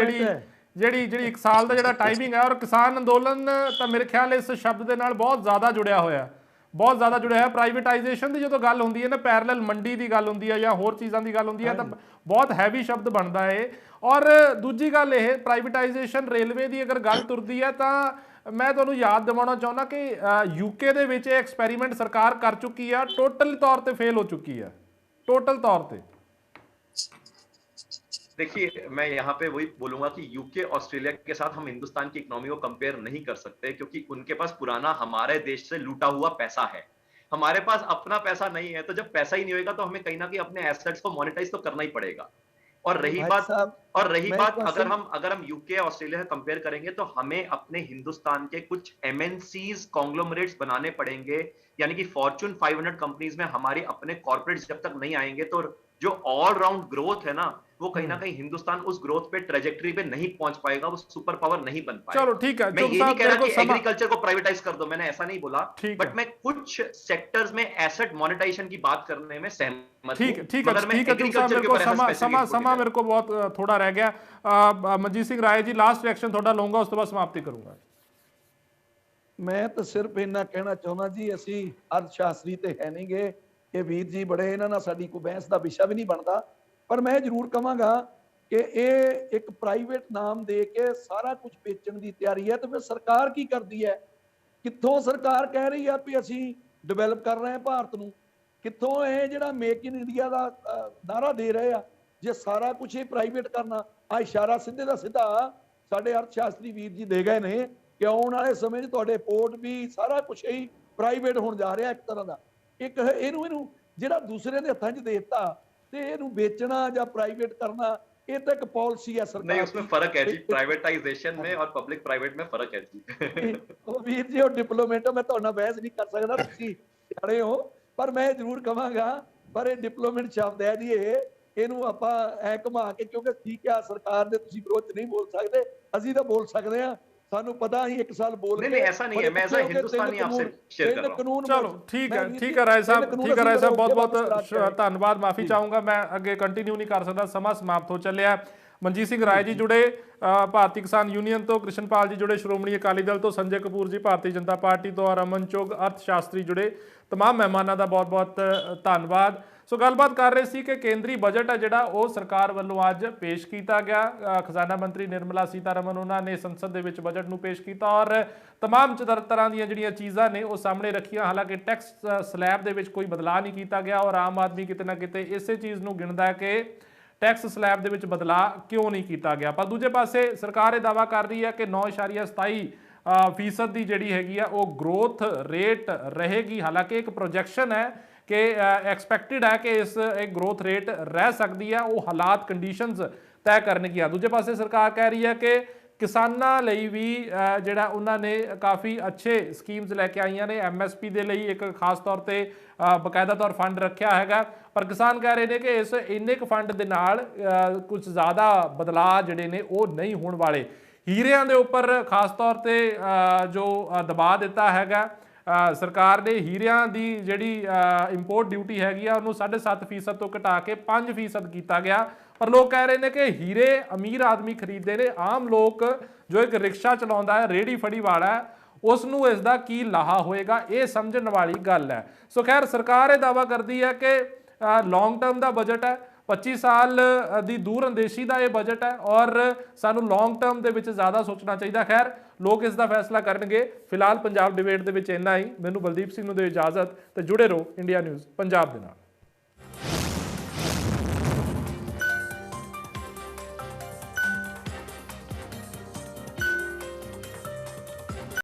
ਜਿਹੜੀ 1 ਸਾਲ ਦਾ ਜਿਹੜਾ ਟਾਈਮਿੰਗ ਹੈ, ਔਰ ਕਿਸਾਨ ਅੰਦੋਲਨ ਤਾਂ ਮੇਰੇ ਖਿਆਲ ਇਸ ਸ਼ਬਦ ਦੇ ਨਾਲ ਬਹੁਤ ਜ਼ਿਆਦਾ ਜੁੜਿਆ ਹੋਇਆ ਹੈ। ਪ੍ਰਾਈਵੇਟਾਈਜੇਸ਼ਨ ਦੀ ਜਦੋਂ ਗੱਲ ਹੁੰਦੀ ਹੈ ਨਾ, ਪੈਰਲਲ ਮੰਡੀ ਦੀ ਗੱਲ ਹੁੰਦੀ ਹੈ ਜਾਂ ਹੋਰ ਚੀਜ਼ਾਂ ਦੀ ਗੱਲ ਹੁੰਦੀ ਹੈ, ਤਾਂ ਬਹੁਤ ਹੈਵੀ ਸ਼ਬਦ ਬਣਦਾ ਹੈ। ਔਰ ਦੂਜੀ ਗੱਲ ਇਹ, ਪ੍ਰਾਈਵੇਟਾਈਜੇਸ਼ਨ ਰੇਲਵੇ ਦੀ ਅਗਰ ਗੱਲ ਤੁਰਦੀ ਹੈ, ਤਾਂ ਮੈਂ ਤੁਹਾਨੂੰ ਯਾਦ ਦਿਵਾਉਣਾ ਚਾਹੁੰਦਾ ਕਿ ਯੂਕੇ ਦੇ ਵਿੱਚ ਇਹ ਐਕਸਪੈਰੀਮੈਂਟ ਸਰਕਾਰ ਕਰ ਚੁੱਕੀ ਆ, ਟੋਟਲ ਤੌਰ ਤੇ ਫੇਲ ਹੋ ਚੁੱਕੀ ਹੈ, टोटल तौर पे। देखिए, मैं यहाँ पे वही बोलूंगा कि यूके ऑस्ट्रेलिया के साथ हम हिंदुस्तान की इकोनॉमी को कंपेयर नहीं कर सकते, क्योंकि उनके पास पुराना हमारे देश से लूटा हुआ पैसा है, हमारे पास अपना पैसा नहीं है। तो जब पैसा ही नहीं होगा तो हमें कहीं ना कहीं अपने एसेट्स को मोनेटाइज तो करना ही पड़ेगा। और रही भाई बात साहब, मैं एक बात अगर हम यूके ऑस्ट्रेलिया से कंपेयर करेंगे तो हमें अपने हिंदुस्तान के कुछ एमएनसीज कॉन्ग्लोमरेट्स बनाने पड़ेंगे, यानी कि फॉर्च्यून 500 कंपनीज में हमारे अपने कॉर्पोरेट्स जब तक नहीं आएंगे तो जो ऑल राउंड ग्रोथ है ना, वो कहीं ना कहीं हिंदुस्तान उस ग्रोथ पे ट्रेजेक्टरी पे नहीं पहुंच पाएगा, वो सुपर पावर नहीं बन पाएगा। चलो ठीक है, मैं चुग ये नहीं साहब कह मेरे रहा को कि एग्रीकल्चर को प्राइवेटाइज कर दो, मैंने ऐसा नहीं बोला, ठीक बट है, मैं कुछ सेक्टर्स में एसेट मोनेटाइजेशन की बात करने में सहमत ठीक हूं, ठीक है मगर मैं ठीक है चुग साहब, एग्रीकल्चर मेरे के को ऊपर ऐसा समा स्पेसिफिक समा इनपुट समा मेरे को बहुत थोड़ा रह गया। मनजीत सिंह राय जी, लास्ट रिएक्शन थोड़ा लूंगा, ਉਸ ਤੋਂ ਬਾਅਦ समाप्ति करूंगा। ਮੈਂ ਤਾਂ ਸਿਰਫ ਇੰਨਾ ਕਹਿਣਾ ਚਾਹੁੰਦਾ ਜੀ, ਅਸੀਂ ਅਰਥ ਸ਼ਾਸਤਰੀ ਤੇ ਹੈ ਨਹੀਂਗੇ, ਇਹ ਵੀਰ ਜੀ ਬੜੇ, ਇਹਨਾਂ ਨਾਲ ਸਾਡੀ ਕੋਈ ਬਹਿਸ ਦਾ ਵਿਸ਼ਾ ਵੀ ਨਹੀਂ ਬਣਦਾ, ਪਰ ਮੈਂ ਜ਼ਰੂਰ ਕਹਾਂਗਾ ਕਿ ਇਹ ਇੱਕ ਪ੍ਰਾਈਵੇਟ ਨਾਮ ਦੇ ਕੇ ਸਾਰਾ ਕੁਝ ਵੇਚਣ ਦੀ ਤਿਆਰੀ ਹੈ। ਤੇ ਫਿਰ ਸਰਕਾਰ ਕੀ ਕਰਦੀ ਹੈ? ਕਿੱਥੋਂ ਸਰਕਾਰ ਕਹਿ ਰਹੀ ਆ ਵੀ ਅਸੀਂ ਡਿਵੈਲਪ ਕਰ ਰਹੇ ਹਾਂ ਭਾਰਤ ਨੂੰ? ਕਿੱਥੋਂ ਇਹ ਜਿਹੜਾ ਮੇਕ ਇਨ ਇੰਡੀਆ ਦਾ ਨਾਰਾ ਦੇ ਰਹੇ ਆ? ਜੇ ਸਾਰਾ ਕੁਝ ਇਹ ਪ੍ਰਾਈਵੇਟ ਕਰਨਾ, ਆ ਇਸ਼ਾਰਾ ਸਿੱਧੇ ਦਾ ਸਿੱਧਾ ਸਾਡੇ ਅਰਥ ਸ਼ਾਸਤਰੀ ਵੀਰ ਜੀ ਦੇ ਗਏ ਨੇ ਕਿ ਆਉਣ ਵਾਲੇ ਸਮੇਂ 'ਚ ਤੁਹਾਡੇ ਪੋਰਟ ਵੀ ਸਾਰਾ ਕੁਝ ਹੀ ਪ੍ਰਾਈਵੇਟ ਹੋਣ ਜਾ ਰਿਹਾ ਇੱਕ ਤਰ੍ਹਾਂ ਦਾ। ਇੱਕ ਇਹਨੂੰ ਜਿਹੜਾ ਦੂਸਰੇ ਦੇ ਹੱਥਾਂ 'ਚ ਦੇ ਦਿੱਤਾ ਤੇ ਇਹਨੂੰ ਵੇਚਣਾ ਜਾਂ ਪ੍ਰਾਈਵੇਟ ਕਰਨਾ, ये तो एक पॉलिसी है सरकार नहीं, उसमें फर्क है जी, प्राइवेटाइजेशन में और पब्लिक प्राइवेट में फर्क है जी। वीर जी और डिप्लोमेट मैं तो बहस नहीं कर सकता, तुसी खड़े हो, पर मैं जरूर कहांगा पर ये डिप्लोमेट शब्द है जी, ਇਹਨੂੰ ਆਪਾਂ ਐ ਘੁਮਾ ਕੇ, ਕਿਉਂਕਿ ਠੀਕ ਆ ਸਰਕਾਰ ਦੇ ਤੁਸੀਂ ਵਿਰੋਧ ਨਹੀਂ ਬੋਲ ਸਕਦੇ, ਅਸੀਂ ਤਾਂ ਬੋਲ ਸਕਦੇ ਆ, ਸਾਨੂੰ ਪਤਾ ਹੀ 1 साल बोल नहीं, ऐसा नहीं है, मैं ऐसा हिंदुस्तानी आपसे शेयर कर रहा हूं। चलो ठीक है राय साहब, ठीक है राय साहब, बहुत बहुत धन्यवाद, माफी चाहूंगा, मैं अगे कंटिन्यू नहीं कर सकता, समा समाप्त हो चलिया। मनजीत सिंह राय जी जुड़े भारतीय किसान यूनियन तो, कृष्णपाल जी जुड़े श्रोमणी अकाली दल तो, संजय कपूर जी भारतीय जनता पार्टी तो, और अमन चुग अर्थशास्त्री जुड़े। तमाम मेहमानों का बहुत बहुत धन्यवाद। सो गलबात कर रहे सी कि केंद्रीय बजट है जिहड़ा वो सरकार वालों अज पेश किया गया। खजाना मंत्री निर्मला सीतारमन उन्होंने संसद दे विच बजट नूं पेश किया और तमाम तरह दी जिहड़ियां चीज़ां ने वो सामने रखियां। हालांकि टैक्स स्लैब दे विच कोई बदलाव नहीं किया गया और आम आदमी किते ना किते इसे चीज़ नूं गिणदा है कि टैक्स स्लैब दे विच बदलाव क्यों नहीं किया गया। पर दूजे पासे सरकार ये दावा कर रही है कि 9.27% की जिहड़ी हैगी आ वो ग्रोथ रेट रहेगी। हालांकि एक प्रोजैक्शन है कि एक्सपैक्टेड है कि एक ग्रोथ रेट रह सकती है, वो हालात कंडीशनस तय करने की। दूजे पासे सरकार कह रही है कि किसानों ਲਈ भी ਜਿਹੜਾ ਉਹਨਾਂ ਨੇ ਕਾਫੀ ਅੱਛੇ ਸਕੀਮਸ ਲੈ ਕੇ ਆਈਆਂ ਨੇ। MSP ਦੇ ਲਈ ਇੱਕ ਖਾਸ ਤੌਰ ਤੇ ਬਕਾਇਦਾ ਤੌਰ ਫੰਡ ਰੱਖਿਆ ਹੈਗਾ, ਪਰ ਕਿਸਾਨ ਕਹਿ ਰਹੇ ਨੇ ਕਿ ਇਸ ਇੰਨੇ ਕੁ ਫੰਡ ਦੇ ਨਾਲ ਕੁਝ ਜ਼ਿਆਦਾ ਬਦਲਾਅ ਜਿਹੜੇ ਨੇ ਉਹ ਨਹੀਂ ਹੋਣ ਵਾਲੇ। ਹੀਰਿਆਂ ਦੇ ਉੱਪਰ ਖਾਸ ਤੌਰ ਤੇ ਜੋ ਦਬਾਅ ਦਿੱਤਾ ਹੈਗਾ सरकार ने, हीरियां की जिहड़ी इंपोर्ट ड्यूटी हैगी आ उन्होंने 7.5% तो घटा के 5% किया गया। पर लोग कह रहे हैं कि हीरे अमीर आदमी खरीदते हैं, आम लोग जो एक रिक्शा चलाता है, रेहड़ी फड़ी वाला है, उसनों इसका की लाहा होएगा, ये समझने वाली गल है। सो खैर सरकार ये दावा करती है कि लॉन्ग टर्म का बजट है, 25 साल की दूर अंदेशी का यह बजट है और सानू लॉन्ग टर्म के ज़्यादा सोचना चाहिए। खैर लोग इसका फैसला करनगे। फिलहाल पंजाब डिबेट के इन्ना ही। मैनू बलदीप सिंह नूं दे इजाजत, तो जुड़े रहो इंडिया न्यूज़ पंजाब दे नाल।